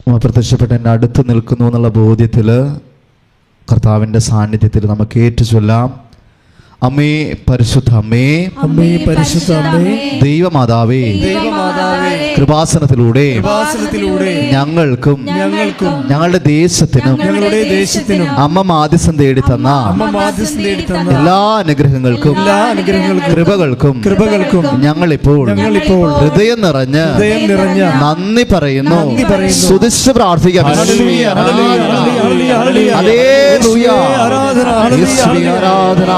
പ്രത്യക്ഷപ്പെട്ട് എന്നെ അടുത്ത് നിൽക്കുന്നു എന്നുള്ള ബോധ്യത്തിൽ കർത്താവിൻ്റെ സാന്നിധ്യത്തിൽ നമുക്ക് ഏറ്റുചൊല്ലാം. അമ്മേ പരിശുദ്ധ അമ്മേ, അമ്മേ പരിശുദ്ധ അമ്മേ, ദൈവമാതാവേ, ദൈവമാതാവേ, കൃപാസനത്തിലൂടെ ഞങ്ങൾക്കും ഞങ്ങളുടെ ദേശത്തിനും അമ്മ മാധ്യസ്ഥം തേടി തന്ന എല്ലാ അനുഗ്രഹങ്ങൾക്കും കൃപകൾക്കും ഞങ്ങളിപ്പോൾ ഹൃദയം നിറഞ്ഞ് നന്ദി പറയുന്നു. സ്തുതിച്ച് പ്രാർത്ഥിക്കാം. ഹല്ലേലൂയ, ആരാധന ആരാധന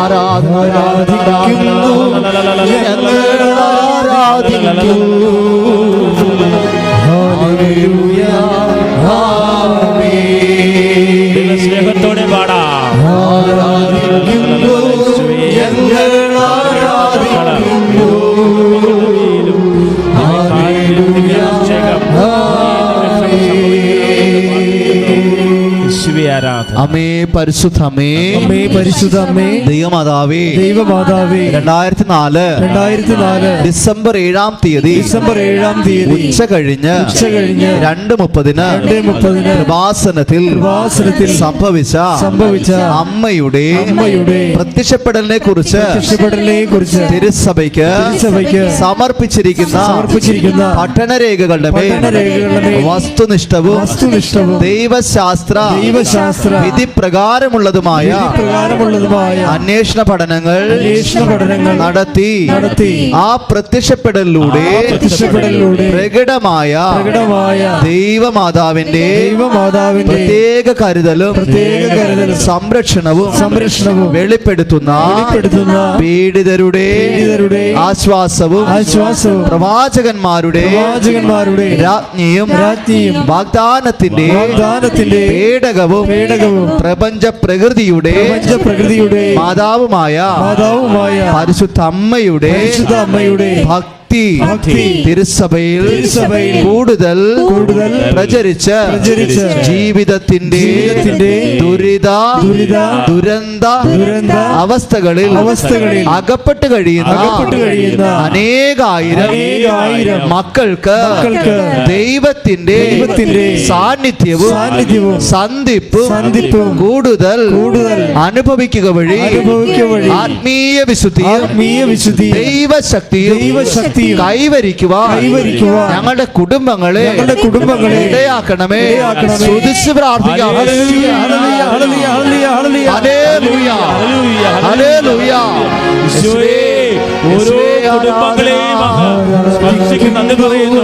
ആരാധിക്കുന്നു, ഞങ്ങൾ ആരാധിക്കുന്നു. ഹല്ലേലൂയ, ആമേൻ. സ്നേഹത്തോടെ പാടാം. ആരാധിക്കുന്നു, ഞങ്ങൾ ആരാധിക്കുന്നു. ഹല്ലേലൂയ, അമ്മേ പരിശുദ്ധ അമ്മേ, അമ്മേ പരിശുദ്ധ അമ്മേ, ദൈവമാതാവേ, ദൈവമാതാവേ, 2004 ഡിസംബർ 7-ാം തീയതി ഉച്ച കഴിഞ്ഞ് 2:30 കൃപാസനത്തിൽ സംഭവിച്ച അമ്മയുടെ പ്രത്യക്ഷപ്പെടലിനെ കുറിച്ച് തിരുസഭയ്ക്ക് സമർപ്പിച്ചിരിക്കുന്ന പഠനരേഖകളുടെ വസ്തുനിഷ്ഠവും ദൈവശാസ്ത്ര വിധിപ്രകാരമുള്ളതുമായ അന്വേഷണ പഠനങ്ങൾ നടത്തി ആ പ്രത്യക്ഷപ്പെടലിലൂടെ പ്രകടമായ ദൈവമാതാവിന്റെ പ്രത്യേക കരുതലും സംരക്ഷണവും വെളിപ്പെടുത്തുന്ന പീഡിതരുടെ ആശ്വാസവും പ്രവാചകന്മാരുടെ രാജ്ഞിയും വാഗ്ദാനത്തിന്റെ പേടകവും പ്രപഞ്ച പ്രകൃതിയുടെ മാതാവുമായ പരിശുദ്ധ അമ്മയുടെ ഭക്തി തിരുസഭയിൽ കൂടുതൽ പ്രചരിച്ച് ജീവിതത്തിന്റെ ദുരന്ത അവസ്ഥകളിൽ അകപ്പെട്ട് കഴിയുന്ന അനേകായിരം മക്കൾക്ക് ദൈവത്തിന്റെ സാന്നിധ്യവും സന്ധിപ്പും കൂടുതൽ അനുഭവിക്കുക വഴി ആത്മീയ വിശുദ്ധി ദൈവശക്തി കൈവരിക്കുവാൻ ഞങ്ങളുടെ കുടുംബങ്ങളെ ഇടയാക്കണമേ. സ്തുതിച്ച് പ്രാർത്ഥിക്കാം. Hallelujah, hallelujah. ഓരോ കുടുംബങ്ങളെയും സ്പർശിക്കുന്ന നന്ദി പറയുന്നു.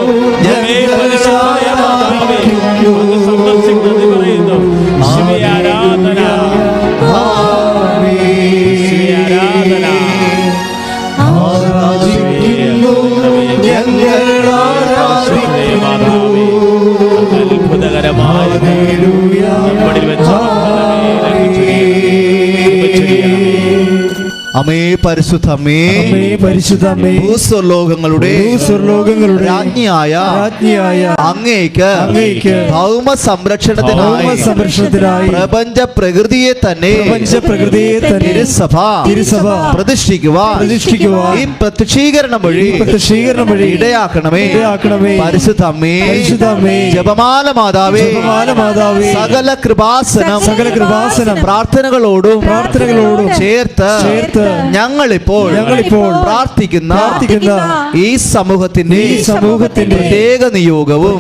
ആരാധന, അത്ഭുതകരമായ അമ്മേ പരിശുദ്ധ അമ്മേ, ഭൂസ്വർലോകങ്ങളുടെ രാജ്ഞിയായ അങ്ങേക്ക് ഭൗമ സംരക്ഷണത്തിനായി പ്രപഞ്ച പ്രകൃതിയെ തന്നെ തിരുസഭ പ്രതിഷ്ഠിക്കുവാൻ ഈ പ്രത്യക്ഷീകരണം വഴി ഇടയാക്കണമേ. പരിശുദ്ധ അമ്മേ, ജപമാല മാതാവേ, സകല കൃപാസനം പ്രാർത്ഥനകളോടും ചേർത്ത് ഞങ്ങളിപ്പോൾ പ്രാർത്ഥിക്കുന്ന ഈ സമൂഹത്തിന്റെ പ്രത്യേക നിയോഗവും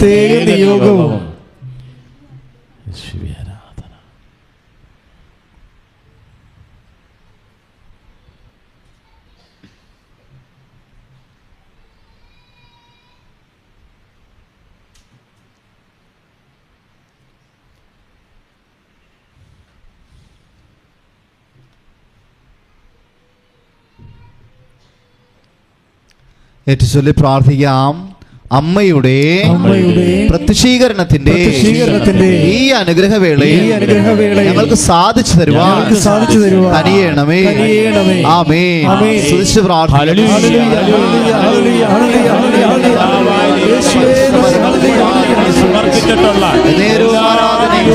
ഏറ്റുചൊല്ലി പ്രാർത്ഥിക്കാം. അമ്മയുടെ പ്രത്യക്ഷീകരണത്തിന്റെ ഈ അനുഗ്രഹവേളയിൽ ഞങ്ങൾക്ക് സാധിച്ചു തരുവാൻ കനിയണമേ. ആമേൻ. സ്തുതിച്ച് പ്രാർത്ഥിക്കാം. സമർപ്പിച്ചിട്ടുള്ള 3, 4, 5,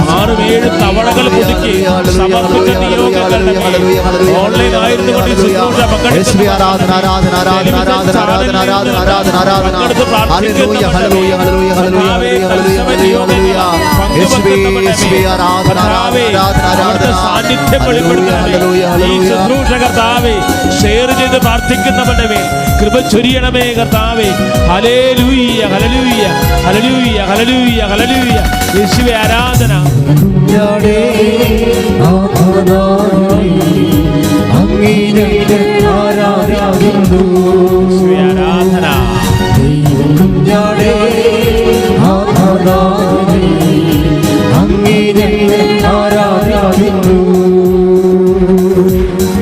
6 വീണ്ടും 7 തവണകൾ പുതുക്കി സമർപ്പിച്ച നിയോഗങ്ങളുടെ മേൽ ഓൺലൈൻ ആയിരുന്നുകൊണ്ട് ഈ ശുശ്രൂഷ യേശുവേ ആരാധന ആരാധന ആരാധന ആരാധന ആരാധന ആരാധന ആരാധന ആരാധന ഹല്ലേലൂയ ഹല്ലേലൂയ ഹല്ലേലൂയ ഹല്ലേലൂയ ഹല്ലേലൂയ യേശുവേ യേശുവേ ആരാധന ആരാധന ആരാധന സാന്നിധ്യം വെളിപ്പെടുത്തണമേ. ഈ ശുശ്രൂഷ കർത്താവേ ഷെയർ ചെയ്ത് പ്രാർത്ഥിക്കുന്നവന്റെ മേൽ കൃപ ചൊരിയണമേ കർത്താവേ. ഹല്ലേലൂയ ഹല്ലേലൂയ ഹല്ലേലൂയ ഹല്ലേലൂയ ഹല്ലേലൂയ. യേശുവേ ആരാധന. ആരാധന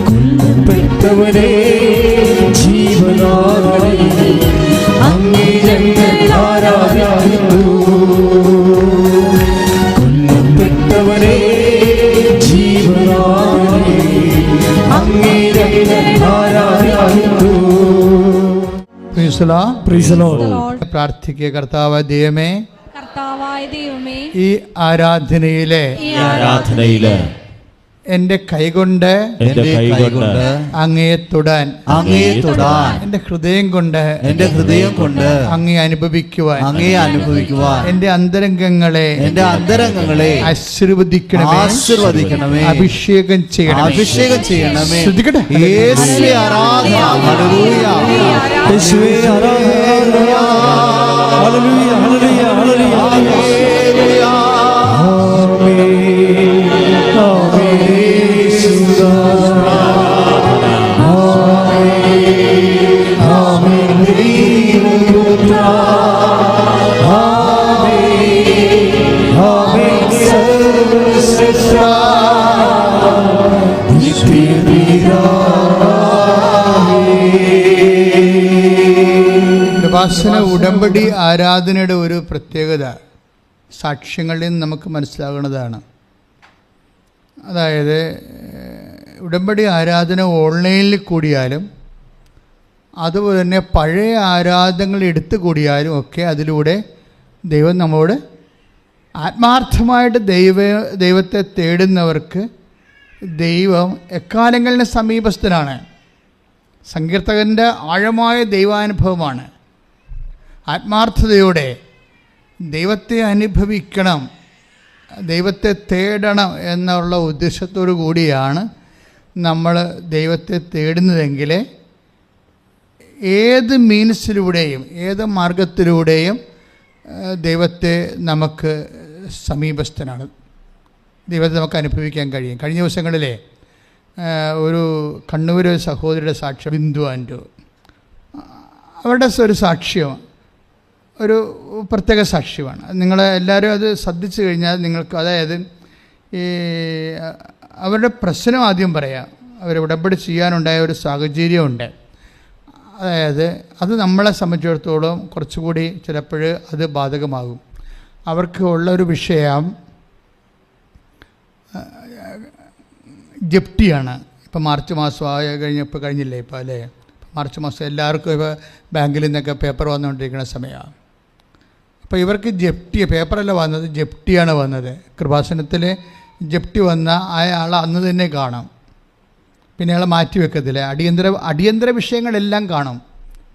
കൊല്ലപ്പെട്ടവനെ ജീവനാഥനെ അങ്ങേ ആരാധിക്കുന്നു. കൊല്ലപ്പെട്ടവനെ ജീവനാഥനെ അങ്ങേ ആരാധിക്കുന്നു. പ്രാർത്ഥിക്കുക. കർത്താവ് ദൈവമേ, ഈ ആരാധനയിലെ എന്റെ കൈകൊണ്ട് അങ്ങയെ തൊടാൻ എന്റെ ഹൃദയം കൊണ്ട് അങ്ങയെ അനുഭവിക്കുവാൻ എന്റെ അന്തരംഗങ്ങളെ ആശീർവദിക്കണമേ, അഭിഷേകം ചെയ്യണമേ. ശ്രദ്ധിക്കട്ടെ. യേശുവേ ആരാധന ഹല്ലേലൂയ യേശുവേ ആരാധന ഹല്ലേലൂയ ഹല്ലേലൂയ ഹല്ലേലൂയ ഹല്ലേലൂയ. കൃപാസന ഉടമ്പടി ആരാധനയുടെ ഒരു പ്രത്യേകത സാക്ഷ്യങ്ങളിൽ നിന്ന് നമുക്ക് മനസ്സിലാകുന്നതാണ്. അതായത് ഉടമ്പടി ആരാധന ഓൺലൈനിൽ കൂടിയാലും അതുപോലെ തന്നെ പഴയ ആരാധനകൾ എടുത്തു കൂടിയാലും ഒക്കെ അതിലൂടെ ദൈവം നമ്മോട് ആത്മാർത്ഥമായിട്ട് ദൈവത്തെ തേടുന്നവർക്ക് ദൈവം എക്കാലങ്ങളിലും സമീപസ്ഥനാണ്. സങ്കീർത്തകൻ്റെ ആഴമായ ദൈവാനുഭവമാണ്. ആത്മാർത്ഥതയോടെ ദൈവത്തെ അനുഭവിക്കണം, ദൈവത്തെ തേടണം എന്നുള്ള ഉദ്ദേശത്തോടു കൂടിയാണ് നമ്മൾ ദൈവത്തെ തേടുന്നതെങ്കിൽ ഏത് മീൻസിലൂടെയും ഏത് മാർഗത്തിലൂടെയും ദൈവത്തെ നമുക്ക് സമീപസ്ഥനാണ്, ദൈവത്തെ നമുക്ക് അനുഭവിക്കാൻ കഴിയും. കഴിഞ്ഞ ദിവസങ്ങളിലെ ഒരു കണ്ണൂർ സഹോദരിയുടെ സാക്ഷ്യം, ബിന്ദു ആൻഡു, അവരുടെ ഒരു സാക്ഷ്യം ഒരു പ്രത്യേക സാക്ഷ്യമാണ്. നിങ്ങളെല്ലാവരും അത് ശ്രദ്ധിച്ചു കഴിഞ്ഞാൽ നിങ്ങൾക്ക്, അതായത് ഈ അവരുടെ പ്രശ്നം ആദ്യം പറയാം. അവർ ഉടമ്പടി ചെയ്യാനുണ്ടായ ഒരു സാഹചര്യമുണ്ട്. അതായത് അത് നമ്മളെ സംബന്ധിച്ചിടത്തോളം കുറച്ചുകൂടി ചിലപ്പോൾ അത് ബാധകമാകും. അവർക്ക് ഉള്ളൊരു വിഷയം ജപ്തിയാണ്. ഇപ്പം മാർച്ച് മാസം കഴിഞ്ഞില്ലേ ഇപ്പോൾ അല്ലേ? മാർച്ച് മാസം എല്ലാവർക്കും ഇപ്പോൾ ബാങ്കിൽ നിന്നൊക്കെ പേപ്പർ വന്നുകൊണ്ടിരിക്കുന്ന സമയമാണ്. അപ്പോൾ ഇവർക്ക് ജപ്തി, പേപ്പറല്ല വന്നത്, ജപ്തിയാണ് വന്നത്. കൃപാസനത്തിൽ ജപ്തി വന്ന അയാൾ അന്ന് തന്നെ കാണും, പിന്നെ അയാളെ മാറ്റി വെക്കത്തില്ല. അടിയന്തര വിഷയങ്ങളെല്ലാം കാണും.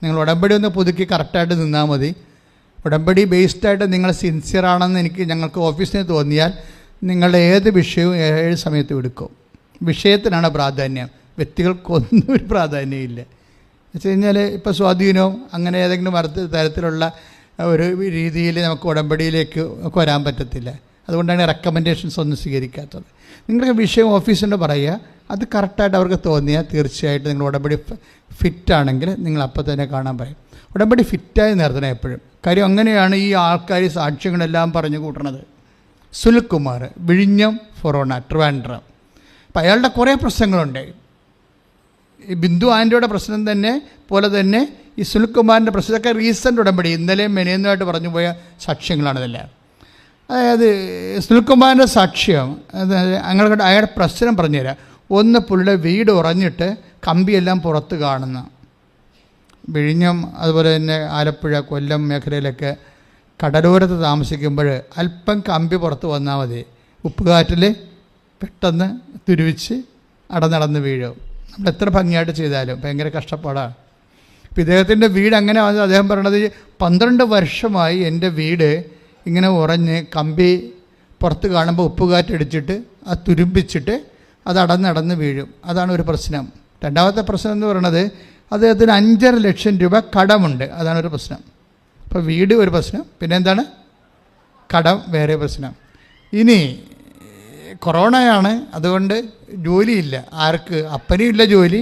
നിങ്ങൾ ഉടമ്പടി ഒന്ന് പുതുക്കി കറക്റ്റായിട്ട് നിന്നാൽ മതി. ഉടമ്പടി ബേസ്ഡായിട്ട് നിങ്ങൾ സിൻസിയറാണെന്ന് ഞങ്ങൾക്ക് ഓഫീസിന് തോന്നിയാൽ നിങ്ങളുടെ ഏത് വിഷയവും ഏത് സമയത്തും എടുക്കും. വിഷയത്തിനാണ് പ്രാധാന്യം, വ്യക്തികൾക്കൊന്നും ഒരു പ്രാധാന്യമില്ല. വെച്ച് കഴിഞ്ഞാൽ ഇപ്പോൾ സ്വാധീനവും അങ്ങനെ ഏതെങ്കിലും തരത്തിലുള്ള ഒരു രീതിയിൽ നമുക്ക് ഉടമ്പടിയിലേക്ക് വരാൻ പറ്റത്തില്ല. അതുകൊണ്ടാണ് റെക്കമെൻഡേഷൻസ് ഒന്നും സ്വീകരിക്കാത്തത്. നിങ്ങൾക്ക് വിഷയം ഓഫീസിൻ്റെ പറയുക, അത് കറക്റ്റായിട്ട് അവർക്ക് തോന്നിയാൽ തീർച്ചയായിട്ടും നിങ്ങൾ ഉടമ്പടി ഫിറ്റാണെങ്കിൽ നിങ്ങൾ അപ്പം തന്നെ കാണാൻ പറയും. ഉടമ്പടി ഫിറ്റായി നിർത്തണം എപ്പോഴും. കാര്യം അങ്ങനെയാണ് ഈ ആൾക്കാർ സാക്ഷ്യങ്ങളെല്ലാം പറഞ്ഞു കൂട്ടണത്. സുനിൽകുമാർ, വിഴിഞ്ഞം ഫൊറോണ, ട്രിവാൻഡ്രം. അപ്പം അയാളുടെ കുറേ പ്രശ്നങ്ങളുണ്ട്. ഈ ബിന്ദു ആൻ്റിയുടെ പ്രശ്നം തന്നെ പോലെ തന്നെ ഈ സുനിൽകുമാറിൻ്റെ പ്രശ്നമൊക്കെ റീസെൻ്റ് ഉടമ്പടി ഇന്നലെയും മെനയുന്നതായിട്ട് പറഞ്ഞു പോയ സാക്ഷ്യങ്ങളാണിതെല്ലാം. അതായത് സുനിൽകുമാറിൻ്റെ സാക്ഷ്യം അയാളുടെ പ്രശ്നം പറഞ്ഞുതരാം. ഒന്ന്, പുള്ളിയുടെ വീട് ഉറഞ്ഞിട്ട് കമ്പിയെല്ലാം പുറത്ത് കാണുന്നു. വിഴിഞ്ഞം അതുപോലെ തന്നെ ആലപ്പുഴ, കൊല്ലം മേഖലയിലൊക്കെ കടലോരത്ത് താമസിക്കുമ്പോൾ അല്പം കമ്പി പുറത്ത് വന്നാൽ മതി, ഉപ്പുകാറ്റിൽ പെട്ടെന്ന് തുരുവിച്ച് നടന്ന് വീഴും. നമ്മൾ എത്ര ഭംഗിയായിട്ട് ചെയ്താലും ഭയങ്കര കഷ്ടപ്പാടാണ്. അപ്പോൾ ഇദ്ദേഹത്തിൻ്റെ വീട് അങ്ങനെ വന്നത് അദ്ദേഹം പറയണത് 12 വർഷമായി എൻ്റെ വീട് ഇങ്ങനെ ഉറഞ്ഞ് കമ്പി പുറത്ത് കാണുമ്പോൾ ഉപ്പുകാറ്റടിച്ചിട്ട് അത് തുരുമ്പിച്ചിട്ട് അത് നടന്ന് വീഴും. അതാണ് ഒരു പ്രശ്നം. രണ്ടാമത്തെ പ്രശ്നം എന്ന് പറയുന്നത് അദ്ദേഹത്തിന് 5.5 ലക്ഷം രൂപ കടമുണ്ട്. അതാണ് ഒരു പ്രശ്നം. അപ്പോൾ വീട് ഒരു പ്രശ്നം, പിന്നെ എന്താണ്, കടം വേറെ പ്രശ്നം. ഇനി കൊറോണയാണ്, അതുകൊണ്ട് ജോലിയില്ല. ആർക്ക്? അപ്പനും ഇല്ല ജോലി,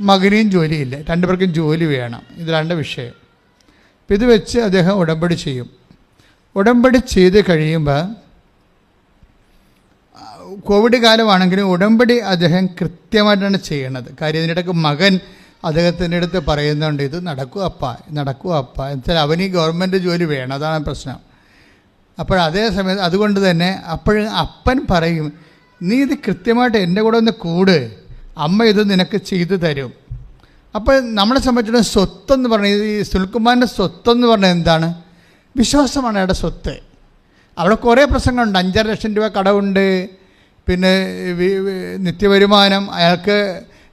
മകനെയും ജോലിയില്ല. രണ്ടുപേർക്കും ജോലി വേണം. ഇതിലാണ് വിഷയം. അപ്പം ഇത് വെച്ച് അദ്ദേഹം ഉടമ്പടി ചെയ്യും. ഉടമ്പടി ചെയ്ത് കഴിയുമ്പോൾ കോവിഡ് കാലമാണെങ്കിലും ഉടമ്പടി അദ്ദേഹം കൃത്യമായിട്ടാണ് ചെയ്യണത്. കാര്യം ഇതിനിടയ്ക്ക് മകൻ അദ്ദേഹത്തിൻ്റെ അടുത്ത് പറയുന്നുണ്ട്, ഇത് നടക്കും അപ്പ എന്നുവെച്ചാൽ അവന് ഈ ഗവൺമെൻറ് ജോലി വേണം, അതാണ് പ്രശ്നം. അപ്പോൾ അതേ സമയത്ത് അതുകൊണ്ട് തന്നെ അപ്പൻ പറയും, നീ ഇത് കൃത്യമായിട്ട് എൻ്റെ കൂടെ ഒന്ന് കൂട്, അമ്മ ഇത് നിനക്ക് ചെയ്തു തരും. അപ്പോൾ നമ്മളെ സംബന്ധിച്ചിടത്തോളം സ്വത്തെന്ന് പറഞ്ഞത്, ഈ സുനിൽകുമാറിൻ്റെ സ്വത്തെന്ന് പറഞ്ഞത് എന്താണ്? വിശ്വാസമാണ് അയാളുടെ സ്വത്ത്. അവിടെ കുറേ പ്രശ്നങ്ങളുണ്ട്. 5.5 ലക്ഷം രൂപ കടമുണ്ട്, പിന്നെ നിത്യവരുമാനം, അയാൾക്ക്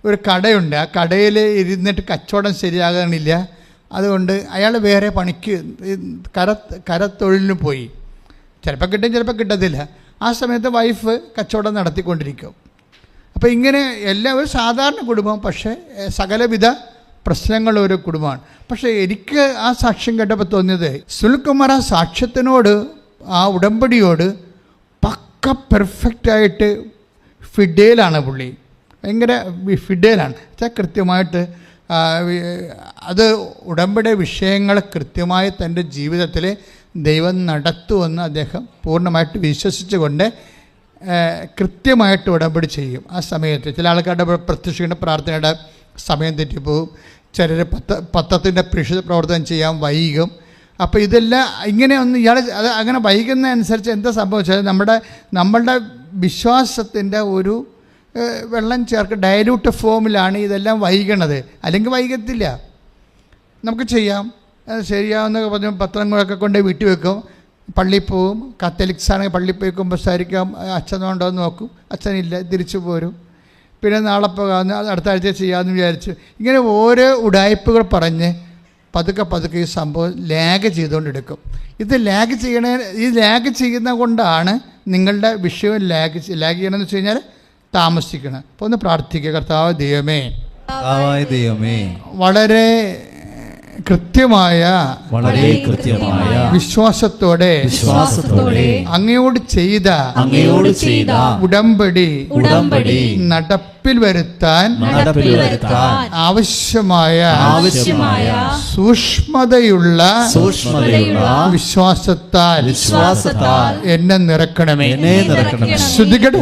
ഒരു കടയുണ്ട്. ആ കടയിൽ ഇരുന്നിട്ട് കച്ചവടം ശരിയാകാനില്ല. അതുകൊണ്ട് അയാൾ വേറെ പണിക്ക് കരത്തൊഴിലിന് പോയി. ചിലപ്പോൾ കിട്ടും, ചിലപ്പോൾ കിട്ടത്തില്ല. ആ സമയത്ത് വൈഫ് കച്ചവടം നടത്തിക്കൊണ്ടിരിക്കും. അപ്പോൾ ഇങ്ങനെ ഒരു സാധാരണ കുടുംബം, പക്ഷേ സകലവിധ പ്രശ്നങ്ങളൊരു കുടുംബമാണ്. പക്ഷേ എനിക്ക് ആ സാക്ഷ്യം കേട്ടപ്പോൾ തോന്നിയത്, സുനിൽകുമാർ ആ സാക്ഷ്യത്തിനോട്, ആ ഉടമ്പടിയോട് പക്ക പെർഫെക്റ്റായിട്ട് ഫിഡേലാണ്. പുള്ളി ഭയങ്കര ഫിഡേലാണ്. വെച്ചാൽ കൃത്യമായിട്ട് അത് ഉടമ്പടി വിഷയങ്ങൾ കൃത്യമായി തൻ്റെ ജീവിതത്തിൽ ദൈവം നടത്തുമെന്ന് അദ്ദേഹം പൂർണ്ണമായിട്ട് വിശ്വസിച്ചുകൊണ്ട് കൃത്യമായിട്ട് ഉടമ്പടി ചെയ്യും. ആ സമയത്ത് ചില ആൾക്കാരുടെ പ്രത്യക്ഷയുടെ പ്രാർത്ഥനയുടെ സമയം തെറ്റിപ്പോവും, ചിലർ പത്രത്തിൻ്റെ പ്രവർത്തനം ചെയ്യാൻ വൈകും. അപ്പോൾ ഇതെല്ലാം ഇങ്ങനെ ഒന്ന് ഇയാൾ അത് അങ്ങനെ വൈകുന്നതനുസരിച്ച് എന്താ സംഭവിച്ചാൽ നമ്മളുടെ വിശ്വാസത്തിൻ്റെ ഒരു വെള്ളം ചേർക്ക് ഡയലൂട്ട് ഫോമിലാണ് ഇതെല്ലാം വൈകണത്. അല്ലെങ്കിൽ വൈകത്തില്ല. നമുക്ക് ചെയ്യാം, ശരിയാവുന്ന പറഞ്ഞ പത്രങ്ങളൊക്കെ കൊണ്ട് വീട്ടിൽ വെക്കും, പള്ളിയിൽ പോവും. കാത്തലിക്സ് ആണെങ്കിൽ പള്ളിയിൽ പോയി കുമ്പസാരിക്കാം, അച്ഛനുണ്ടോ എന്ന് നോക്കും, അച്ഛനില്ല, തിരിച്ചു പോരും. പിന്നെ നാളെ പോകാമെന്ന്, അടുത്ത ആഴ്ച ചെയ്യാമെന്ന് വിചാരിച്ചു. ഇങ്ങനെ ഓരോ ഉടായ്പകൾ പറഞ്ഞ് പതുക്കെ ഈ സംഭവം ലാഗ് ചെയ്തുകൊണ്ടെടുക്കും. ഇത് ലാഗ് ചെയ്യുന്ന കൊണ്ടാണ് നിങ്ങളുടെ വിഷയം ലാഗ് ചെയ്യണമെന്ന് വെച്ച് കഴിഞ്ഞാൽ താമസിക്കണം. അപ്പോൾ ഒന്ന് പ്രാർത്ഥിക്കുക, കർത്താവ് ദൈവമേ, വളരെ കൃത്യമായ വിശ്വാസത്തോടെ അങ്ങയോട് ചെയ്ത ഉടമ്പടി നടപ്പിൽ വരുത്താൻ ആവശ്യമായ സൂക്ഷ്മതയുള്ള വിശ്വാസത്താൽ എന്നെ നിറക്കണമേ. ശ്രദ്ധിക്കട്ടെ.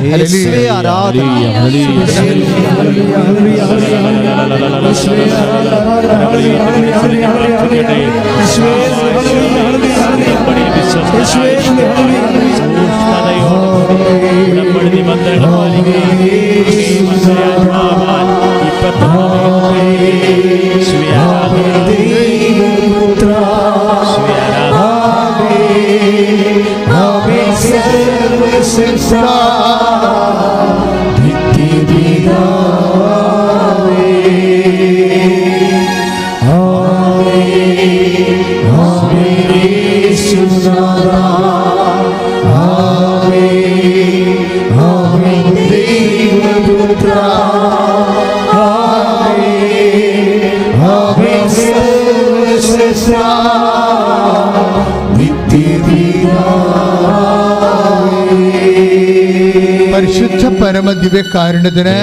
പരിശുദ്ധ പരമദിവ്യകാരുണ്യത്തിന്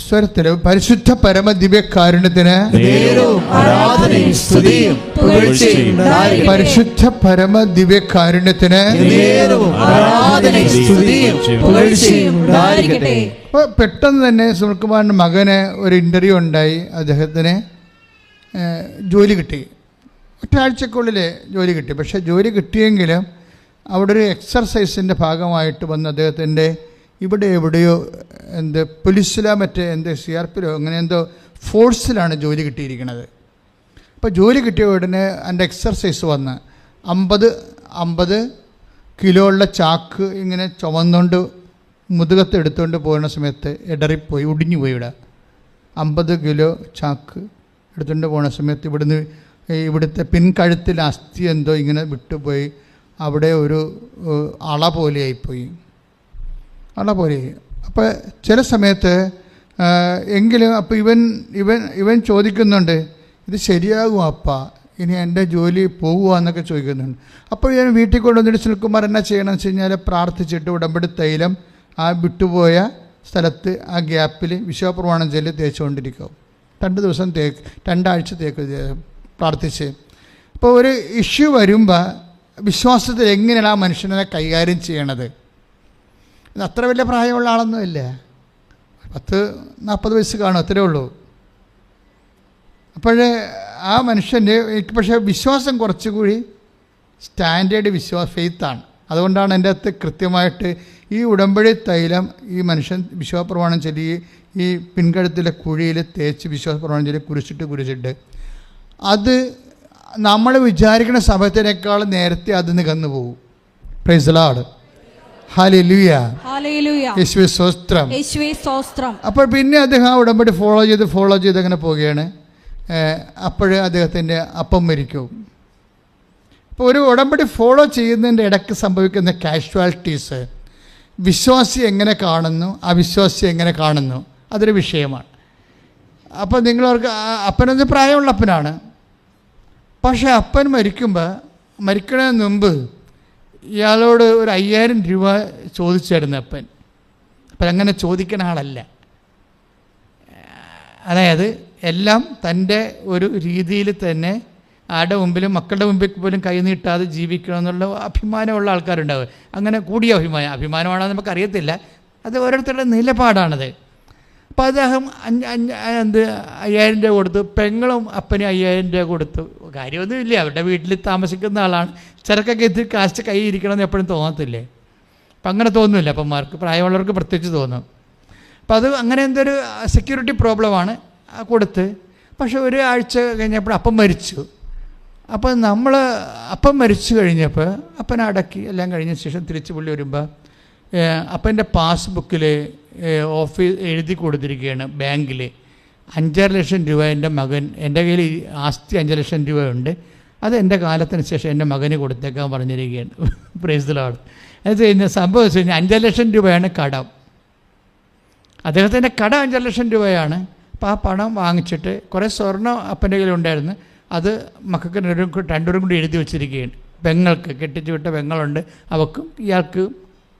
സ്വരത്തില് പരിശുദ്ധ പരമദിവ്യകാരുണ്യത്തിന് പരിശുദ്ധ പരമദിവ്യകാരുണ്യത്തിന് പെട്ടെന്ന് തന്നെ സുനിൽകുമാറിൻ്റെ മകന് ഒരു ഇൻ്റർവ്യൂ ഉണ്ടായി. അദ്ദേഹത്തിന് ജോലി കിട്ടി, ഒരാഴ്ചക്കുള്ളിൽ ജോലി കിട്ടി. പക്ഷേ ജോലി കിട്ടിയെങ്കിലും അവിടെ ഒരു എക്സർസൈസിൻ്റെ ഭാഗമായിട്ട് വന്ന് അദ്ദേഹത്തിൻ്റെ ഇവിടെ എവിടെയോ പോലീസിലോ മറ്റേ CRPയിലോ അങ്ങനെ ഫോഴ്സിലാണ് ജോലി കിട്ടിയിരിക്കുന്നത്. അപ്പോൾ ജോലി കിട്ടിയ ഉടനെ എൻ്റെ എക്സർസൈസ് വന്ന് 50 കിലോ ഉള്ള ചാക്ക് ഇങ്ങനെ ചുമന്നുകൊണ്ട് മുതുകത്ത് എടുത്തുകൊണ്ട് പോകുന്ന സമയത്ത് ഇടറിപ്പോയി, ഒടിഞ്ഞു പോയി. ഇവിടെ 50 കിലോ ചാക്ക് എടുത്തുകൊണ്ട് പോകുന്ന സമയത്ത് ഇവിടുത്തെ പിൻകഴുത്തിൽ അസ്ഥി എന്തോ ഇങ്ങനെ വിട്ടുപോയി, അവിടെ ഒരു അള പോലെയായിപ്പോയി. അപ്പോൾ ചില സമയത്ത് എങ്കിലും അപ്പോൾ ഇവൻ ചോദിക്കുന്നുണ്ട്, ഇത് ശരിയാകും അപ്പാ, ഇനി എൻ്റെ ജോലി പോകുക എന്നൊക്കെ ചോദിക്കുന്നുണ്ട്. അപ്പോൾ ഞാൻ വീട്ടിൽ കൊണ്ടുവന്നിട്ട് സുനിൽകുമാർ എന്നാ ചെയ്യണമെന്ന് വെച്ച് കഴിഞ്ഞാൽ പ്രാർത്ഥിച്ചിട്ട് ഉടമ്പടി തൈലം ആ വിട്ടുപോയ സ്ഥലത്ത് ആ ഗ്യാപ്പിൽ വിശ്വപ്രമാണം ചൊല്ലി തേച്ചുകൊണ്ടിരിക്കും. 2 ദിവസം 2 ആഴ്ച പ്രാർത്ഥിച്ച്. അപ്പോൾ ഒരു ഇഷ്യൂ വരുമ്പോൾ വിശ്വാസത്തിൽ എങ്ങനെയാണ് ആ മനുഷ്യനെ കൈകാര്യം ചെയ്യണത്? അത്ര വലിയ പ്രായമുള്ള ആളൊന്നുമില്ല, 40 വയസ്സ് കാണും, അത്രേ ഉള്ളൂ. അപ്പോൾ ആ മനുഷ്യൻ്റെ പക്ഷേ വിശ്വാസം കുറച്ചുകൂടി സ്റ്റാൻഡേർഡ് ഫെയ്ത്താണ്. അതുകൊണ്ടാണ് എൻ്റെ അകത്ത് കൃത്യമായിട്ട് ഈ ഉടമ്പടി തൈലം ഈ മനുഷ്യൻ വിശ്വാസപ്രമാണം ചൊല്ലി ഈ പിൻകഴുത്തിലെ കുഴിയിൽ തേച്ച് വിശ്വാസപ്രമാണം ചൊല്ലി കുരിച്ചിട്ട് അത് നമ്മൾ വിചാരിക്കുന്ന സമയത്തിനേക്കാൾ നേരത്തെ അത് നികന്നു പോകും. Praise the Lord. ഹല്ലേലൂയ. യേശുവേ സ്തോത്രം. അപ്പോൾ പിന്നെ അദ്ദേഹം ആ ഉടമ്പടി ഫോളോ ചെയ്ത് അങ്ങനെ പോവുകയാണ്. അപ്പോഴേ അദ്ദേഹത്തിൻ്റെ അപ്പം മരിക്കും. അപ്പോൾ ഒരു ഉടമ്പടി ഫോളോ ചെയ്യുന്നതിൻ്റെ ഇടയ്ക്ക് സംഭവിക്കുന്ന കാഷ്വാലിറ്റീസ് വിശ്വാസി എങ്ങനെ കാണുന്നു, അവിശ്വാസി എങ്ങനെ കാണുന്നു, അതൊരു വിഷയമാണ്. അപ്പോൾ നിങ്ങളവർക്ക് അപ്പനെന്ന് പ്രായമുള്ള അപ്പനാണ്, പക്ഷേ അപ്പൻ മരിക്കുന്നതിന് മുമ്പ് ഇയാളോട് ഒരു 5000 രൂപ ചോദിച്ചായിരുന്നു അപ്പൻ. അപ്പം അങ്ങനെ ചോദിക്കുന്ന ആളല്ല. അതായത് എല്ലാം തൻ്റെ ഒരു രീതിയിൽ തന്നെ ആരുടെ മുമ്പിലും മക്കളുടെ മുമ്പിൽ പോലും കൈ നീട്ടാതെ ജീവിക്കണം എന്നുള്ള അഭിമാനമുള്ള ആൾക്കാരുണ്ടാവും. അങ്ങനെ കൂടിയ അഭിമാനമാണെന്ന് നമുക്കറിയത്തില്ല, അത് ഓരോരുത്തരുടെ നിലപാടാണത്. അപ്പോൾ അദ്ദേഹം 5000 രൂപ കൊടുത്തു, പെങ്ങളും അപ്പന് 5000 രൂപ കൊടുത്തു. കാര്യമൊന്നുമില്ല, അവരുടെ വീട്ടിൽ താമസിക്കുന്ന ആളാണ്, ചിലക്കൊക്കെ ഇതിൽ കാശ് കൈ ഇരിക്കണമെന്ന് എപ്പോഴും തോന്നത്തില്ലേ? അപ്പം അങ്ങനെ തോന്നുന്നില്ല, അപ്പന്മാർക്ക് പ്രായമുള്ളവർക്ക് പ്രത്യേകിച്ച് തോന്നും. അപ്പോൾ അത് അങ്ങനെ എന്തൊരു സെക്യൂരിറ്റി പ്രോബ്ലമാണ് കൊടുത്ത്. പക്ഷെ 1 ആഴ്ച കഴിഞ്ഞപ്പോൾ അപ്പം മരിച്ചു. അപ്പോൾ അപ്പം മരിച്ചു കഴിഞ്ഞപ്പോൾ അപ്പൻ അടക്കി എല്ലാം കഴിഞ്ഞ ശേഷം തിരിച്ച് പുള്ളി വരുമ്പോൾ അപ്പൻ്റെ പാസ്ബുക്കിൽ എഴുതി കൊടുത്തിരിക്കുകയാണ് ബാങ്കിൽ 5.5 ലക്ഷം രൂപ എൻ്റെ മകൻ, എൻ്റെ കയ്യിൽ ആസ്തി 5 ലക്ഷം രൂപയുണ്ട്, അത് എൻ്റെ കാലത്തിന് ശേഷം എൻ്റെ മകന് കൊടുത്തേക്കാൻ പറഞ്ഞിരിക്കുകയാണ്. Praise the Lord. അത് കഴിഞ്ഞ സംഭവം വെച്ച് കഴിഞ്ഞാൽ 5 ലക്ഷം രൂപയാണ് കടം. അദ്ദേഹത്തിൻ്റെ കടം 5 ലക്ഷം രൂപയാണ്. അപ്പോൾ ആ പണം വാങ്ങിച്ചിട്ട് കുറേ സ്വർണ്ണം അപ്പൻ്റെ കയ്യിലുണ്ടായിരുന്നു, അത് മക്കൾക്ക് 2 കൂടി എഴുതി വെച്ചിരിക്കുകയാണ്. പെങ്ങൾക്ക് കെട്ടിച്ചു വിട്ട പെങ്ങളുണ്ട്, അവക്കും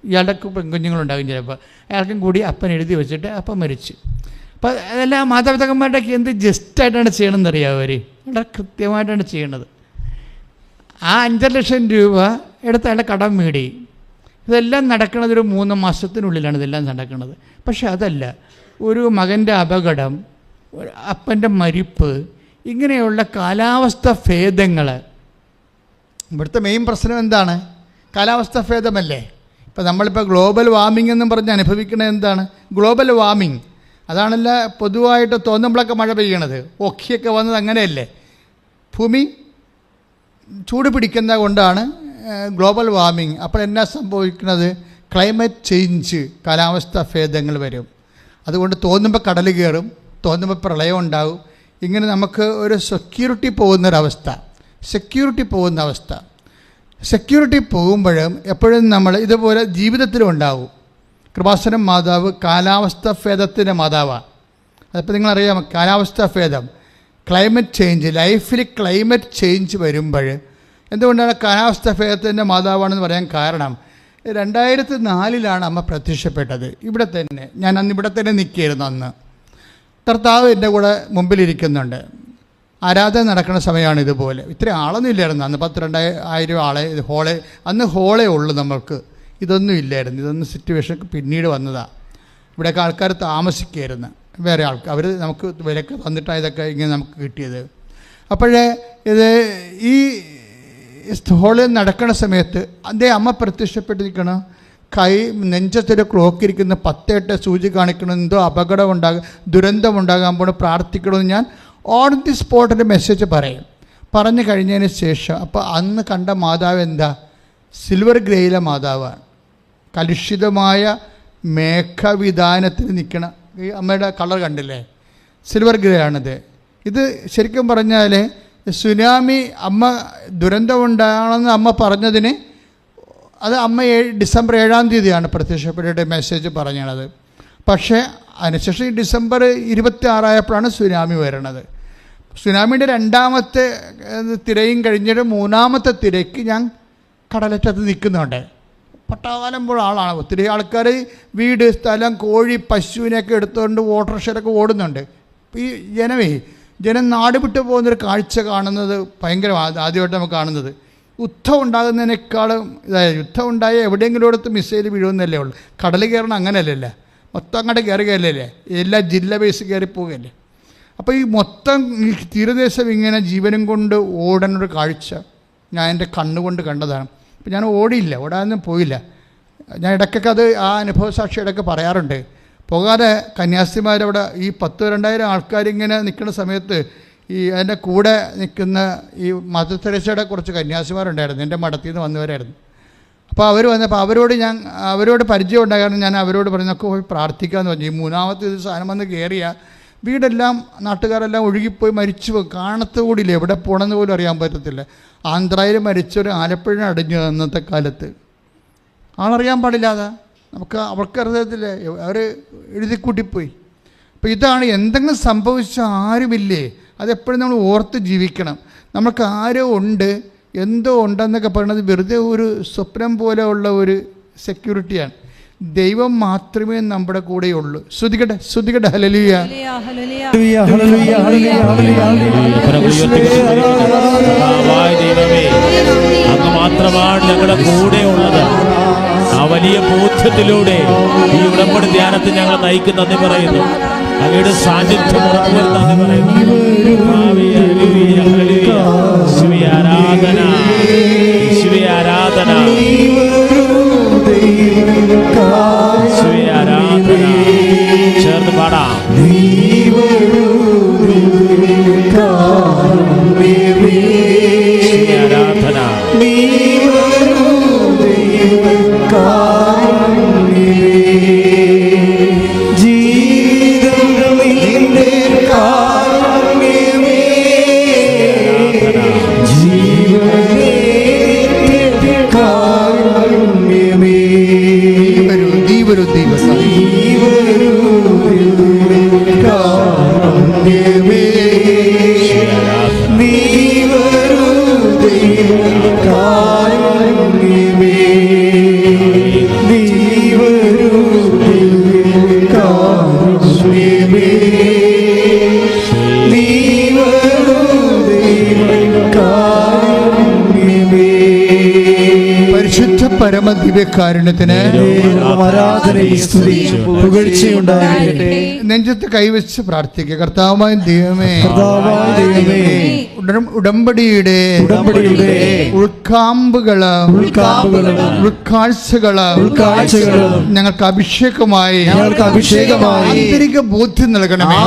ഇയാളുടെ പെൺകുഞ്ഞുങ്ങളുണ്ടാകും ചിലപ്പോൾ, അയാൾക്കും കൂടി അപ്പൻ എഴുതി വെച്ചിട്ട് അപ്പം മരിച്ചു. അപ്പോൾ അതെല്ലാം മാതാപിതാക്കന്മാരുടെയൊക്കെ എന്ത് ജസ്റ്റായിട്ടാണ് ചെയ്യണമെന്നറിയാം. അവർ വളരെ കൃത്യമായിട്ടാണ് ചെയ്യണത്. ആ 5 ലക്ഷം രൂപ എടുത്ത് അയാളുടെ കടം മേടി. ഇതെല്ലാം നടക്കുന്നത് ഒരു 3 മാസത്തിനുള്ളിലാണ് ഇതെല്ലാം നടക്കുന്നത്. പക്ഷെ അതല്ല, ഒരു മകൻ്റെ അപകടം, അപ്പൻ്റെ മരിപ്പ്, ഇങ്ങനെയുള്ള കാലാവസ്ഥ ഭേദങ്ങൾ. ഇവിടുത്തെ മെയിൻ പ്രശ്നം എന്താണ്? കാലാവസ്ഥ ഭേദമല്ലേ? ഇപ്പോൾ നമ്മളിപ്പോൾ ഗ്ലോബൽ വാർമിംഗ് എന്നും പറഞ്ഞ് അനുഭവിക്കുന്നത് എന്താണ്? ഗ്ലോബൽ വാർമിംഗ് അതാണല്ല പൊതുവായിട്ട് തോന്നുമ്പോഴൊക്കെ മഴ പെയ്യണത്. ഒക്കിയൊക്കെ വന്നത് അങ്ങനെയല്ലേ? ഭൂമി ചൂട് പിടിക്കുന്നത് കൊണ്ടാണ് ഗ്ലോബൽ വാർമിംഗ്. അപ്പോൾ എന്നാ സംഭവിക്കുന്നത്? ക്ലൈമറ്റ് ചേഞ്ച്, കാലാവസ്ഥ ഭേദങ്ങൾ വരും. അതുകൊണ്ട് തോന്നുമ്പോൾ കടൽ കയറും, തോന്നുമ്പോൾ പ്രളയം ഉണ്ടാകും. ഇങ്ങനെ നമുക്ക് ഒരു സെക്യൂരിറ്റി പോകുന്ന അവസ്ഥ. സെക്യൂരിറ്റി പോകുമ്പോഴും എപ്പോഴും നമ്മൾ ഇതുപോലെ ജീവിതത്തിലും ഉണ്ടാവും. കൃപാസനം മാതാവ് കാലാവസ്ഥ ഭേദത്തിൻ്റെ മാതാവാണ്. അതിപ്പോൾ നിങ്ങളറിയാം, കാലാവസ്ഥ ഭേദം, ക്ലൈമറ്റ് ചേഞ്ച്, ലൈഫിൽ ക്ലൈമറ്റ് ചേഞ്ച് വരുമ്പോൾ എന്തുകൊണ്ടാണ് കാലാവസ്ഥ ഭേദത്തിൻ്റെ മാതാവാണെന്ന് പറയാൻ കാരണം, 2004 അമ്മ പ്രത്യക്ഷപ്പെട്ടത് ഇവിടെ തന്നെ. ഞാൻ അന്ന് ഇവിടെ തന്നെ നിൽക്കുകയായിരുന്നു. അന്ന് കർത്താവ് എൻ്റെ കൂടെ മുമ്പിലിരിക്കുന്നുണ്ട്. ആരാധന നടക്കുന്ന സമയമാണ്. ഇതുപോലെ ഇത്രയും ആളൊന്നും ഇല്ലായിരുന്നു അന്ന്. 12,000 ആളെ അന്ന് ഹോളേ ഉള്ളൂ നമ്മൾക്ക്. ഇതൊന്നും ഇല്ലായിരുന്നു. ഇതൊന്നും സിറ്റുവേഷൻ പിന്നീട് വന്നതാണ്. ഇവിടെയൊക്കെ ആൾക്കാർ താമസിക്കുകയായിരുന്നു, വേറെ ആൾക്കാർ. അവർ നമുക്ക് വിലക്ക് തന്നിട്ടാണ് ഇതൊക്കെ ഇങ്ങനെ നമുക്ക് കിട്ടിയത്. അപ്പോഴേ ഇത് ഈ ഹോളിൽ നടക്കുന്ന സമയത്ത് അതേ അമ്മ പ്രത്യക്ഷപ്പെട്ടിരിക്കണം. നെഞ്ചത്തൊരു ക്ലോക്കിരിക്കുന്ന 10 സൂചി കാണിക്കണം, എന്തോ അപകടം ദുരന്തമുണ്ടാകാൻ പോകണം, പ്രാർത്ഥിക്കണമെന്ന് ഞാൻ ഓൺ ദി സ്പോട്ടിൻ്റെ മെസ്സേജ് പറയും. പറഞ്ഞു കഴിഞ്ഞതിന് ശേഷം അപ്പോൾ അന്ന് കണ്ട മാതാവ് എന്താ? സിൽവർ ഗ്രേയിലെ മാതാവാണ്. കലുഷിതമായ മേഘവിധാനത്തിൽ നിൽക്കണ ഈ അമ്മയുടെ കളർ കണ്ടില്ലേ? സിൽവർ ഗ്രേ ആണിത്. ഇത് ശരിക്കും പറഞ്ഞാൽ സുനാമി അമ്മ ദുരന്തമുണ്ടാകണമെന്ന് അമ്മ പറഞ്ഞതിന് അത് അമ്മ ഡിസംബർ 7-ാം തീയതിയാണ് പ്രത്യക്ഷപ്പെട്ടിട്ട് മെസ്സേജ് പറഞ്ഞത്. പക്ഷേ അതിനുശേഷം ഈ ഡിസംബർ 26 സുനാമി വരണത്. സുനാമിയുടെ 2ാമത്തെ തിരയും കഴിഞ്ഞിട്ട് 3ാമത്തെ തിരയ്ക്ക് ഞാൻ കടലറ്റത്ത് നിൽക്കുന്നുണ്ട്. പട്ടാകാലമ്പോൾ ആളാണ്. ഒത്തിരി ആൾക്കാർ വീട്, സ്ഥലം, കോഴി, പശുവിനെയൊക്കെ എടുത്തുകൊണ്ട് ഓട്ടോറിക്ഷയിലൊക്കെ ഓടുന്നുണ്ട്. ഈ ജനം നാട് വിട്ട് പോകുന്നൊരു കാഴ്ച കാണുന്നത് ഭയങ്കര ആദ്യമായിട്ട് നമുക്ക് കാണുന്നത്. യുദ്ധം ഉണ്ടാകുന്നതിനേക്കാളും യുദ്ധം ഉണ്ടായ എവിടെയെങ്കിലും എടുത്ത് മിസൈൽ വീഴുമെന്നല്ലേ ഉള്ളൂ. കടൽ കയറണം അങ്ങനെയല്ലല്ലേ, മൊത്തം അങ്ങോട്ട് കയറുകയല്ലേ, എല്ലാ ജില്ല ബേസ് കയറി പോവുകയല്ലേ. അപ്പോൾ ഈ മൊത്തം ഈ തീരദേശം ഇങ്ങനെ ജീവനും കൊണ്ട് ഓടുന്നൊരു കാഴ്ച ഞാൻ എൻ്റെ കണ്ണുകൊണ്ട് കണ്ടതാണ്. അപ്പോൾ ഞാൻ ഓടാനൊന്നും പോയില്ല. ഞാൻ ഇടയ്ക്കൊക്കെ അത് ആ അനുഭവ സാക്ഷി ഇടയ്ക്ക് പറയാറുണ്ട്. പോകാതെ കന്യാസ്ത്രീമാരവിടെ ഈ 10,000-2,000 ആൾക്കാരിങ്ങനെ നിൽക്കുന്ന സമയത്ത് ഈ അതിൻ്റെ കൂടെ നിൽക്കുന്ന ഈ മദർ തെരേസയുടെ കുറച്ച് കന്യാസ്ത്രീമാരുണ്ടായിരുന്നു, എൻ്റെ മഠത്തിൽ നിന്ന് വന്നവരായിരുന്നു. അപ്പോൾ അവർ വന്നപ്പോൾ അവരോട് പരിചയം ഉണ്ടാകാൻ ഞാൻ അവരോട് പറഞ്ഞൊക്കെ പോയി പ്രാർത്ഥിക്കാമെന്ന് പറഞ്ഞു. ഈ 3ാമത്തെ സാധനം വന്ന് കയറിയ വീടെല്ലാം നാട്ടുകാരെല്ലാം ഒഴുകിപ്പോയി മരിച്ചു പോകും. കാണത്തുകൂടിയില്ല, എവിടെ പോകണമെന്ന് പോലും അറിയാൻ പറ്റത്തില്ല. ആന്ധ്രയിൽ മരിച്ചൊരു ആലപ്പുഴ അടിഞ്ഞു അന്നത്തെ കാലത്ത്, ആളറിയാൻ പാടില്ലാതെ അവർക്ക് അറിയത്തില്ല, അവർ എഴുതിക്കൂട്ടിപ്പോയി. അപ്പോൾ ഇതാണ്, എന്തെങ്കിലും സംഭവിച്ച ആരുമില്ലേ, അതെപ്പോഴും നമ്മൾ ഓർത്ത് ജീവിക്കണം. നമുക്ക് ആരോ ഉണ്ട്, എന്തോ ഉണ്ടെന്നൊക്കെ പറയുന്നത് വെറുതെ ഒരു സ്വപ്നം പോലെ ഉള്ള ഒരു സെക്യൂരിറ്റിയാണ്. ദൈവം മാത്രമേ നമ്മുടെ കൂടെയുള്ളൂ. ശ്രുതികട്ടെ ഹല്ലേലൂയ. അങ്ങ് മാത്രമാണ് ഞങ്ങളുടെ കൂടെ ഉള്ളത്. ആ വലിയ ബോധ്യത്തിലൂടെ ഈ ഉടമ്പടി ധ്യാനത്തിൽ ഞങ്ങൾ നയിക്കുന്ന നന്ദി പറയുന്നു. അങ്ങയുടെ സാന്നിധ്യം ഉറപ്പുവരുന്ന നന്ദി പറയുന്നു. ആരാധന, ആരാധന, ആരാധന. ചേർന്ന് പാടാം. ആരാധന. പരമദിവ്യകാരുണ്യത്തിന് നെഞ്ചത്ത് കൈവച്ച് പ്രാർത്ഥിക്കുക. കർത്താവായ ദൈവമേ, ഉടമ്പടിയുടെ ഉൾക്കാമ്പുകള്, ഉൾക്കാഴ്ചകള് ഞങ്ങൾക്ക് അഭിഷേകമായി ആന്തരിക ബോധ്യം നൽകണമേ.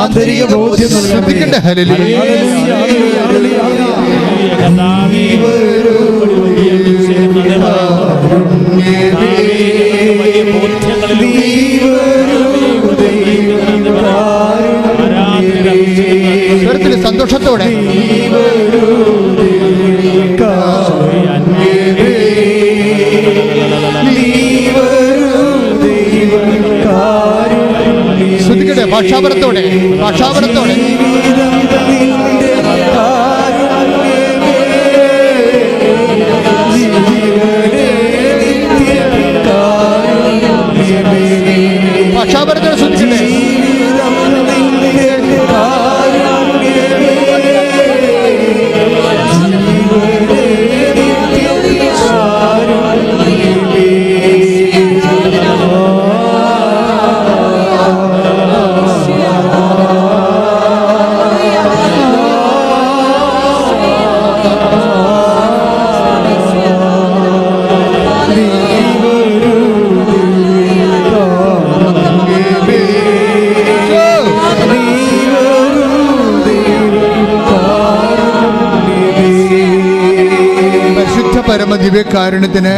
സന്തോഷത്തോടെ ശ്രദ്ധിക്കട്ടെ, ഭാഷാപരത്തോടെ ശ്രദ്ധിക്കട്ടെ. പരമദിവ്യകാരുണ്യത്തിന്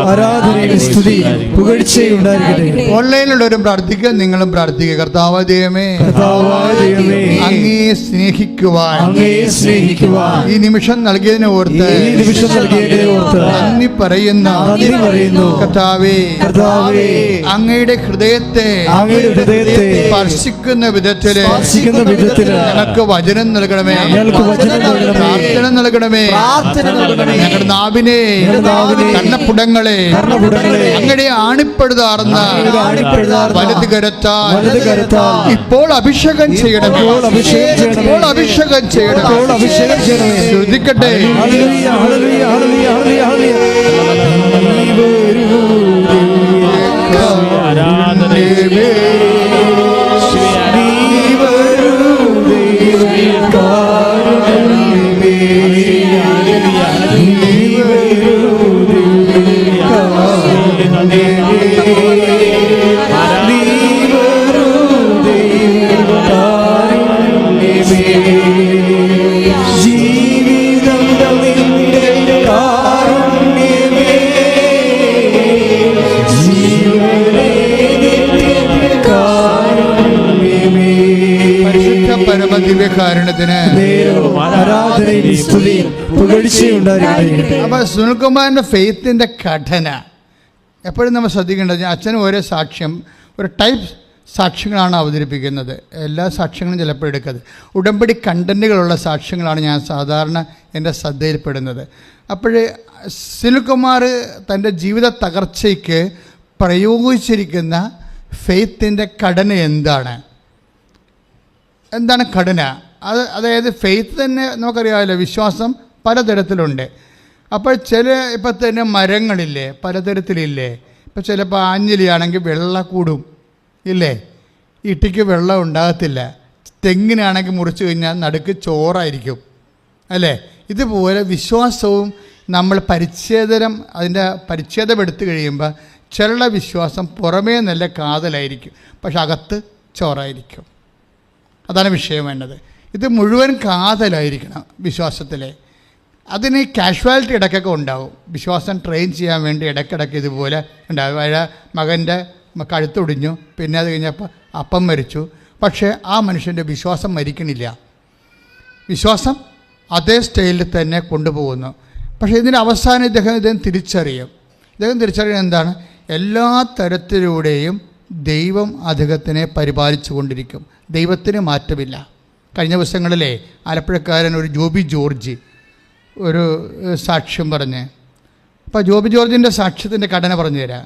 ആരാധനയും സ്തുതിയും പുകഴ്ചയും ഉണ്ടായിരിക്കട്ടെ. ഓൺലൈനിലുള്ളവരും പ്രാർത്ഥിക്കുക, നിങ്ങളും പ്രാർത്ഥിക്കുക. കർത്താവായ ദൈവമേ, അങ്ങയെ സ്നേഹിക്കുവാൻ ഈ നിമിഷം നൽകിയതിനെ ഓർത്ത് നന്ദി പറയുന്നു. കർത്താവേ, അങ്ങയുടെ ഹൃദയത്തെ സ്പർശിക്കുന്ന വിധത്തില് ഞങ്ങൾക്ക് വചനം നൽകണമേ, പ്രാർത്ഥന നൽകണമേ. ഞങ്ങളുടെ നാവിനെ, കർണപുടങ്ങളെ അങ്ങയുടെ ആണിപ്പെടുതാർന്ന വലത് കരത്താൽ ഇപ്പോൾ അഭിഷേകം ചെയ്യണമേ, ഇപ്പോൾ അഭിഷേകം ചെയ്യണമേ. ശ്രദ്ധിക്കട്ടെ. ദിവ്യകാരുണ്യത്തിന് അപ്പൊ സുനിൽകുമാറിന്റെ ഫെയ്ത്തിന്റെ ഘടന എപ്പോഴും നമ്മൾ ശ്രദ്ധിക്കേണ്ടത്. അച്ഛനും ഓരോ സാക്ഷ്യം, ഒരു ടൈപ്പ് സാക്ഷ്യങ്ങളാണ് അവതരിപ്പിക്കുന്നത്. എല്ലാ സാക്ഷ്യങ്ങളും ചിലപ്പോൾ എടുക്കുന്നത് ഉടമ്പടി കണ്ടന്റുകളുള്ള സാക്ഷ്യങ്ങളാണ് ഞാൻ സാധാരണ എൻ്റെ ശ്രദ്ധയിൽപ്പെടുന്നത്. അപ്പോഴേ സുനിൽകുമാർ തൻ്റെ ജീവിത തകർച്ചയ്ക്ക് പ്രയോഗിച്ചിരിക്കുന്ന ഫെയ്ത്തിൻ്റെ ഘടന എന്താണ് ഘടന? അതായത് ഫെയ്ത്ത് തന്നെ നമുക്കറിയാമല്ലോ, വിശ്വാസം പലതരത്തിലുണ്ട്. അപ്പോൾ ഇപ്പം തന്നെ മരങ്ങളില്ലേ, പലതരത്തിലില്ലേ. ഇപ്പം ചിലപ്പോൾ ആഞ്ഞിലിയാണെങ്കിൽ വെള്ളം കൂടും ഇല്ലേ, ഇട്ടിക്ക് വെള്ളം ഉണ്ടാകത്തില്ല. തെങ്ങിനാണെങ്കിൽ മുറിച്ച് കഴിഞ്ഞാൽ നടുക്ക് ചോറായിരിക്കും അല്ലേ. ഇതുപോലെ വിശ്വാസവും നമ്മൾ അതിൻ്റെ പരിച്ഛേദം എടുത്തു കഴിയുമ്പോൾ ചില വിശ്വാസം പുറമേ നല്ല കാതലായിരിക്കും, പക്ഷെ അകത്ത് ചോറായിരിക്കും. അതാണ് വിഷയം വേണ്ടത്. ഇത് മുഴുവൻ കാതലായിരിക്കണം വിശ്വാസത്തിലെ. അതിന് കാഷ്വാലിറ്റി ഇടയ്ക്കൊക്കെ ഉണ്ടാവും. വിശ്വാസം ട്രെയിൻ ചെയ്യാൻ വേണ്ടി ഇടയ്ക്കിടയ്ക്ക് ഇതുപോലെ ഉണ്ടാവും. മകൻ്റെ കഴുത്തൊടിഞ്ഞു, പിന്നെ അത് കഴിഞ്ഞപ്പോൾ അപ്പം മരിച്ചു, പക്ഷേ ആ മനുഷ്യൻ്റെ വിശ്വാസം മരിക്കണില്ല. വിശ്വാസം അതേ സ്റ്റൈലിൽ തന്നെ കൊണ്ടുപോകുന്നു. പക്ഷേ ഇതിൻ്റെ അവസാനം ഇദ്ദേഹം തിരിച്ചറിയും. തിരിച്ചറിയുന്നത് എന്താണ്? എല്ലാ തരത്തിലൂടെയും ദൈവം അദ്ദേഹത്തിനെ പരിപാലിച്ചു കൊണ്ടിരിക്കും. ദൈവത്തിന് മാറ്റമില്ല. കഴിഞ്ഞ ദിവസങ്ങളിലെ ആലപ്പുഴക്കാരൻ ഒരു ജോബി ജോർജ് ഒരു സാക്ഷ്യം പറഞ്ഞ്, അപ്പോൾ ജോബി ജോർജിൻ്റെ സാക്ഷ്യത്തിൻ്റെ ഘടന പറഞ്ഞു തരാം.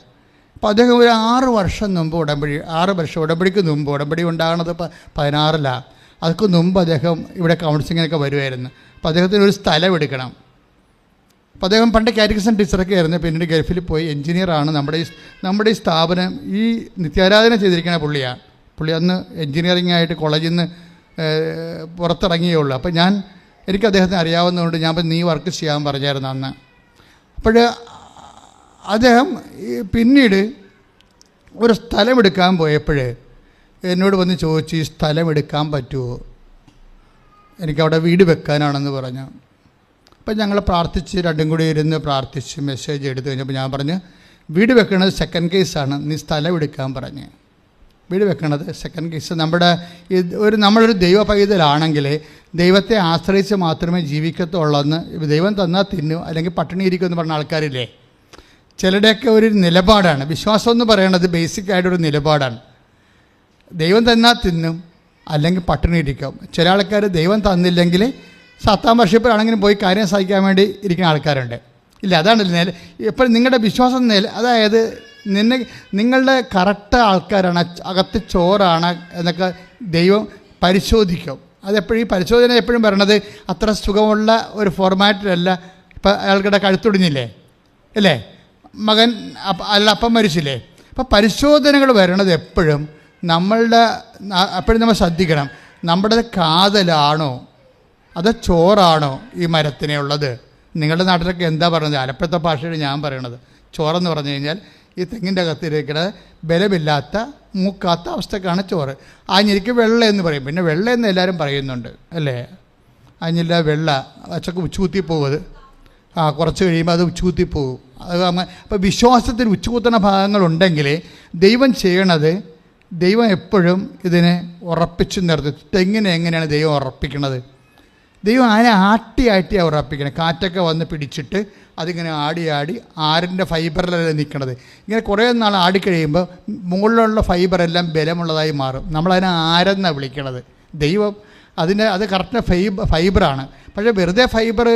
അപ്പോൾ അദ്ദേഹം ഒരു 6 വർഷം മുമ്പ് ഉടമ്പടിക്ക് മുമ്പ്, ഉടമ്പടി ഉണ്ടാകുന്നത് 16-ലാണ്, അതൊക്കെ മുമ്പ് അദ്ദേഹം ഇവിടെ കൗൺസിലിങ്ങിനൊക്കെ വരുമായിരുന്നു. അപ്പോൾ അദ്ദേഹത്തിന് ഒരു സ്ഥലം എടുക്കണം. അപ്പോൾ അദ്ദേഹം പണ്ട് കാറ്റഗിസം ടീച്ചറൊക്കെ ആയിരുന്നു, പിന്നീട് ഗൾഫിൽ പോയി എൻജിനീയറാണ്. നമ്മുടെ ഈ സ്ഥാപനം ഈ നിത്യാരാധന ചെയ്തിരിക്കുന്ന പുള്ളി അന്ന് എൻജിനീയറിംഗ് ആയിട്ട് കോളേജിൽ നിന്ന് പുറത്തിറങ്ങിയേ ഉള്ളൂ. അപ്പോൾ എനിക്ക് അദ്ദേഹത്തിന് അറിയാവുന്നതുകൊണ്ട് ഞാൻ നീ വർക്ക് ചെയ്യാൻ പറഞ്ഞായിരുന്നു അന്ന്. അപ്പോൾ അദ്ദേഹം പിന്നീട് ഒരു സ്ഥലമെടുക്കാൻ പോയപ്പോൾ എന്നോട് വന്ന് ചോദിച്ചു, ഈ സ്ഥലം എടുക്കാൻ പറ്റുമോ, എനിക്കവിടെ വീട് വെക്കാനാണെന്ന് പറഞ്ഞു. അപ്പം ഞങ്ങൾ പ്രാർത്ഥിച്ച് രണ്ടും കൂടി ഇരുന്ന് പ്രാർത്ഥിച്ച് മെസ്സേജ് എടുത്തു കഴിഞ്ഞപ്പോൾ ഞാൻ പറഞ്ഞു, വീട് വെക്കുന്നത് സെക്കൻഡ് കേസാണ്, നീ സ്ഥലം എടുക്കാൻ പറഞ്ഞ്. വീട് വെക്കണത് സെക്കൻഡ് കേസ്. നമ്മളൊരു ദൈവ പൈതലാണെങ്കിൽ ദൈവത്തെ ആശ്രയിച്ച് മാത്രമേ ജീവിക്കത്തുള്ളെന്ന്, ദൈവം തന്നാൽ തിന്നും അല്ലെങ്കിൽ പട്ടിണി ഇരിക്കുമെന്ന് പറഞ്ഞ ആൾക്കാരില്ലേ. ചിലരുടെയൊക്കെ ഒരു നിലപാടാണ്. വിശ്വാസം എന്ന് പറയുന്നത് ബേസിക്കായിട്ടൊരു നിലപാടാണ്. ദൈവം തന്നാൽ തിന്നും അല്ലെങ്കിൽ പട്ടിണി ഇരിക്കും. ചില ആൾക്കാർ ദൈവം തന്നില്ലെങ്കിൽ സത്താം വർഷിപ്പിലാണെങ്കിലും പോയി കാര്യം സഹിക്കാൻ വേണ്ടി ഇരിക്കുന്ന ആൾക്കാരുണ്ട്. ഇല്ല, അതാണ് എപ്പോഴും നിങ്ങളുടെ വിശ്വാസം അതായത് നിങ്ങളുടെ കറക്റ്റ് ആൾക്കാരാണ്, അകത്ത് ചോറാണ് എന്നൊക്കെ ദൈവം പരിശോധിക്കും. അതെപ്പോഴും ഈ പരിശോധന എപ്പോഴും പറയണത് അത്ര സുഖമുള്ള ഒരു ഫോർമാറ്റിലല്ല. ഇപ്പം അയാൾക്കിടെ കഴുത്തൊടിഞ്ഞില്ലേ അല്ലേ, മകൻ അപ്പം മരിച്ചില്ലേ. അപ്പം പരിശോധനകൾ വരണത് എപ്പോഴും നമ്മൾ ശ്രദ്ധിക്കണം, നമ്മുടെ കാതലാണോ അത് ചോറാണോ ഈ മരത്തിനെ ഉള്ളത്. നിങ്ങളുടെ നാട്ടിലൊക്കെ എന്താ പറയുന്നത്? ആലപ്പുഴത്തെ ഭാഷയിൽ ഞാൻ പറയണത് ചോറെന്ന് പറഞ്ഞു കഴിഞ്ഞാൽ ഈ തെങ്ങിൻ്റെ അകത്തിരിക്കുന്ന ബലമില്ലാത്ത മൂക്കാത്ത അവസ്ഥക്കാണ് ചോറ്. ആഞ്ഞിരിക്ക് വെള്ള എന്ന് പറയും. പിന്നെ വെള്ള എന്ന് എല്ലാവരും പറയുന്നുണ്ട് അല്ലേ, ആഞ്ഞില്ല വെള്ള അച്ചക്ക് ഉച്ചൂത്തി പോവത് കുറച്ച് കഴിയുമ്പോൾ അത് ഉച്ചുകുത്തിപ്പോകും. അത് അപ്പോൾ വിശ്വാസത്തിൽ ഉച്ചുകുത്തുന്ന ഭാഗങ്ങളുണ്ടെങ്കിൽ ദൈവം ചെയ്യണത്, ദൈവം എപ്പോഴും ഇതിനെ ഉറപ്പിച്ച് നിർത്തും. എങ്ങനെയാണ് ദൈവം ഉറപ്പിക്കണത്? ദൈവം അതിനെ ആട്ടിയാണ് ഉറപ്പിക്കണത്. കാറ്റൊക്കെ വന്ന് പിടിച്ചിട്ട് അതിങ്ങനെ ആടി ആരിൻ്റെ ഫൈബറിലല്ല നിൽക്കണത്. ഇങ്ങനെ കുറേ നാൾ ആടിക്കഴിയുമ്പോൾ മുകളിലുള്ള ഫൈബറെല്ലാം ബലമുള്ളതായി മാറും. നമ്മളതിനെ ആരെന്നാണ് വിളിക്കണത്. ദൈവം അത് കറക്റ്റ് ഫൈബറാണ്. പക്ഷേ വെറുതെ ഫൈബർ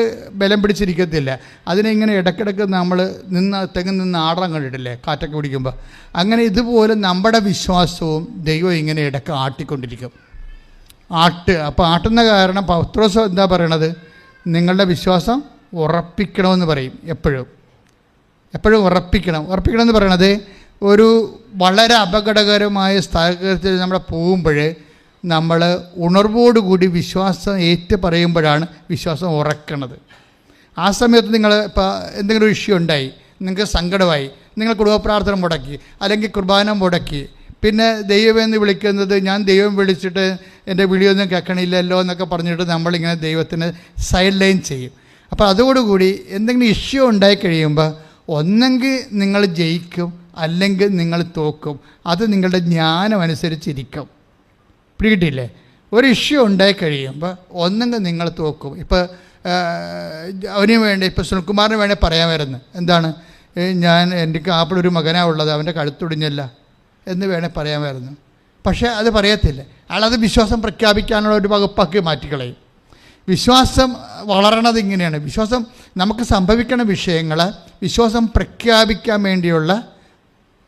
ബലം പിടിച്ചിരിക്കത്തില്ല. അതിനെ ഇങ്ങനെ ഇടയ്ക്കിടയ്ക്ക് നമ്മൾ തെങ്ങിൽ നിന്ന് ആടാൻ കണ്ടിട്ടില്ലേ, കാറ്റൊക്കെ പിടിക്കുമ്പോൾ. അങ്ങനെ ഇതുപോലെ നമ്മുടെ വിശ്വാസവും ദൈവം ഇങ്ങനെ ഇടയ്ക്ക് ആട്ടിക്കൊണ്ടിരിക്കും. അപ്പോൾ ആട്ടുന്ന കാരണം പൗത്രോസ് എന്താ പറയണത്? നിങ്ങളുടെ വിശ്വാസം ഉറപ്പിക്കണമെന്ന് പറയും. എപ്പോഴും ഉറപ്പിക്കണമെന്ന് പറയണത് ഒരു വളരെ അപകടകരമായ സ്ഥലത്തിൽ നമ്മൾ പോകുമ്പോൾ നമ്മൾ ഉണർവോടുകൂടി വിശ്വാസം ഏറ്റു പറയുമ്പോഴാണ് വിശ്വാസം ഉറക്കണത്. ആ സമയത്ത് നിങ്ങൾ ഇപ്പോൾ എന്തെങ്കിലും ഒരു ഇഷ്യൂ ഉണ്ടായി, നിങ്ങൾക്ക് സങ്കടമായി, നിങ്ങൾ കുടുംബ പ്രാർത്ഥന മുടക്കി, അല്ലെങ്കിൽ കുർബാന മുടക്കി, പിന്നെ ദൈവമെന്ന് വിളിക്കുന്നത് ഞാൻ ദൈവം വിളിച്ചിട്ട് എൻ്റെ വിളിയൊന്നും കേൾക്കണില്ലല്ലോ എന്നൊക്കെ പറഞ്ഞിട്ട് നമ്മളിങ്ങനെ ദൈവത്തിന് സൈഡ് ലൈൻ ചെയ്യും. അപ്പോൾ അതോടുകൂടി എന്തെങ്കിലും ഇഷ്യൂ ഉണ്ടായി കഴിയുമ്പോൾ ഒന്നെങ്കിൽ നിങ്ങൾ ജയിക്കും, അല്ലെങ്കിൽ നിങ്ങൾ തോക്കും. അത് നിങ്ങളുടെ ജ്ഞാനം അനുസരിച്ചിരിക്കും. പിടികിട്ടില്ലേ? ഒരു ഇഷ്യൂ ഉണ്ടായി കഴിയുമ്പോൾ ഒന്നെങ്കിൽ നിങ്ങൾ തോക്കും. ഇപ്പോൾ അവന് വേണ്ടി, ഇപ്പോൾ സുനിൽകുമാറിന് വേണ്ടി പറയാൻ വരുന്നത് എന്താണ്? എനിക്ക് ആപ്പിളൊരു മകനാണ് ഉള്ളത്, അവൻ്റെ കഴുത്തൊടിഞ്ഞല്ല എന്ന് വേണേൽ പറയാൻ വരുന്നു. പക്ഷേ അത് പറയത്തില്ല. അയാളത് വിശ്വാസം പ്രഖ്യാപിക്കാനുള്ള ഒരു വകുപ്പാക്കി മാറ്റിക്കളയും. വിശ്വാസം വളരണത് ഇങ്ങനെയാണ്. വിശ്വാസം നമുക്ക് സംഭവിക്കുന്ന വിഷയങ്ങൾ വിശ്വാസം പ്രഖ്യാപിക്കാൻ വേണ്ടിയുള്ള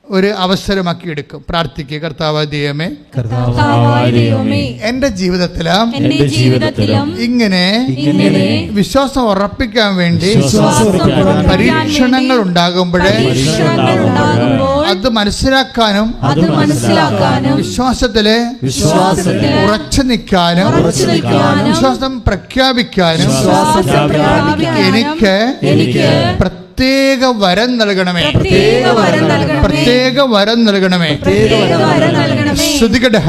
ഒരു അവസരമാക്കി എടുക്കും. പ്രാർത്ഥിക്കുക. കർത്താവായ ദൈവമേ, എൻ്റെ ജീവിതത്തിലും ഇങ്ങനെ വിശ്വാസം ഉറപ്പിക്കാൻ വേണ്ടി പരീക്ഷണങ്ങൾ ഉണ്ടാകുമ്പോഴേ അത് മനസ്സിലാക്കാനും വിശ്വാസത്തില് ഉറച്ചു നിൽക്കാനും വിശ്വാസം പ്രഖ്യാപിക്കാനും എനിക്ക് പ്രത്യേക വരം നൽകണമേ. ശ്രദ്ധിക്കട്ടെ.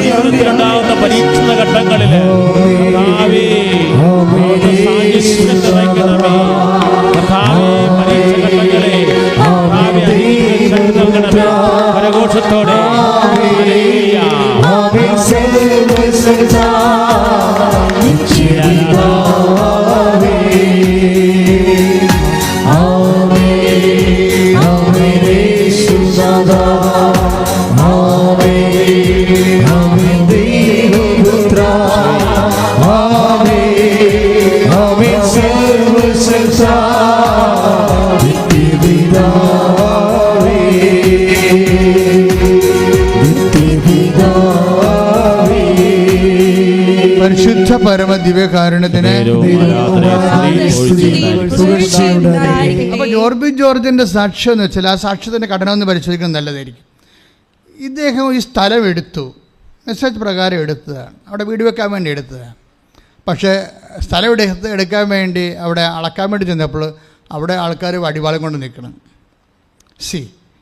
ജീവിതത്തിലുണ്ടാകുന്ന പരീക്ഷണ ഘട്ടങ്ങളില് പരഘോഷത്തോടെ പരിശുദ്ധ പരമ ദിവ്യകാരുണ്യത്തിന്. അപ്പൊ ജോർജിന്റെ സാക്ഷ്യം എന്ന് വെച്ചാൽ ആ സാക്ഷ്യത്തിന്റെ ഘടന ഒന്ന് പരിശോധിക്കുന്നത് നല്ലതായിരിക്കും. ഇദ്ദേഹം ഈ സ്ഥലം എടുത്തു, മെസ്സേജ് പ്രകാരം എടുത്തതാണ്, അവിടെ വീട് വെക്കാൻ വേണ്ടി എടുത്തതാണ്. പക്ഷേ സ്ഥലം എടുക്കാൻ വേണ്ടി അവിടെ അളക്കാൻ വേണ്ടി ചെന്നപ്പോൾ അവിടെ ആൾക്കാർ വടിവാളം കൊണ്ട് നിൽക്കണം.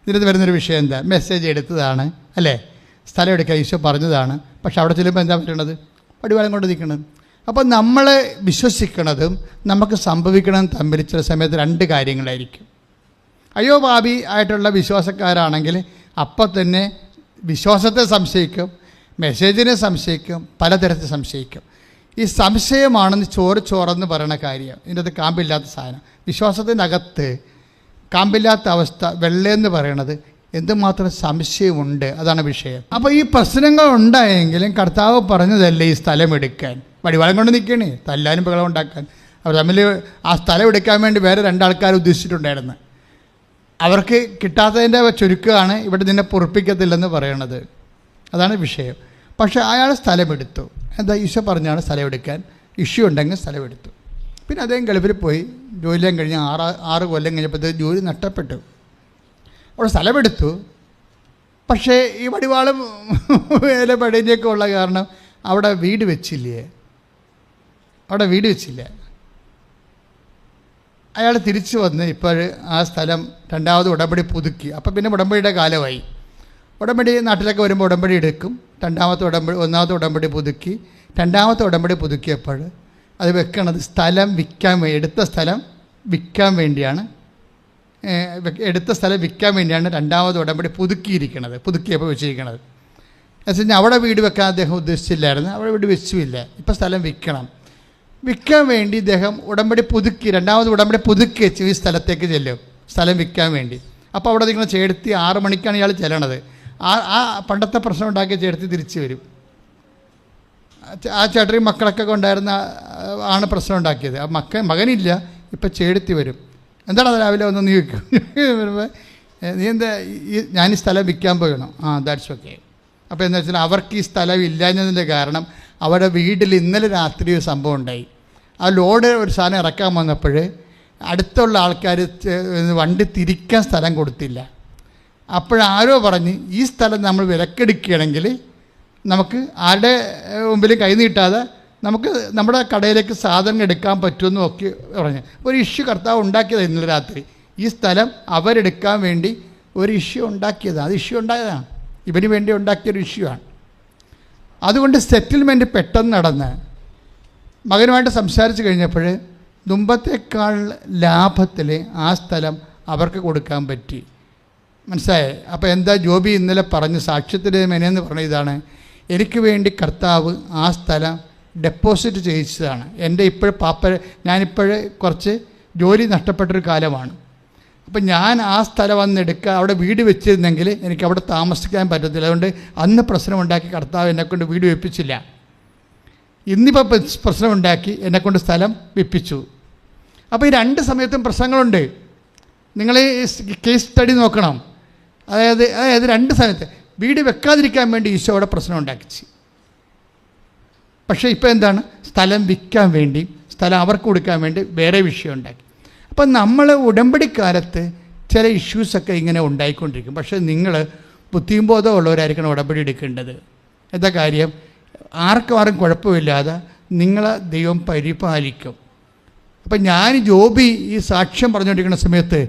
ഇതിനകത്ത് വരുന്നൊരു വിഷയം എന്താ? മെസ്സേജ് എടുത്തതാണ് അല്ലേ, സ്ഥലം എടുക്കാൻ ഈശോ പറഞ്ഞതാണ്. പക്ഷെ അവിടെ ചെല്ലുമ്പോൾ എന്താ പറയണത്? വടിവാളം കൊണ്ട് നിൽക്കണം. അപ്പോൾ നമ്മൾ വിശ്വസിക്കണതും നമുക്ക് സംഭവിക്കണതും തമ്മിൽ ചില സമയത്ത് രണ്ട് കാര്യങ്ങളായിരിക്കും. അയ്യോ പാപി ആയിട്ടുള്ള വിശ്വാസക്കാരാണെങ്കിൽ അപ്പം തന്നെ വിശ്വാസത്തെ സംശയിക്കും, മെസ്സേജിനെ സംശയിക്കും, പലതരത്തിൽ സംശയിക്കും. ഈ സംശയമാണെന്ന് ചോറെന്ന് പറയുന്ന കാര്യം. ഇതിൻ്റെ അത് കാമ്പില്ലാത്ത സാധനം. വിശ്വാസത്തിനകത്ത് കാമ്പില്ലാത്ത അവസ്ഥ, വെള്ളയെന്ന് പറയണത് എന്തുമാത്രം സംശയമുണ്ട്, അതാണ് വിഷയം. അപ്പോൾ ഈ പ്രശ്നങ്ങൾ ഉണ്ടായെങ്കിലും കർത്താവ് പറഞ്ഞതല്ലേ ഈ സ്ഥലം എടുക്കാൻ. വടിവാളം കൊണ്ട് നിൽക്കണേ, തല്ലാനും ബഹളം ഉണ്ടാക്കാൻ. അവർ തമ്മിൽ ആ സ്ഥലം എടുക്കാൻ വേണ്ടി വേറെ രണ്ടാൾക്കാർ ഉദ്ദേശിച്ചിട്ടുണ്ടായിരുന്നു. അവർക്ക് കിട്ടാത്തതിൻ്റെ ചുരുക്കമാണ് ഇവിടെ നിന്നെ പൊറുപ്പിക്കത്തില്ലെന്ന് പറയണത്. അതാണ് വിഷയം. പക്ഷേ അയാൾ സ്ഥലമെടുത്തു. എന്താ? ഈശോ പറഞ്ഞാണ് സ്ഥലം എടുക്കാൻ. ഇഷ്യൂ ഉണ്ടെങ്കിൽ സ്ഥലമെടുത്തു. പിന്നെ അദ്ദേഹം ഗൾഫിൽ പോയി ജോലിയും കഴിഞ്ഞ് 6 കൊല്ലം കഴിഞ്ഞപ്പോഴത്തേക്ക് ജോലി നഷ്ടപ്പെട്ടു. അവിടെ സ്ഥലമെടുത്തു. പക്ഷേ ഈ വടിവാളും വേല പടിഞ്ഞൊക്കെ ഉള്ള കാരണം അവിടെ വീട് വെച്ചില്ല. അയാൾ തിരിച്ചു വന്ന് ഇപ്പോൾ ആ സ്ഥലം രണ്ടാമത് ഉടമ്പടി പുതുക്കി. അപ്പം പിന്നെ ഉടമ്പടിയുടെ കാലമായി. ഉടമ്പടി നാട്ടിലൊക്കെ വരുമ്പോൾ ഉടമ്പടി എടുക്കും, ഒന്നാമത്തെ ഉടമ്പടി പുതുക്കി, രണ്ടാമത്തെ ഉടമ്പടി പുതുക്കിയപ്പോൾ അത് വെക്കണത് സ്ഥലം വിൽക്കാൻ എടുത്ത സ്ഥലം വിൽക്കാൻ വേണ്ടിയാണ്. രണ്ടാമത് ഉടമ്പടി പുതുക്കിയപ്പോൾ വെച്ചിരിക്കണത്. എന്ന് വെച്ചാൽ അവിടെ വീട് വെക്കാൻ അദ്ദേഹം ഉദ്ദേശിച്ചില്ലായിരുന്നു, അവിടെ വീട് വെച്ചുമില്ല. ഇപ്പോൾ സ്ഥലം വിൽക്കാൻ വേണ്ടി ഇദ്ദേഹം രണ്ടാമത് ഉടമ്പടി പുതുക്കി വെച്ച് ഈ സ്ഥലത്തേക്ക് ചെല്ലും, സ്ഥലം വിൽക്കാൻ വേണ്ടി. അപ്പോൾ അവിടെ നിങ്ങൾ ചേർത്തി 6 മണിക്കാണ് ഇയാൾ ചെല്ലണത്. ആ പണ്ടത്തെ പ്രശ്നം ഉണ്ടാക്കിയ ചേർത്തി തിരിച്ചു വരും. ആ ചേട്ടനും മക്കളൊക്കെ കൊണ്ടായിരുന്ന ആണ് പ്രശ്നം ഉണ്ടാക്കിയത്. ആ മകനില്ല, ഇപ്പം ചേർത്തി വരും. എന്താണ് അത് രാവിലെ ഒന്ന് നീ വയ്ക്കും വരുമ്പോൾ നീ എന്താ ഞാൻ ഈ സ്ഥലം വിൽക്കാൻ പോകണം. That's okay. അപ്പോൾ എന്താ വെച്ചാൽ അവർക്ക് ഈ സ്ഥലം ഇല്ലാഞ്ഞതിൻ്റെ കാരണം അവരുടെ വീട്ടിൽ ഇന്നലെ രാത്രി ഒരു സംഭവം ഉണ്ടായി. ആ ലോഡ് ഒരു സാധനം ഇറക്കാൻ വന്നപ്പോൾ അടുത്തുള്ള ആൾക്കാർ വണ്ടി തിരിക്കാൻ സ്ഥലം കൊടുത്തില്ല. അപ്പോഴാരോ പറഞ്ഞ് ഈ സ്ഥലം നമ്മൾ വിലക്കെടുക്കുകയാണെങ്കിൽ നമുക്ക് ആരുടെ മുമ്പിൽ കൈ നീട്ടാതെ നമുക്ക് നമ്മുടെ കടയിലേക്ക് സാധനം എടുക്കാൻ പറ്റുമെന്ന് നോക്കി പറഞ്ഞ് ഒരു ഇഷ്യൂ കർത്താവ് ഉണ്ടാക്കിയതാണ് ഇന്നലെ രാത്രി. ഈ സ്ഥലം അവരെടുക്കാൻ വേണ്ടി ഒരു ഇഷ്യൂ ഉണ്ടാക്കിയതാണ്. അത് ഇഷ്യൂ ഉണ്ടായതാണ്, ഇവന് വേണ്ടി ഉണ്ടാക്കിയൊരു ഇഷ്യൂ ആണ്. അതുകൊണ്ട് സെറ്റിൽമെൻറ്റ് പെട്ടെന്ന് നടന്ന് മകനുമായിട്ട് സംസാരിച്ച് കഴിഞ്ഞപ്പോൾ മുമ്പത്തേക്കാൾ ലാഭത്തിൽ ആ സ്ഥലം അവർക്ക് കൊടുക്കാൻ പറ്റി. മനസ്സിലായേ? അപ്പോൾ എന്താ ജോബി ഇന്നലെ പറഞ്ഞ് സാക്ഷ്യത്തിൻ്റെ മെനയെന്ന് പറഞ്ഞ ഇതാണ്, എനിക്ക് വേണ്ടി കർത്താവ് ആ സ്ഥലം ഡെപ്പോസിറ്റ് ചെയ്യിച്ചതാണ്. എൻ്റെ ഞാനിപ്പോൾ കുറച്ച് ജോലി നഷ്ടപ്പെട്ടൊരു കാലമാണ്. അപ്പം ഞാൻ ആ സ്ഥലം വന്നെടുക്കുക, അവിടെ വീട് വെച്ചിരുന്നെങ്കിൽ എനിക്ക് അവിടെ താമസിക്കാൻ പറ്റത്തില്ല. അതുകൊണ്ട് അന്ന് പ്രശ്നമുണ്ടാക്കി കർത്താവ് എന്നെക്കൊണ്ട് വീട് വെപ്പിച്ചില്ല. ഇന്നിപ്പോൾ പ്രശ്നമുണ്ടാക്കി എന്നെക്കൊണ്ട് സ്ഥലം വെപ്പിച്ചു. അപ്പോൾ ഈ 2 സമയത്തും പ്രശ്നങ്ങളുണ്ട്. നിങ്ങൾ കേസ് സ്റ്റഡി നോക്കണം. അതായത് 2 സമയത്ത് വീട് വെക്കാതിരിക്കാൻ വേണ്ടി ഈശോ അവിടെ പ്രശ്നം ഉണ്ടാക്കിച്ച്. പക്ഷേ ഇപ്പോൾ എന്താണ്, സ്ഥലം വിൽക്കാൻ വേണ്ടി, സ്ഥലം അവർക്ക് കൊടുക്കാൻ വേണ്ടി വേറെ വിഷയം ഉണ്ടാക്കി. അപ്പം നമ്മൾ ഉടമ്പടിക്കാലത്ത് ചില ഇഷ്യൂസൊക്കെ ഇങ്ങനെ ഉണ്ടായിക്കൊണ്ടിരിക്കും. പക്ഷേ നിങ്ങൾ ബുദ്ധിയും ബോധമുള്ളവരായിരിക്കണം ഉടമ്പടി എടുക്കേണ്ടത്. എന്താ കാര്യം, ആർക്കും കുഴപ്പമില്ലാതെ നിങ്ങളെ ദൈവം പരിപാലിക്കും. അപ്പം ഞാൻ ജോബി ഈ സാക്ഷ്യം പറഞ്ഞുകൊണ്ടിരിക്കുന്ന സമയത്ത്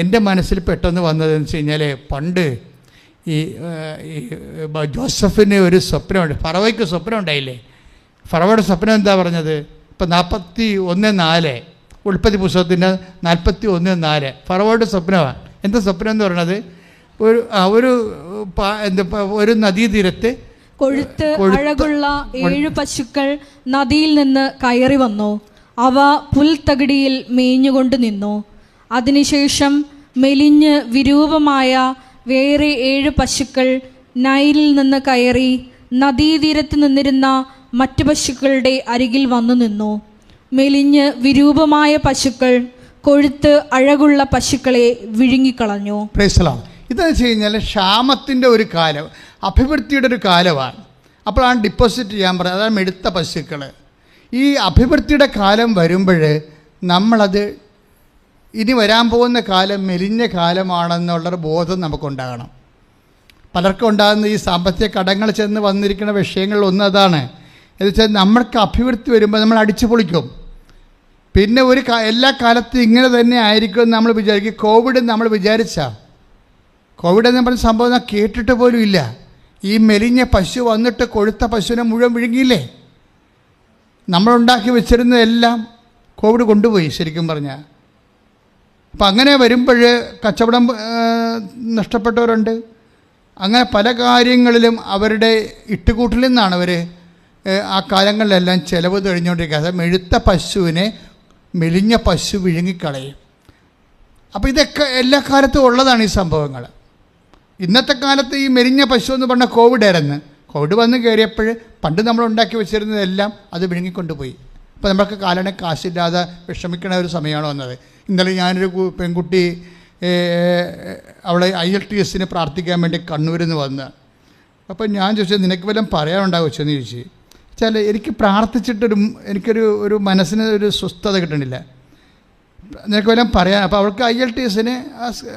എൻ്റെ മനസ്സിൽ പെട്ടെന്ന് വന്നതെന്ന് വെച്ച് കഴിഞ്ഞാൽ, പണ്ട് ഈ ജോസഫിന് ഒരു സ്വപ്നമുണ്ട്, ഫറവോയ്ക്ക് സ്വപ്നം ഉണ്ടായില്ലേ? ഫറവോയുടെ സ്വപ്നം എന്താ പറഞ്ഞത്? ഇപ്പം 41:4 ഉൽപ്പത്തി പുസ്തകത്തിൻ്റെ 41:4 ഫറവോയുടെ സ്വപ്നമാണ്. എന്താ സ്വപ്നം എന്ന് പറയുന്നത്, ഒരു നദീതീരത്ത് കൊഴുത്ത് അഴകുള്ള 7 പശുക്കൾ നദിയിൽ നിന്ന് കയറി വന്നു. അവ പുൽത്തകിടിയിൽ മേഞ്ഞുകൊണ്ട് നിന്നു. അതിനുശേഷം മെലിഞ്ഞ് വിരൂപമായ വേറെ 7 പശുക്കൾ നൈലിൽ നിന്ന് കയറി നദീതീരത്ത് നിന്നിരുന്ന മറ്റു പശുക്കളുടെ അരികിൽ വന്നു നിന്നു. മെലിഞ്ഞ് വിരൂപമായ പശുക്കൾ കൊഴുത്ത് അഴകുള്ള പശുക്കളെ വിഴുങ്ങിക്കളഞ്ഞു. ഇതെന്ന് വെച്ച് കഴിഞ്ഞാൽ ക്ഷാമത്തിൻ്റെ ഒരു കാലം, അഭിവൃദ്ധിയുടെ ഒരു കാലമാണ്. അപ്പോഴാണ് ഡിപ്പോസിറ്റ് ചെയ്യാൻ പറയുന്നത്. അതാണ് മെടുത്ത പശുക്കൾ. ഈ അഭിവൃദ്ധിയുടെ കാലം വരുമ്പോൾ നമ്മളത് ഇനി വരാൻ പോകുന്ന കാലം മെലിഞ്ഞ കാലമാണെന്നുള്ളൊരു ബോധം നമുക്കുണ്ടാകണം. പലർക്കും ഉണ്ടാകുന്ന ഈ സാമ്പത്തിക കടങ്ങൾ ചെന്ന് വന്നിരിക്കുന്ന വിഷയങ്ങളിൽ ഒന്ന് അതാണ്. എന്ന് വെച്ചാൽ നമ്മൾക്ക് അഭിവൃദ്ധി വരുമ്പോൾ നമ്മൾ അടിച്ചു പൊളിക്കും. പിന്നെ എല്ലാ കാലത്തും ഇങ്ങനെ തന്നെ ആയിരിക്കുമെന്ന് നമ്മൾ വിചാരിക്കും. കോവിഡ് നമ്മൾ കോവിഡ് എന്ന് പറഞ്ഞ സംഭവം കേട്ടിട്ട് പോലും ഇല്ല. ഈ മെലിഞ്ഞ പശു വന്നിട്ട് കൊഴുത്ത പശുവിനെ മുഴുവൻ വിഴുങ്ങിയില്ലേ? നമ്മളുണ്ടാക്കി വെച്ചിരുന്നതെല്ലാം കോവിഡ് കൊണ്ടുപോയി ശരിക്കും പറഞ്ഞാൽ. അപ്പം അങ്ങനെ വരുമ്പോൾ കച്ചവടം നഷ്ടപ്പെട്ടവരുണ്ട്. അങ്ങനെ പല കാര്യങ്ങളിലും അവരുടെ ഇട്ടുകൂട്ടിൽ നിന്നാണ് അവർ ആ കാലങ്ങളിലെല്ലാം ചിലവ് കഴിഞ്ഞുകൊണ്ടിരിക്കുക. മെഴുത്ത പശുവിനെ മെലിഞ്ഞ പശു വിഴുങ്ങിക്കളയും. അപ്പോൾ ഇതൊക്കെ എല്ലാ കാലത്തും ഉള്ളതാണ് ഈ സംഭവങ്ങൾ. ഇന്നത്തെ കാലത്ത് ഈ മെലിഞ്ഞ പശു എന്ന് പറഞ്ഞാൽ കോവിഡ് വന്ന് കയറിയപ്പോൾ പണ്ട് നമ്മൾ ഉണ്ടാക്കി വെച്ചിരുന്നതെല്ലാം അത് വിഴുങ്ങിക്കൊണ്ടുപോയി. അപ്പോൾ നമ്മൾക്ക് കാശില്ലാതെ വിഷമിക്കുന്ന ഒരു സമയമാണ് വന്നത്. ഇന്നലെ ഞാനൊരു പെൺകുട്ടി അവളെ IELTS പ്രാർത്ഥിക്കാൻ വേണ്ടി കണ്ണൂരിൽ നിന്ന് വന്ന്. അപ്പോൾ ഞാൻ ചോദിച്ചത്, നിനക്ക് വല്ലതും പറയാനുണ്ടാവുമെന്ന് ചോദിച്ചു. വെച്ചാൽ എനിക്ക് എനിക്കൊരു മനസ്സിന് ഒരു സ്വസ്ഥത കിട്ടണില്ല. നിനക്ക് വല്ലതും പറയാൻ. അപ്പോൾ അവൾക്ക് IELTS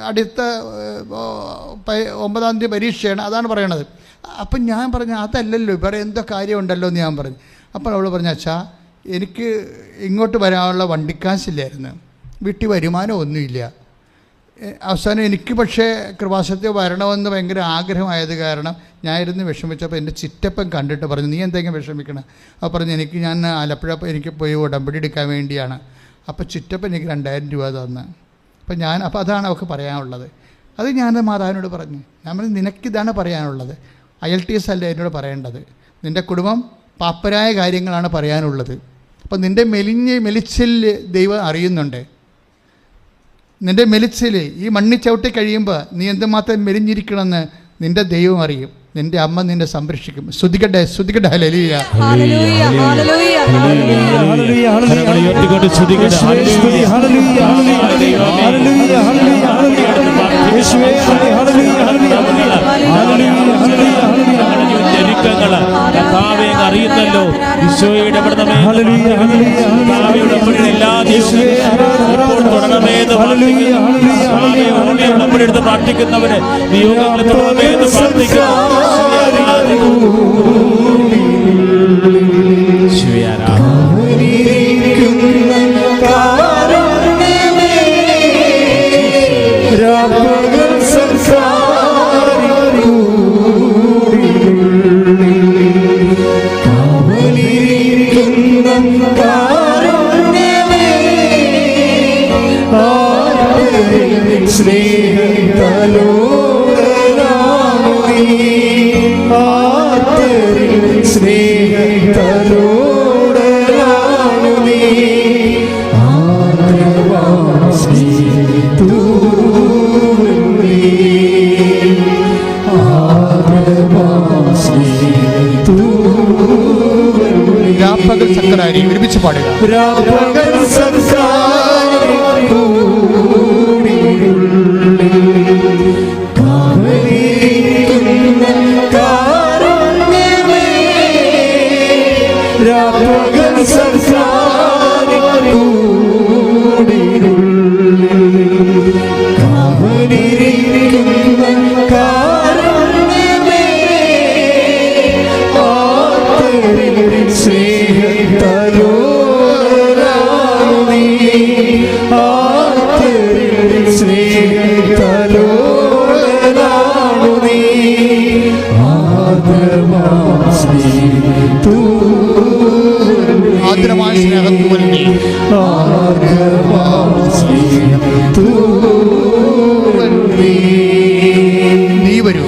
അടുത്ത 9-ാം തീയതി പരീക്ഷയാണ്, അതാണ് പറയണത്. അപ്പം ഞാൻ പറഞ്ഞു, അതല്ലല്ലോ വേറെ എന്തോ കാര്യമുണ്ടല്ലോ എന്ന് ഞാൻ പറഞ്ഞു. അപ്പോൾ അവൾ പറഞ്ഞു, അച്ഛാ എനിക്ക് ഇങ്ങോട്ട് വരാനുള്ള വണ്ടിക്കാശില്ലായിരുന്നു, വീട്ടിൽ വരുമാനം ഒന്നുമില്ല, അവസാനം എനിക്ക് പക്ഷേ കൃപാസനത്തിൽ വരണമെന്ന് ഭയങ്കര ആഗ്രഹമായത് കാരണം ഞാൻ ഇരുന്ന് വിഷമിച്ചപ്പോൾ എൻ്റെ ചിറ്റപ്പൻ കണ്ടിട്ട് പറഞ്ഞു, നീ എന്തെങ്കിലും വിഷമിക്കണം? അപ്പോൾ പറഞ്ഞു, ഞാൻ ആലപ്പുഴ എനിക്ക് പോയി ഉടമ്പടി എടുക്കാൻ വേണ്ടിയാണ്. അപ്പോൾ ചിറ്റപ്പൻ എനിക്ക് 2000 രൂപ തന്നു. അപ്പോൾ അതാണ് അവൾക്ക് പറയാനുള്ളത്. അത് ഞാൻ മാതാവിനോട് പറഞ്ഞു. ഞാൻ പറഞ്ഞു, നിനക്കിതാണ് പറയാനുള്ളത്, IELTS അല്ല എന്നോട് പറയേണ്ടത്. നിൻ്റെ കുടുംബം പാപ്പരായ കാര്യങ്ങളാണ് പറയാനുള്ളത്. അപ്പം നിൻ്റെ മെലിച്ചിൽ ദൈവം അറിയുന്നുണ്ട്. നിൻ്റെ മെലിച്ചിൽ ഈ മണ്ണി ചവിട്ടി കഴിയുമ്പോൾ നീ എന്തുമാത്രം മെലിഞ്ഞിരിക്കണമെന്ന് നിൻ്റെ ദൈവം അറിയും. നിൻ്റെ അമ്മ നിന്നെ സംരക്ഷിക്കും. ശ്രുതിക്കട്ടെ, ശ്രുതിക്കട്ടെ. ഹല്ലേലൂയ. അറിയുന്നല്ലോ ഈശോയുടെ എല്ലാ ഉടമ്പടിയെടുത്ത് പ്രാർത്ഥിക്കുന്നവര് നിയോഗങ്ങളെ തുടർന്ന് രാപ്പകൽ സക്കറാരി ഒരുമിച്ച് പാടുക. ആദ്രമായ സ്നേഹത്തുവല്ലി നീ വരൂ,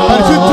പരിശുദ്ധ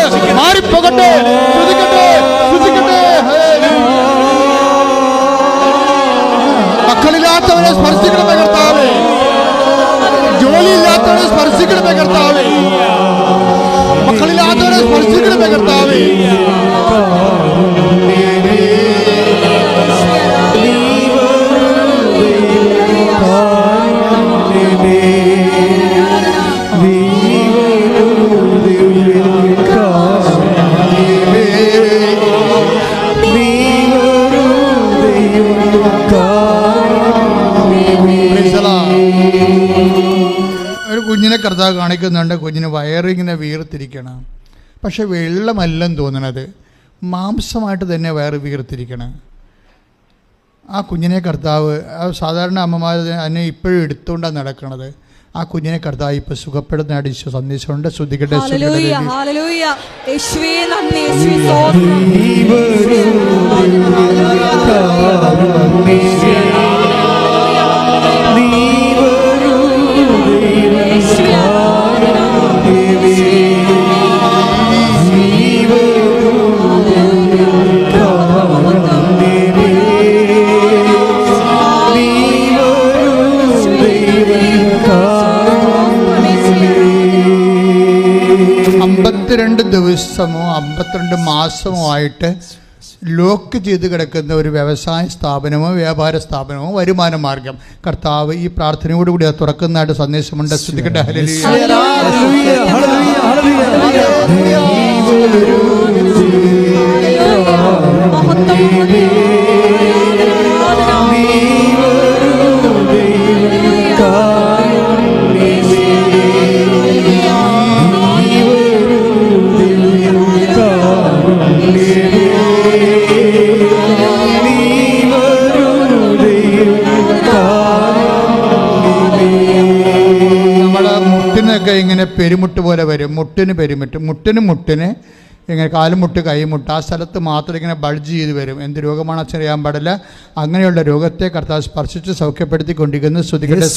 രോഗങ്ങള് മാറിപ്പോകട്ടെ. സ്തുതിക്കട്ടെ, സ്തുതിക്കട്ടെ. മക്കളില്ലാത്തവരെ സ്പർശിക്കണമേ കർത്താവേ. ജോലിയില്ലാത്തവരെ സ്പർശിക്കണമേ കർത്താവേ. മക്കളില്ലാത്തവരെ സ്പർശിക്കണമേ കർത്താവേ. ഒരു കുഞ്ഞിനെ കർത്താവ് കാണിക്കുന്നുണ്ട്. കുഞ്ഞിന് വയറിങ്ങനെ വീർത്തിരിക്കണം. പക്ഷെ വെള്ളമല്ലെന്ന് തോന്നണത്, മാംസമായിട്ട് തന്നെ വയറ് വീർത്തിരിക്കണം. ആ കുഞ്ഞിനെ കർത്താവ്, സാധാരണ അമ്മമാർ അതിനെ ഇപ്പോഴും എടുത്തുകൊണ്ടാണ് നടക്കുന്നത്. ആ കുഞ്ഞിനെ കർത്താവ് ഇപ്പൊ സുഖപ്പെടുന്ന ഈശോ സന്ദേശമുണ്ട്. ശ്രദ്ധിക്കട്ടെ. ദിവസമോ 52 മാസമോ ആയിട്ട് ലോക്ക് ചെയ്ത് കിടക്കുന്ന ഒരു വ്യവസായ സ്ഥാപനമോ വ്യാപാര സ്ഥാപനമോ വരുമാന മാർഗം കർത്താവ് ഈ പ്രാർത്ഥനയോടുകൂടി അത് തുറക്കുന്നതായിട്ട് സന്ദേശമുണ്ട്. ശ്രദ്ധിക്കട്ടെ. ഇങ്ങനെ പെരുമുട്ട് പോലെ വരും. മുട്ടിന് പെരുമുട്ട്, മുട്ടിന് ഇങ്ങനെ കാലുമുട്ട് കൈമുട്ട് ആ സ്ഥലത്ത് മാത്രം ഇങ്ങനെ ബൾജ് ചെയ്ത് വരും. എന്ത് രോഗമാണ് അറിയാൻ പാടില്ല. അങ്ങനെയുള്ള രോഗത്തെ കർത്താവ് സ്പർശിച്ച് സൗഖ്യപ്പെടുത്തിക്കൊണ്ടിരിക്കുന്നു. ശ്രുതികട്ടെ.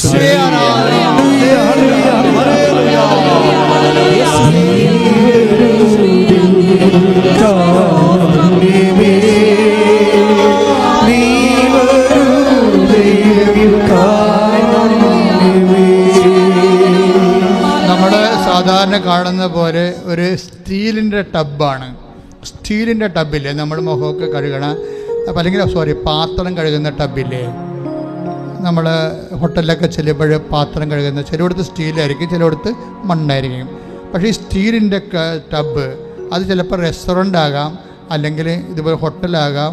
സാധാരണ കാണുന്ന പോലെ ഒരു സ്റ്റീലിൻ്റെ ടബ്ബാണ്. സ്റ്റീലിൻ്റെ ടബില്ലേ നമ്മൾ മുഖമൊക്കെ കഴുകണ, അല്ലെങ്കിൽ പാത്രം കഴുകുന്ന ടബില്ലേ നമ്മൾ ഹോട്ടലിലൊക്കെ ചെല്ലുമ്പോൾ പാത്രം കഴുകുന്ന, ചിലയിടത്ത് സ്റ്റീലായിരിക്കും, ചിലയിടത്ത് മണ്ണായിരിക്കും. പക്ഷേ ഈ സ്റ്റീലിൻ്റെ ടബ് അത് ചിലപ്പോൾ റെസ്റ്റോറൻ്റ് ആകാം, അല്ലെങ്കിൽ ഇതുപോലെ ഹോട്ടലാകാം,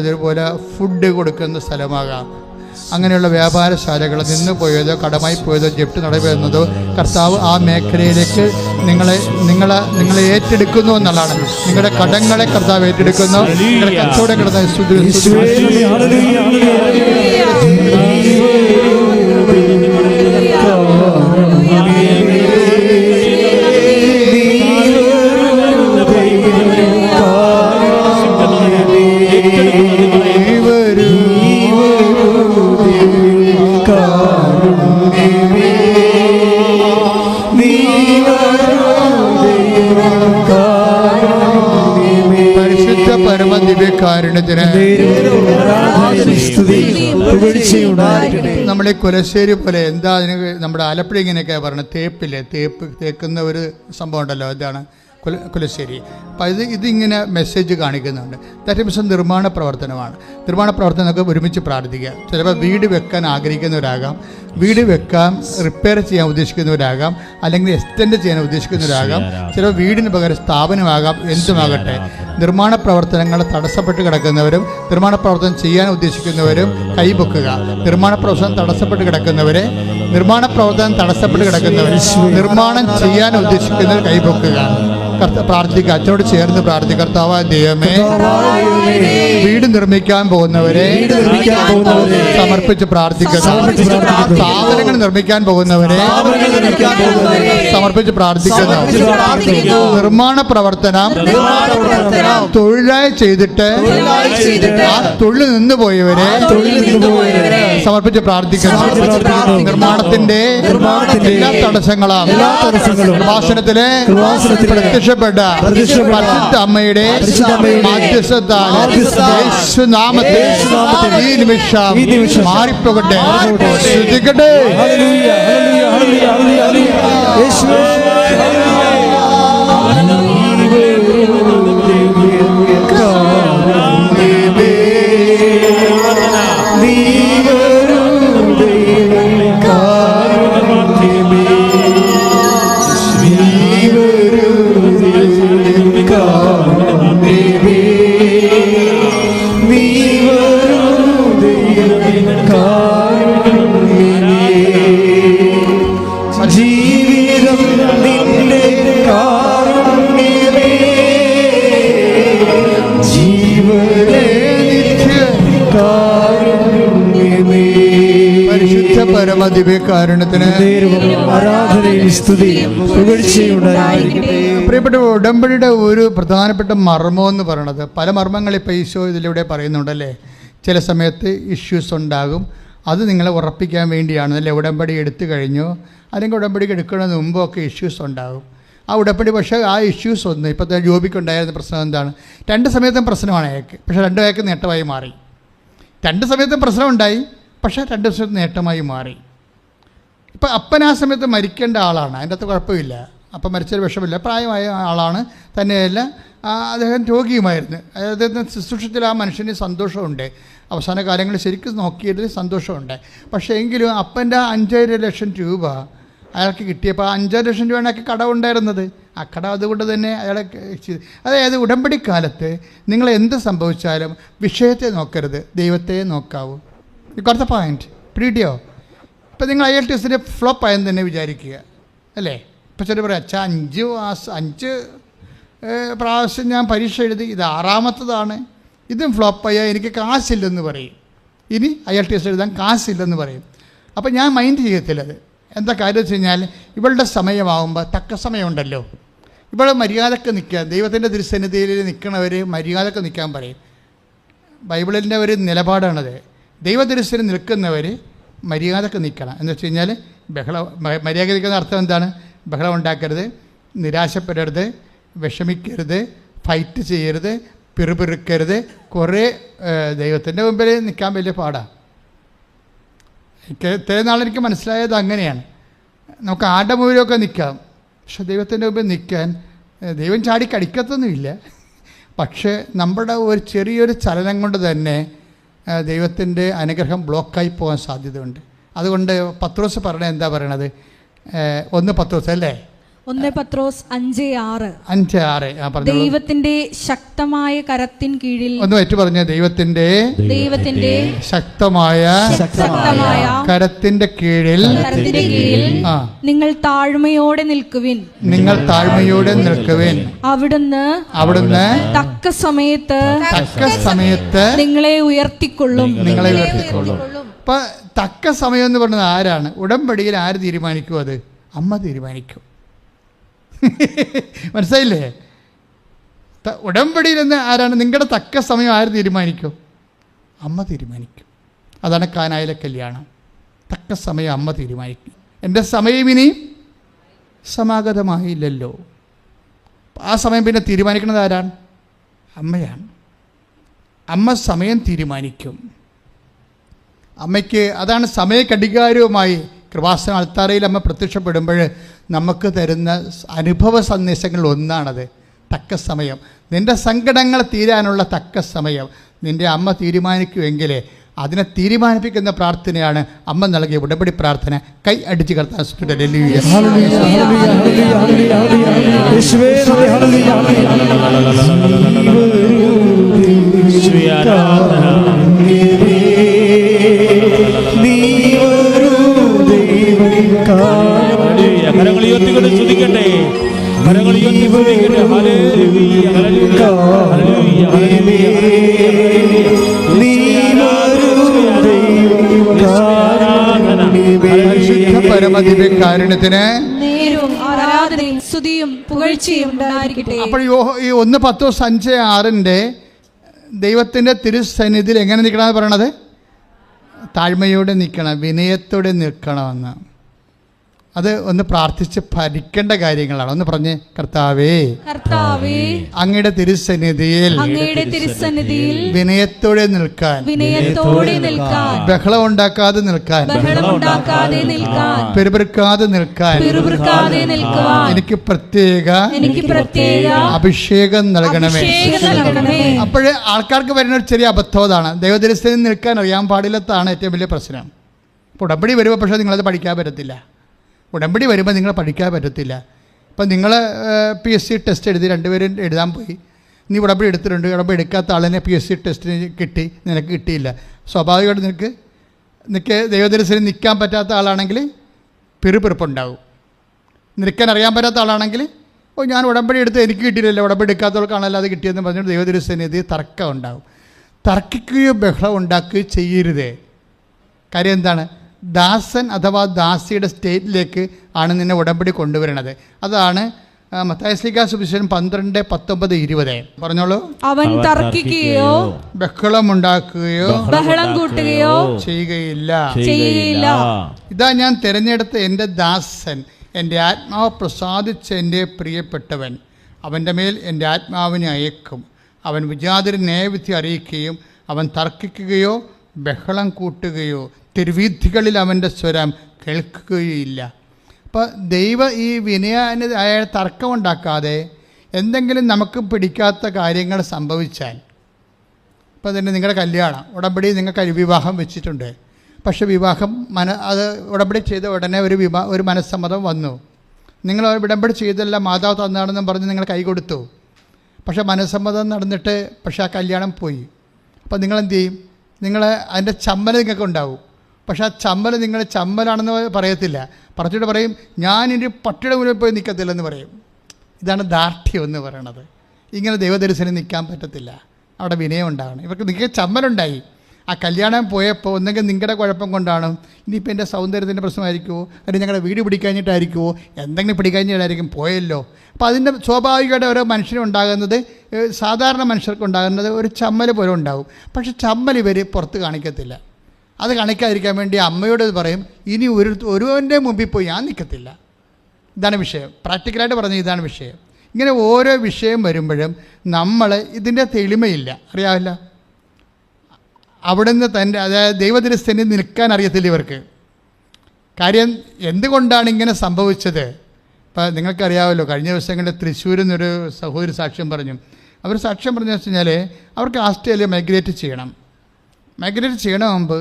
ഇതുപോലെ ഫുഡ് കൊടുക്കുന്ന സ്ഥലമാകാം. അങ്ങനെയുള്ള വ്യാപാരശാലകൾ നിന്ന് പോയതോ കടമായി പോയതോ ജപ്തി നടപെടുന്നതോ കർത്താവ് ആ മേഖലയിലേക്ക് നിങ്ങളെ ഏറ്റെടുക്കുന്നു എന്നുള്ളതാണ്. നിങ്ങളുടെ കടങ്ങളെ കർത്താവ് ഏറ്റെടുക്കുന്നു. നിങ്ങളുടെ കച്ചവട കർത്താവ് നമ്മുടെ കുലശ്ശേരി പോലെ എന്താ അതിന് നമ്മുടെ ആലപ്പുഴ ഇങ്ങനെയൊക്കെയാണ് പറയുന്നത്, തേപ്പില്ലേ, തേക്കുന്ന ഒരു സംഭവം ഉണ്ടല്ലോ, ഇതാണ് കുലശ്ശേരി. അപ്പം ഇതിങ്ങനെ മെസ്സേജ് കാണിക്കുന്നുണ്ട്. ദാറ്റ് മീൻസ് നിർമ്മാണ പ്രവർത്തനമാണ്. നിർമ്മാണ പ്രവർത്തനമൊക്കെ ഒരുമിച്ച് പ്രാർത്ഥിക്കുക. ചിലപ്പോൾ വീട് വെക്കാൻ ആഗ്രഹിക്കുന്നവരാകാം, വീട് വെക്കാൻ റിപ്പയർ ചെയ്യാൻ ഉദ്ദേശിക്കുന്നവരാകാം, അല്ലെങ്കിൽ എക്സ്റ്റെൻഡ് ചെയ്യാൻ ഉദ്ദേശിക്കുന്നവരാകാം, ചിലപ്പോൾ വീടിന് പകരം സ്ഥാപനമാകാം, എന്തുമാകട്ടെ. നിർമ്മാണ പ്രവർത്തനങ്ങൾ തടസ്സപ്പെട്ട് കിടക്കുന്നവരും നിർമ്മാണ പ്രവർത്തനം ചെയ്യാൻ ഉദ്ദേശിക്കുന്നവരും കൈപൊക്കുക. നിർമ്മാണ പ്രവർത്തനം തടസ്സപ്പെട്ട് കിടക്കുന്നവരെ, നിർമ്മാണം ചെയ്യാൻ ഉദ്ദേശിക്കുന്നവർ കൈപൊക്കുക. പ്രാർത്ഥിക്കുക. അച്ഛനോട് ചേർന്ന് പ്രാർത്ഥിക്കുക. കർത്താവായ ദൈവമേ, വീട് നിർമ്മിക്കാൻ പോകുന്നവരെ സമർപ്പിച്ച് പ്രാർത്ഥിക്കുക. സ്ഥാപനങ്ങൾ നിർമ്മിക്കാൻ പോകുന്നവരെ സമർപ്പിച്ച് പ്രാർത്ഥിക്കുന്നു. നിർമ്മാണ പ്രവർത്തനം തൊഴിലായി ചെയ്തിട്ട് ആ തൊഴിൽ നിന്ന് പോയവരെ സമർപ്പിച്ച് പ്രാർത്ഥിക്കുന്നു. നിർമ്മാണത്തിന്റെ എല്ലാ തടസ്സങ്ങളും പ്രഭാഷണത്തിലെ പ്രത്യക്ഷ പ്രത്യക്ഷപ്പെട്ട പരിശുദ്ധ അമ്മയുടെ മധ്യസ്ഥത്താൽ യേശുനാമത്തിൽ ഈ നിമിഷം മാറിപ്പോകട്ടെ. ശ്രദ്ധിക്കട്ടെ. ജീവിതം നിന്റെ കാരുണ്യമേ, ജീവനേ കാരുണ്യമേ. പരിശുദ്ധ പരമദിവ്യകാരുണ്യത്തിന് ആരാധനയും സ്തുതിയും പുകഴ്ചയും ഉണ്ടായിരിക്കട്ടെ. പ്രിയപ്പെട്ട ഉടമ്പടിയുടെ ഒരു പ്രധാനപ്പെട്ട മർമ്മം എന്ന് പറയുന്നത്, പല മർമ്മങ്ങൾ ഇപ്പോൾ ഈശോ ഇതിലൂടെ പറയുന്നുണ്ടല്ലേ. ചില സമയത്ത് ഇഷ്യൂസ് ഉണ്ടാകും, അത് നിങ്ങളെ ഉറപ്പിക്കാൻ വേണ്ടിയാണ് അല്ലേ. ഉടമ്പടി എടുത്തു കഴിഞ്ഞോ അല്ലെങ്കിൽ ഉടമ്പടിക്ക് എടുക്കുന്നതിന് മുമ്പൊക്കെ ഇഷ്യൂസ് ഉണ്ടാകും. ആ ഉടമ്പടി പക്ഷേ ആ ഇഷ്യൂസ് ഒന്ന് ഇപ്പോഴത്തെ ജോബിക്കുണ്ടായിരുന്ന പ്രശ്നം എന്താണ്? രണ്ട് സമയത്തും പ്രശ്നമാണ് അയാൾക്ക്, പക്ഷേ രണ്ടു അയാൾക്ക് നേട്ടമായി മാറി. രണ്ട് സമയത്തും പ്രശ്നമുണ്ടായി, പക്ഷേ രണ്ട് സമയത്ത് നേട്ടമായി മാറി. ഇപ്പം അപ്പൻ ആ സമയത്ത് മരിക്കേണ്ട ആളാണ്, അതിൻ്റെ അകത്ത് കുഴപ്പമില്ല. അപ്പം മരിച്ചൊരു വിഷമില്ല, പ്രായമായ ആളാണ്. തന്നെയല്ല അദ്ദേഹം രോഗിയുമായിരുന്നു. അദ്ദേഹത്തിന് ശുശ്രൂഷത്തിൽ ആ മനുഷ്യന് സന്തോഷമുണ്ട്, അവസാന കാലങ്ങളിൽ ശരിക്കും നോക്കിയതിൽ സന്തോഷമുണ്ട്. പക്ഷേ എങ്കിലും അപ്പൻ്റെ 5 ലക്ഷം രൂപ അയാൾക്ക് കിട്ടിയപ്പോൾ ആ 5 ലക്ഷം രൂപയാണ് അയാൾക്ക് കടമുണ്ടായിരുന്നത്. ആ കടം അതുകൊണ്ട് തന്നെ അയാളെ ചെയ്തു. അതായത് ഉടമ്പടിക്കാലത്ത് നിങ്ങൾ എന്ത് സംഭവിച്ചാലും വിഷയത്തെ നോക്കരുത്, ദൈവത്തെ നോക്കാവൂ. കുറച്ച പോയിന്റ് പിടിയോ. ഇപ്പം നിങ്ങൾ IELTS ഫ്ലോപ്പ് ആയെന്ന് തന്നെ വിചാരിക്കുക അല്ലേ. ഇപ്പം ചില പറയാം, അച്ഛാ 5 പ്രാവശ്യം ഞാൻ പരീക്ഷ എഴുതി, ഇത് 6ാമത്തതാണ്, ഇതും ഫ്ലോപ്പായാൽ എനിക്ക് കാശില്ലെന്ന് പറയും. ഇനി IELTS എഴുതാൻ കാശില്ലെന്ന് പറയും. അപ്പം ഞാൻ മൈൻഡ് ചെയ്യത്തില്ലത്. എന്താ കാര്യം വെച്ച് കഴിഞ്ഞാൽ, ഇവളുടെ സമയമാകുമ്പോൾ തക്ക സമയമുണ്ടല്ലോ, ഇവൾ മര്യാദക്ക് നിൽക്കുക. ദൈവത്തിൻ്റെ തിരുസന്നിധിയിൽ നിൽക്കണവർ മര്യാദക്ക് നിൽക്കാൻ പറയും. ബൈബിളിൻ്റെ ഒരു നിലപാടാണത്. ദൈവതിരുസന്നിധിയിൽ നിൽക്കുന്നവർ മര്യാദക്ക് നിൽക്കണം. എന്ന് വെച്ച് കഴിഞ്ഞാൽ മര്യാദ നിൽക്കുന്ന അർത്ഥം എന്താണ്? ബഹളം ഉണ്ടാക്കരുത്, നിരാശപ്പെടരുത്, വിഷമിക്കരുത്, ഫൈറ്റ് ചെയ്യരുത്, പിറുപിറുക്കരുത്. കുറേ ദൈവത്തിൻ്റെ മുമ്പിൽ നിൽക്കാൻ വലിയ പാടാണ്. ഇത്രയും നാളെനിക്ക് മനസ്സിലായത് അങ്ങനെയാണ്. നമുക്ക് ആരുടെ മുമ്പിലൊക്കെ നിൽക്കാം, പക്ഷെ ദൈവത്തിൻ്റെ മുമ്പിൽ നിൽക്കാൻ ദൈവം ചാടി കടിക്കത്തൊന്നുമില്ല. പക്ഷേ നമ്മുടെ ഒരു ചെറിയൊരു ചലനം കൊണ്ട് തന്നെ ദൈവത്തിൻ്റെ അനുഗ്രഹം ബ്ലോക്കായി പോകാൻ സാധ്യതയുണ്ട്. അതുകൊണ്ട് പത്രോസ് പറയണത് എന്താ പറയണത്? 1 പത്രോസ് അല്ലേ, 1 പത്രോസ് 5:6. 5:6 ദൈവത്തിന്റെ ശക്തമായ കരത്തിൻ കീഴിൽ, ഒന്ന് ഏറ്റു പറഞ്ഞ, ദൈവത്തിന്റെ ശക്തമായ കരത്തിന്റെ കീഴിൽ നിങ്ങൾ താഴ്മയോടെ നിൽക്കുവിൻ. അവിടുന്ന് തക്ക സമയത്ത് നിങ്ങളെ ഉയർത്തിക്കൊള്ളും. അപ്പൊ തക്ക സമയം എന്ന് പറയുന്നത് ആരാണ്? ഉടമ്പടിയിൽ ആര് തീരുമാനിക്കും? അത് അമ്മ തീരുമാനിക്കും. മനസ്സിലായില്ലേ? ഉടമ്പടിയിൽ നിന്ന് ആരാണ്? നിങ്ങളുടെ തക്ക സമയം ആര് തീരുമാനിക്കും? അമ്മ തീരുമാനിക്കും. അതാണ് കാനായിലെ കല്യാണം. തക്ക സമയം അമ്മ തീരുമാനിക്കും. എൻ്റെ സമയം ഇനി സമാഗതമായില്ലല്ലോ. ആ സമയം പിന്നെ തീരുമാനിക്കുന്നത് ആരാണ്? അമ്മയാണ്. അമ്മ സമയം തീരുമാനിക്കും. അമ്മയ്ക്ക് അതാണ് സമയക്കടികാരവുമായി കൃപാസന അൾത്താരയിൽ അമ്മ പ്രത്യക്ഷപ്പെടുമ്പോൾ നമുക്ക് തരുന്ന അനുഭവ സന്ദേശങ്ങളിൽ ഒന്നാണത്. തക്ക സമയം, നിൻ്റെ സങ്കടങ്ങൾ തീരാനുള്ള തക്ക സമയം നിൻ്റെ അമ്മ തീരുമാനിക്കുമെങ്കിൽ അതിനെ തീരുമാനിപ്പിക്കുന്ന പ്രാർത്ഥനയാണ് അമ്മ നൽകിയ ഉടമ്പടി പ്രാർത്ഥന. കൈ അടിച്ച് കർത്താൻ കരങ്ങൾ ഉയർത്തിക്കൊണ്ട് സ്തുതിക്കട്ടെ. കരങ്ങൾ ഉയർത്തി സ്തുതിക്കട്ടെ. ഹല്ലേലൂയ ഹല്ലേലൂയ ഹല്ലേലൂയ പരമദിവ്യകാരുണ്യത്തിന് ആരാധനയും സ്തുതിയും പുകഴ്ചയും ഉണ്ടായിരിക്കട്ടെ. അപ്പോൾ ഈ 1 പത്രോസ് 5:6 ദൈവത്തിൻ്റെ തിരുസന്നിധിയിൽ എങ്ങനെ നിൽക്കണമെന്ന് പറയണത്? താഴ്മയോടെ നിൽക്കണം, വിനയത്തോടെ നിൽക്കണമെന്ന്. അത് ഒന്ന് പ്രാർത്ഥിച്ച് ഭരിക്കേണ്ട കാര്യങ്ങളാണ്. ഒന്ന് പറഞ്ഞ്, കർത്താവേ അങ്ങയുടെ തിരുസന്നിധിയിൽ വിനയത്തോടെ നിൽക്കാൻ, ബഹളം ഉണ്ടാക്കാതെ നിൽക്കാൻ, പെരുപെറുക്കാതെ നിൽക്കാൻ എനിക്ക് പ്രത്യേക അഭിഷേകം നൽകണമേ. അപ്പോഴേ ആൾക്കാർക്ക് വരുന്ന ഒരു ചെറിയ അബദ്ധം അതാണ്, ദൈവതിരുസന്നിധിയിൽ നിൽക്കാൻ അറിയാൻ പാടില്ലാത്തതാണ് ഏറ്റവും വലിയ പ്രശ്നം. ഉടമ്പടി വരുമ്പോൾ പക്ഷേ നിങ്ങളത് പഠിക്കാൻ പറ്റത്തില്ല. ഉടമ്പടി വരുമ്പോൾ നിങ്ങൾ പഠിക്കാൻ പറ്റത്തില്ല. ഇപ്പം നിങ്ങൾ PSC ടെസ്റ്റ് എഴുതി, രണ്ടുപേരും എഴുതാൻ പോയി, നീ ഉടമ്പടി എടുത്തിട്ടുണ്ട്, ഉടമ്പടി എടുക്കാത്ത ആളിനെ PSC ടെസ്റ്റിന് കിട്ടി, നിനക്ക് കിട്ടിയില്ല. സ്വാഭാവികമായിട്ട് നിനക്ക് ദൈവദർശനം നിൽക്കാൻ പറ്റാത്ത ആളാണെങ്കിൽ പിറുപിറുപ്പുണ്ടാവും. നിൽക്കാൻ അറിയാൻ പറ്റാത്ത ആളാണെങ്കിൽ ഞാൻ ഉടമ്പടി എടുത്ത് എനിക്ക് കിട്ടിയില്ലല്ലോ, ഉടമ്പടി എടുക്കാത്തവർക്കാണല്ലോ അത് കിട്ടിയെന്ന് പറഞ്ഞിട്ട് ദൈവദർശനത്തിൽ തർക്കം ഉണ്ടാവും. തർക്കിക്കുകയോ ബഹളം ഉണ്ടാക്കുകയോ ചെയ്യരുതേ. കാര്യം എന്താണ്? ദാസൻ അഥവാ ദാസിയുടെ സ്റ്റേറ്റിലേക്ക് ആണ് നിന്നെ ഉടമ്പടി കൊണ്ടുവരുന്നത്. അതാണ് മത്തായി സുവിശേഷം 12, 19, 20. പറഞ്ഞോളൂ. അവൻ തർക്കിക്കുകയോ ബഹളമുണ്ടാക്കുകയോ ബഹളം കൂട്ടുകയോ ചെയ്യുകയില്ല. ഇതാ ഞാൻ തിരഞ്ഞെടുത്ത എൻ്റെ ദാസൻ, എൻ്റെ ആത്മാവ് പ്രസാദിച്ച എൻ്റെ പ്രിയപ്പെട്ടവൻ. അവൻ്റെ മേൽ എൻ്റെ ആത്മാവിനെ അയക്കും. അവൻ വിജാതിരെ ന്യായവിധി അറിയിക്കുകയും അവൻ തർക്കിക്കുകയോ ബഹളം കൂട്ടുകയോ തെരുവീഥികളിൽ അവൻ്റെ സ്വരം കേൾക്കുകയില്ല. അപ്പോൾ ദൈവം ഈ വിനയായ തർക്കമുണ്ടാക്കാതെ എന്തെങ്കിലും നമുക്ക് പിടിക്കാത്ത കാര്യങ്ങൾ സംഭവിച്ചാൽ, ഇപ്പോൾ തന്നെ നിങ്ങളുടെ കല്യാണം ഉടമ്പടി നിങ്ങൾക്ക് വിവാഹം വെച്ചിട്ടുണ്ട്, പക്ഷേ വിവാഹം അത് ഉടമ്പടി ചെയ്ത ഉടനെ ഒരു മനസ്സമ്മതം വന്നു. നിങ്ങൾ ഉടമ്പടി ചെയ്തല്ല മാതാവ് തന്നാണെന്നും പറഞ്ഞ് നിങ്ങൾ കൈ കൊടുത്തു, പക്ഷേ മനസ്സമ്മതം നടന്നിട്ട് പക്ഷേ ആ കല്യാണം പോയി. അപ്പോൾ നിങ്ങളെന്ത് ചെയ്യും? നിങ്ങൾ അതിൻ്റെ ചമ്മൽ നിങ്ങൾക്ക് ഉണ്ടാവും. പക്ഷേ ആ ചമ്മൽ നിങ്ങൾ ചമ്മലാണെന്ന് പറയത്തില്ല, പറഞ്ഞിട്ട് പറയും ഞാനിനി പട്ടിയുടെ മുന്നിൽ പോയി നിൽക്കത്തില്ലെന്ന് പറയും. ഇതാണ് ദാർഢ്യം എന്ന് പറയണത്. ഇങ്ങനെ ദൈവദർശനം നിൽക്കാൻ പറ്റത്തില്ല, അവിടെ വിനയം ഉണ്ടാകണം. ഇവർക്ക് നിങ്ങൾക്ക് ചമ്മലുണ്ടായി, ആ കല്യാണം പോയപ്പോൾ ഒന്നെങ്കിൽ നിങ്ങളുടെ കുഴപ്പം കൊണ്ടാണ്, ഇനിയിപ്പോൾ എൻ്റെ സൗന്ദര്യത്തിൻ്റെ പ്രശ്നമായിരിക്കുമോ, അല്ലെങ്കിൽ ഞങ്ങളുടെ വീട് പിടിക്കഴിഞ്ഞിട്ടായിരിക്കുമോ, എന്തെങ്കിലും പിടിക്കഴിഞ്ഞിട്ടായിരിക്കും പോയല്ലോ. അപ്പോൾ അതിൻ്റെ സ്വാഭാവികമായിട്ട് ഓരോ മനുഷ്യനുണ്ടാകുന്നത്, സാധാരണ മനുഷ്യർക്കുണ്ടാകുന്നത് ഒരു ചമ്മൽ പോലെ ഉണ്ടാകും. പക്ഷെ ചമ്മൽ ഇവർ പുറത്ത് കാണിക്കത്തില്ല. അത് കാണിക്കാതിരിക്കാൻ വേണ്ടി അമ്മയോട് പറയും, ഇനി ഒരുവൻ്റെ മുമ്പിൽ പോയി ഞാൻ നിൽക്കത്തില്ല. ഇതാണ് വിഷയം. പ്രാക്ടിക്കലായിട്ട് പറഞ്ഞാൽ ഇതാണ് വിഷയം. ഇങ്ങനെ ഓരോ വിഷയം വരുമ്പോഴും നമ്മൾ ഇതിൻ്റെ തെളിമയില്ല, അറിയാവില്ല. അവിടുന്ന് തൻ്റെ, അതായത് ദൈവത്തിൻ്റെ നിൽക്കാൻ അറിയത്തില്ല ഇവർക്ക്. കാര്യം എന്തുകൊണ്ടാണ് ഇങ്ങനെ സംഭവിച്ചത്? ഇപ്പം നിങ്ങൾക്കറിയാമല്ലോ, കഴിഞ്ഞ ദിവസങ്ങളിൽ തൃശ്ശൂരിൽ നിന്നൊരു സഹോദരി സാക്ഷ്യം പറഞ്ഞു. അവർ സാക്ഷ്യം പറഞ്ഞു വെച്ച് കഴിഞ്ഞാൽ അവർക്ക് ഓസ്ട്രേലിയ മൈഗ്രേറ്റ് ചെയ്യണം. മൈഗ്രേറ്റ് ചെയ്യണ മുമ്പ്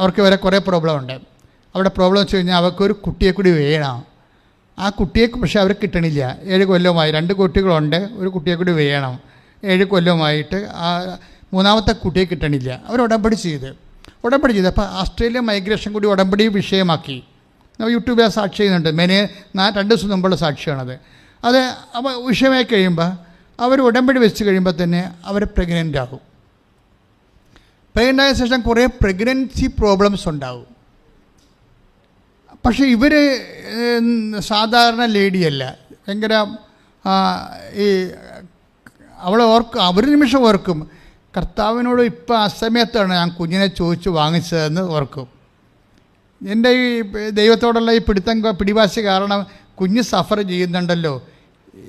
അവർക്ക് വരെ കുറേ പ്രോബ്ലം ഉണ്ട്. അവിടെ പ്രോബ്ലം വെച്ച് കഴിഞ്ഞാൽ അവർക്കൊരു കുട്ടിയെ കൂടി വേണം. ആ കുട്ടിയെ പക്ഷേ അവർ കിട്ടണില്ല. 7 കൊല്ലമായി, 2 കുട്ടികളുണ്ട്, ഒരു കുട്ടിയെ കൂടി വേണം. 7 കൊല്ലമായിട്ട് ആ 3ാമത്തെ കുട്ടിയെ കിട്ടണില്ല. അവർ ഉടമ്പടി ചെയ്ത് അപ്പോൾ ഓസ്ട്രേലിയ മൈഗ്രേഷൻ കൂടി ഉടമ്പടി വിഷയമാക്കി. യൂട്യൂബിൽ ആ സാക്ഷി ചെയ്യുന്നുണ്ട്. 2 ദിവസം മുമ്പുള്ള സാക്ഷിയാണത്. അത് അപ്പോൾ വിഷയമായി കഴിയുമ്പോൾ അവർ ഉടമ്പടി വെച്ച് കഴിയുമ്പോൾ തന്നെ അവർ പ്രഗ്നൻ്റ് ആകും. പ്രഗ്നൻ്റ് ആയ ശേഷം കുറേ പ്രഗ്നൻസി പ്രോബ്ലംസ് ഉണ്ടാവും. പക്ഷേ ഇവർ സാധാരണ ലേഡിയല്ല, ഭയങ്കര അവർ നിമിഷം ഓർക്കും, കർത്താവിനോട് ഇപ്പോൾ ആ സമയത്താണ് ഞാൻ കുഞ്ഞിനെ ചോദിച്ച് വാങ്ങിച്ചതെന്ന് ഓർക്കും. എൻ്റെ ഈ ദൈവത്തോടുള്ള ഈ പിടിവാശി കാരണം കുഞ്ഞ് സഫർ ചെയ്യുന്നുണ്ടല്ലോ,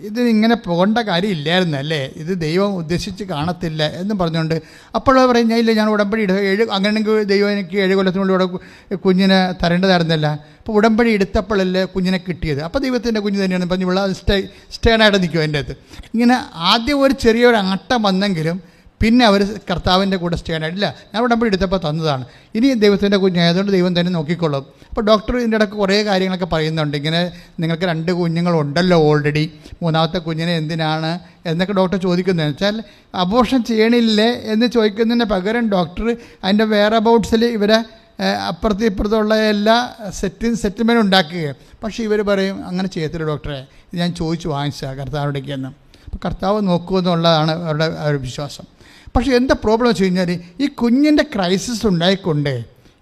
ഇത് ഇങ്ങനെ പോകേണ്ട കാര്യമില്ലായിരുന്നു അല്ലേ, ഇത് ദൈവം ഉദ്ദേശിച്ച് കാണത്തില്ല എന്ന് പറഞ്ഞുകൊണ്ട് അപ്പോഴോ പറയും, ഞാൻ ഇല്ല, ഞാൻ ഉടമ്പടി അങ്ങനെയെങ്കിൽ ദൈവം എനിക്ക് 7 കൊല്ലത്തിനുള്ളിൽ കുഞ്ഞിനെ തരേണ്ടതായിരുന്നില്ല. അപ്പോൾ ഉടമ്പടി എടുത്തപ്പോഴല്ലേ കുഞ്ഞിനെ കിട്ടിയത്, അപ്പോൾ ദൈവത്തിൻ്റെ കുഞ്ഞ് തന്നെയാണ് പറഞ്ഞ് ഇവിടെ സ്റ്റേണായിട്ട് നിൽക്കും. എൻ്റെ അടുത്ത് ഇങ്ങനെ ആദ്യം ഒരു ചെറിയൊരു ആട്ടം വന്നെങ്കിലും പിന്നെ അവർ കർത്താവിൻ്റെ കൂടെ സ്റ്റേണായിട്ടില്ല, ഞാൻ ഉടമ്പടി എടുത്തപ്പോൾ തന്നതാണ്, ഇനി ദൈവത്തിൻ്റെ കുഞ്ഞായതുകൊണ്ട് ദൈവം തന്നെ നോക്കിക്കൊള്ളും. അപ്പോൾ ഡോക്ടർ ഇതിൻ്റെ ഇടയ്ക്ക് കുറേ കാര്യങ്ങളൊക്കെ പറയുന്നുണ്ട്. ഇങ്ങനെ നിങ്ങൾക്ക് 2 കുഞ്ഞുങ്ങളുണ്ടല്ലോ ഓൾറെഡി, 3ാമത്തെ കുഞ്ഞിനെ എന്തിനാണ് എന്നൊക്കെ ഡോക്ടർ ചോദിക്കുന്നതെന്ന് വെച്ചാൽ അബോർഷൻ ചെയ്യണില്ലേ എന്ന് ചോദിക്കുന്നതിന് പകരം ഡോക്ടർ അതിൻ്റെ വെയർ അബൌട്ട്സിൽ ഇവരെ അപ്പുറത്തും ഇപ്പുറത്തുള്ള എല്ലാ സെറ്റിൽമെൻറ്റ് ഉണ്ടാക്കുകയും. പക്ഷേ ഇവർ പറയും അങ്ങനെ ചെയ്യത്തില്ല ഡോക്ടറെ, ഇത് ഞാൻ ചോദിച്ച് വാങ്ങിച്ചാൽ കർത്താവിടേക്കെന്ന്. അപ്പോൾ കർത്താവ് നോക്കുമെന്നുള്ളതാണ് അവരുടെ ഒരു വിശ്വാസം. പക്ഷേ എന്താ പ്രോബ്ലം വെച്ച് കഴിഞ്ഞാൽ ഈ കുഞ്ഞിൻ്റെ ക്രൈസിസ് ഉണ്ടായിക്കൊണ്ട്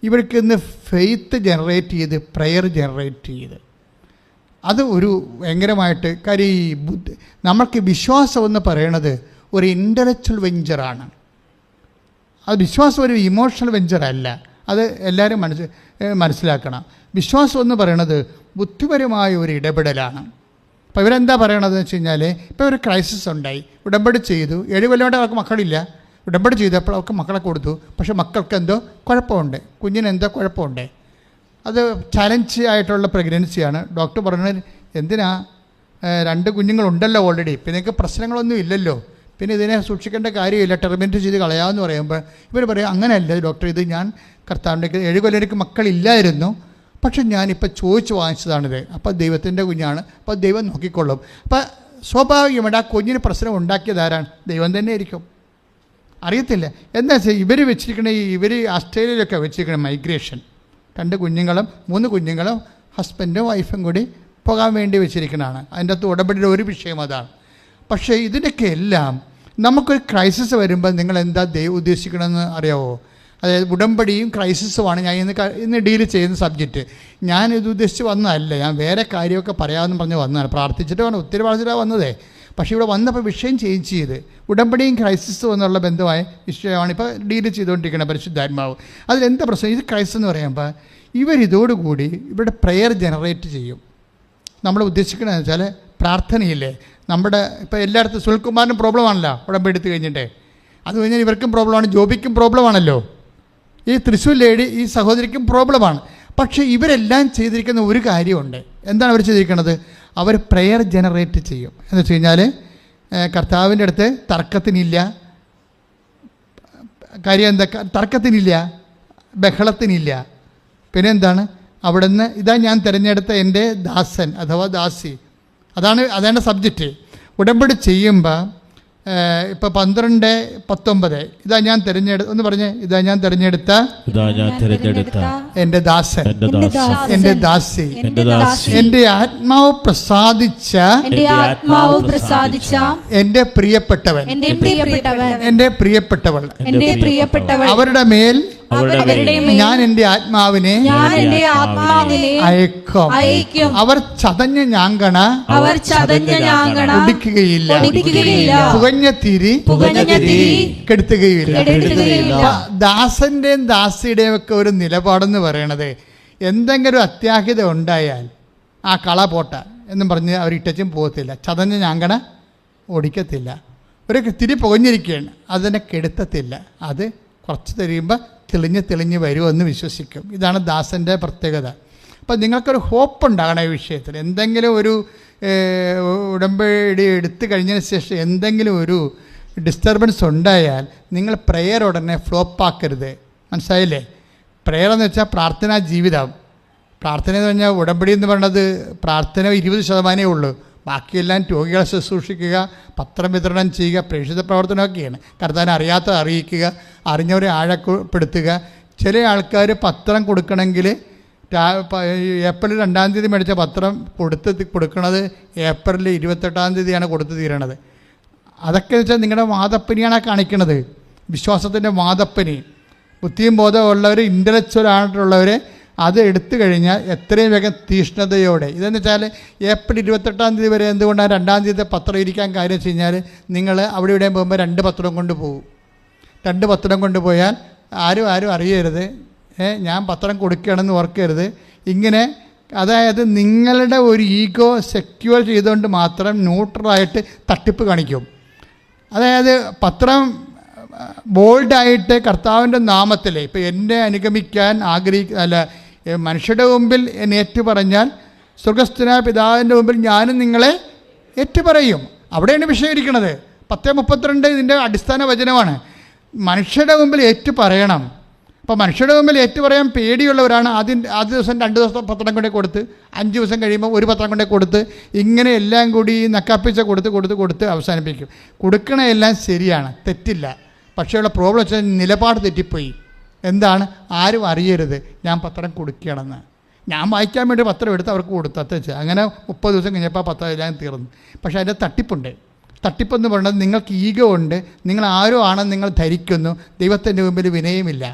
ഇവർക്ക് ഇന്ന് ഫെയ്ത്ത് ജനറേറ്റ് ചെയ്ത് പ്രെയർ ജനറേറ്റ് ചെയ്ത് അത് ഒരു ഭയങ്കരമായിട്ട് കാര്യം. ഈ നമ്മൾക്ക് വിശ്വാസം എന്ന് പറയണത് ഒരു ഇൻ്റലക്ച്വൽ വെഞ്ചറാണ്. അത് വിശ്വാസം ഒരു ഇമോഷണൽ വെഞ്ചറല്ല, അത് എല്ലാവരും മനസ്സിലാക്കണം. വിശ്വാസം എന്ന് പറയണത് ബുദ്ധിപരമായ ഒരു ഇടപെടലാണ്. അപ്പോൾ ഇവരെന്താ പറയണതെന്ന് വെച്ച് കഴിഞ്ഞാൽ, ഇപ്പോൾ ഒരു ക്രൈസിസ് ഉണ്ടായി, ഉടമ്പടി ചെയ്തു, 7 കൊല്ലം കൊണ്ട് അവർക്ക് മക്കളില്ല, ഉടമ്പടി ചെയ്തപ്പോൾ അവർക്ക് മക്കളെ കൊടുത്തു, പക്ഷേ മക്കൾക്ക് എന്തോ കുഴപ്പമുണ്ട്, കുഞ്ഞിനെന്തോ കുഴപ്പമുണ്ട്, അത് ചലഞ്ച് ആയിട്ടുള്ള പ്രഗ്നൻസിയാണ്. ഡോക്ടർ പറഞ്ഞത് എന്തിനാ 2 കുഞ്ഞുങ്ങളുണ്ടല്ലോ ഓൾറെഡി, പിന്നെ നിങ്ങൾക്ക് പ്രശ്നങ്ങളൊന്നും ഇല്ലല്ലോ, പിന്നെ ഇതിനെ സൂക്ഷിക്കേണ്ട കാര്യമില്ല, ടെർമിനേറ്റ് ചെയ്ത് കളയാമെന്ന് പറയുമ്പോൾ ഇവർ പറയും അങ്ങനെയല്ല ഡോക്ടർ, ഇത് ഞാൻ കർത്താവിൻ്റെ 7 കൊല്ലം എനിക്ക് മക്കളില്ലായിരുന്നു, പക്ഷെ ഞാനിപ്പോൾ ചോദിച്ച് വാങ്ങിച്ചതാണിത്, അപ്പോൾ ദൈവത്തിൻ്റെ കുഞ്ഞാണ്, അപ്പോൾ ദൈവം നോക്കിക്കൊള്ളും. അപ്പോൾ സ്വാഭാവികമായിട്ട് ആ കുഞ്ഞിന് പ്രശ്നം ഉണ്ടാക്കിയതാരാണ്? ദൈവം തന്നെ ആയിരിക്കും, അറിയത്തില്ല. എന്താ വെച്ചാൽ ഇവർ വെച്ചിരിക്കണ ഇവർ ഓസ്ട്രേലിയയിലൊക്കെ വെച്ചിരിക്കണ മൈഗ്രേഷൻ, 2 കുഞ്ഞുങ്ങളും 3 കുഞ്ഞുങ്ങളും ഹസ്ബൻഡും വൈഫും കൂടി പോകാൻ വേണ്ടി വെച്ചിരിക്കുന്നതാണ്. അതിൻ്റെ അകത്ത് ഉടമ്പടിയുടെ ഒരു വിഷയം അതാണ്. പക്ഷേ ഇതിനൊക്കെ എല്ലാം നമുക്കൊരു ക്രൈസിസ് വരുമ്പോൾ നിങ്ങൾ എന്താ ദൈവം ഉദ്ദേശിക്കണമെന്ന് അറിയാമോ? അതായത് ഉടമ്പടിയും ക്രൈസിസുമാണ് ഞാൻ ഇന്ന് ഡീൽ ചെയ്യുന്ന സബ്ജക്റ്റ്. ഞാൻ ഇത് ഉദ്ദേശിച്ച് വന്നതല്ല, ഞാൻ വേറെ കാര്യമൊക്കെ പറയാമെന്ന് പറഞ്ഞ് വന്നതാണ്. പ്രാർത്ഥിച്ചിട്ട് വേണം, ഒത്തിരി പ്രാർത്ഥിച്ചിട്ടാണ് വന്നതേ. പക്ഷേ ഇവിടെ വന്നപ്പോൾ വിഷയം ചേഞ്ച് ചെയ്ത് ഉടമ്പടിയും ക്രൈസിസും എന്നുള്ള ബന്ധമായ വിഷയമാണ് ഇപ്പോൾ ഡീൽ ചെയ്തുകൊണ്ടിരിക്കുന്നത് പരിശുദ്ധാത്മാവ്. അതിലെന്താ പ്രശ്നം? ഇത് ക്രൈസിസ് എന്ന് പറയുമ്പോൾ ഇവരിതോടുകൂടി ഇവരുടെ പ്രെയർ ജനറേറ്റ് ചെയ്യും. നമ്മൾ ഉദ്ദേശിക്കണമെന്ന് വെച്ചാൽ പ്രാർത്ഥനയില്ലേ, നമ്മുടെ ഇപ്പോൾ എല്ലായിടത്തും സുനിൽകുമാറിനും പ്രോബ്ലമാണല്ലോ ഉടമ്പടി എടുത്ത് കഴിഞ്ഞിട്ട്, അത് കഴിഞ്ഞാൽ ഇവർക്കും പ്രോബ്ലമാണ്, ജോബിക്കും പ്രോബ്ലമാണല്ലോ, ഈ തൃശ്ശൂർ ലേഡി ഈ സഹോദരിക്കും പ്രോബ്ലമാണ്. പക്ഷേ ഇവരെല്ലാം ചെയ്തിരിക്കുന്ന ഒരു കാര്യമുണ്ട്. എന്താണ് അവർ ചെയ്തിരിക്കുന്നത്? അവർ പ്രെയർ ജനറേറ്റ് ചെയ്യും. എന്ന് വെച്ച് കഴിഞ്ഞാൽ കർത്താവിൻ്റെ അടുത്ത് തർക്കത്തിനില്ല, കാര്യം എന്താ, തർക്കത്തിനില്ല, ബഹളത്തിനില്ല. പിന്നെ എന്താണ്, അവിടുന്ന് ഇതാ ഞാൻ തിരഞ്ഞെടുത്ത എൻ്റെ ദാസൻ അഥവാ ദാസി, അതാണ് സബ്ജക്റ്റ്. ഉടമ്പടി ചെയ്യുമ്പോൾ ഇപ്പോൾ 12:19 ഇതാ ഞാൻ തിരഞ്ഞെടുത്ത, ഒന്ന് പറഞ്ഞേ, ഇതാ ഞാൻ തിരഞ്ഞെടുത്ത എൻ്റെ ദാസൻ, എൻ്റെ ദാസി, എൻ്റെ ആത്മാവ് പ്രസാദിച്ച എൻ്റെ പ്രിയപ്പെട്ടവൻ, എൻ്റെ പ്രിയപ്പെട്ടവൾ, അവരുടെ മേൽ ഞാൻ എൻ്റെ ആത്മാവിനെ അയക്കും. അവർ ചതഞ്ഞ ഞാങ്കണ കുടിക്കുകയില്ല, പുകഞ്ഞ തിരി കെടുത്തുകയില്ല. ദാസന്റെയും ദാസിയുടെയും ഒക്കെ ഒരു നിലപാടെന്ന് പറയണത്, എന്തെങ്കിലും അത്യാഹിത ഉണ്ടായാൽ ആ കള പോട്ട എന്നും പറഞ്ഞ് അവർ ഇട്ടച്ചും പോകത്തില്ല, ചതഞ്ഞ ഞാങ്കണ ഓടിക്കത്തില്ല. ഒരു തിരി പുകഞ്ഞിരിക്കുകയാണ്, അതിനെ കെടുത്തത്തില്ല, അത് കുറച്ച് കഴിയുമ്പോൾ തെളിഞ്ഞ് വരുമെന്ന് വിശ്വസിക്കും. ഇതാണ് ദാസൻ്റെ പ്രത്യേകത. അപ്പം നിങ്ങൾക്കൊരു ഹോപ്പ് ഉണ്ടാകണം ഈ വിഷയത്തിൽ. എന്തെങ്കിലും ഒരു ഉടമ്പടി എടുത്തു കഴിഞ്ഞതിന് ശേഷം എന്തെങ്കിലും ഒരു ഡിസ്റ്റർബൻസ് ഉണ്ടായാൽ നിങ്ങൾ പ്രെയർ ഉടനെ ഫ്ലോപ്പാക്കരുത്. മനസ്സിലായില്ലേ? പ്രെയർ എന്ന് വെച്ചാൽ പ്രാർത്ഥനാ ജീവിതം. പ്രാർത്ഥന എന്ന് പറഞ്ഞാൽ ഉടമ്പടി എന്ന് പറയുന്നത് പ്രാർത്ഥന 20% ഉള്ളൂ. ബാക്കിയെല്ലാം രോഗികളെ ശുശ്രൂഷിക്കുക, പത്രം വിതരണം ചെയ്യുക, പ്രേക്ഷിത പ്രവർത്തനമൊക്കെയാണ്. കർത്താവിനെ അറിയാത്ത അറിയിക്കുക, അറിഞ്ഞവരെ ആഴപ്പെടുത്തുക. ചില ആൾക്കാർ പത്രം കൊടുക്കണമെങ്കിൽ ഏപ്രിൽ 2-ാം തീയതി മേടിച്ച പത്രം കൊടുക്കണത് ഏപ്രിൽ 28-ാം തീയതിയാണ് കൊടുത്തു തീരണത്. അതൊക്കെ വെച്ചാൽ നിങ്ങളുടെ വാദപ്പനിയാണ് കാണിക്കുന്നത്, വിശ്വാസത്തിൻ്റെ വാദപ്പനി. ബുദ്ധിയും ബോധമുള്ളവർ, ഇൻ്റലക്ച്വൽ ആയിട്ടുള്ളവർ അത് എടുത്തു കഴിഞ്ഞാൽ എത്രയും വേഗം തീഷ്ണതയോടെ. ഇതെന്ന് വെച്ചാൽ ഏപ്രിൽ 28-ാം തീയതി വരെ എന്തുകൊണ്ടാണ് 2-ാം തീയതി പത്രം ഇരിക്കാൻ കാര്യം വെച്ച് കഴിഞ്ഞാൽ, നിങ്ങൾ അവിടെ ഇവിടെയും പോകുമ്പോൾ 2 പത്രം കൊണ്ട് പോകും. 2 പത്രം കൊണ്ടുപോയാൽ ആരും അറിയരുത്, ഞാൻ പത്രം കൊടുക്കുകയാണെന്ന് ഓർക്കരുത്. ഇങ്ങനെ അതായത് നിങ്ങളുടെ ഒരു ഈഗോ സെക്യൂർ ചെയ്തുകൊണ്ട് മാത്രം ന്യൂട്രലായിട്ട് തട്ടിപ്പ് കാണിക്കും. അതായത് പത്രം ബോൾഡായിട്ട് കർത്താവിൻ്റെ നാമത്തിൽ ഇപ്പോൾ എന്നെ അനുഗമിക്കാൻ മനുഷ്യരുടെ മുമ്പിൽ എന്നെ ഏറ്റുപറഞ്ഞാൽ സ്വർഗസ്ഥനായ പിതാവിൻ്റെ മുമ്പിൽ ഞാനും നിങ്ങളെ ഏറ്റുപറയും. അവിടെയാണ് വിഷയം ഇരിക്കുന്നത്. 10:32 ഇതിൻ്റെ അടിസ്ഥാന വചനമാണ്. മനുഷ്യരുടെ മുമ്പിൽ ഏറ്റുപറയണം. അപ്പോൾ മനുഷ്യരുടെ മുമ്പിൽ ഏറ്റുപറയാൻ പേടിയുള്ളവരാണ് ആദ്യ ദിവസം 2 ദിവസം പത്രം കൊണ്ടേ കൊടുത്ത് 5 ദിവസം കഴിയുമ്പോൾ 1 പത്രം കൊണ്ടേ കൊടുത്ത് ഇങ്ങനെ എല്ലാം കൂടി നക്കാപ്പിച്ച കൊടുത്ത് അവസാനിപ്പിക്കും. കൊടുക്കണ എല്ലാം ശരിയാണ്, തെറ്റില്ല. പക്ഷേ ഉള്ള പ്രോബ്ലം വെച്ചാൽ നിലപാട് തെറ്റിപ്പോയി. എന്താണ്? ആരും അറിയരുത് ഞാൻ പത്രം കൊടുക്കുകയാണെന്ന്. ഞാൻ വായിക്കാൻ വേണ്ടി പത്രം എടുത്ത് അവർക്ക് കൊടുത്തു, അത്തച്ച് അങ്ങനെ 30 ദിവസം കഴിഞ്ഞപ്പോൾ ആ പത്രം എല്ലാം തീർന്നു. പക്ഷേ അതിൻ്റെ തട്ടിപ്പുണ്ട്. തട്ടിപ്പെന്ന് പറയുന്നത് നിങ്ങൾക്ക് ഈഗോ ഉണ്ട്, നിങ്ങൾ ആരോ ആണെന്ന് നിങ്ങൾ ധരിക്കുന്നു, ദൈവത്തിൻ്റെ മുമ്പിൽ വിനയമില്ല.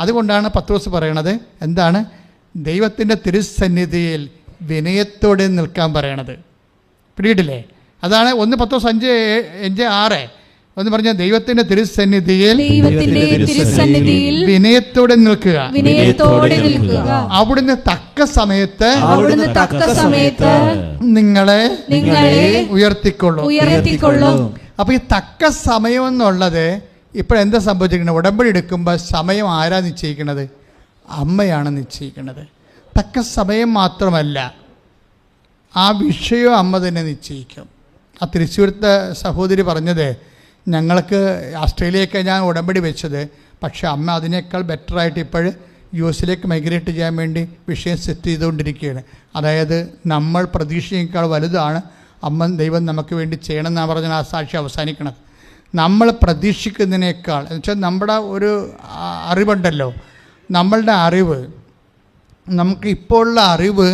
അതുകൊണ്ടാണ് പത്രോസ് പറയണത് എന്താണ്? ദൈവത്തിൻ്റെ തിരുസന്നിധിയിൽ വിനയത്തോടെ നിൽക്കാൻ പറയണത്. പിടിയിട്ടില്ലേ? അതാണ് 1 പത്രോസ് 5:6 എന്ന് പറഞ്ഞാൽ ദൈവത്തിന്റെ തിരുസന്നിധിയിൽ വിനയത്തോടെ നിൽക്കുക. അവിടുന്ന് തക്ക സമയത്ത് നിങ്ങളെ ഉയർത്തിക്കൊള്ളും. അപ്പൊ ഈ തക്ക സമയം എന്നുള്ളത് ഇപ്പോഴെന്താ സംഭവിച്ചിരിക്കുന്നത്? ഉടമ്പടി എടുക്കുമ്പോൾ സമയം ആരാ നിശ്ചയിക്കുന്നത്? അമ്മയാണ് നിശ്ചയിക്കുന്നത്. തക്ക സമയം മാത്രമല്ല, ആ വിഷയം അമ്മ തന്നെ നിശ്ചയിക്കും. ആ തൃശ്ശൂരത്തെ സഹോദരി പറഞ്ഞത്, ഞങ്ങൾക്ക് ഓസ്ട്രേലിയയൊക്കെ ഞാൻ ഉടമ്പടി വെച്ചത്, പക്ഷേ അമ്മ അതിനേക്കാൾ ബെറ്ററായിട്ട് ഇപ്പോൾ US മൈഗ്രേറ്റ് ചെയ്യാൻ വേണ്ടി വിഷയം സെറ്റ് ചെയ്തുകൊണ്ടിരിക്കുകയാണ്. അതായത് നമ്മൾ പ്രതീക്ഷയേക്കാൾ വലുതാണ് ദൈവം നമുക്ക് വേണ്ടി ചെയ്യണമെന്നാണ് പറഞ്ഞാൽ ആ സാക്ഷി അവസാനിക്കണത്. നമ്മൾ പ്രതീക്ഷിക്കുന്നതിനേക്കാൾ എന്ന് വെച്ചാൽ നമ്മുടെ ഒരു അറിവുണ്ടല്ലോ, നമ്മളുടെ അറിവ്, നമുക്ക് ഇപ്പോൾ ഉള്ള അറിവ്,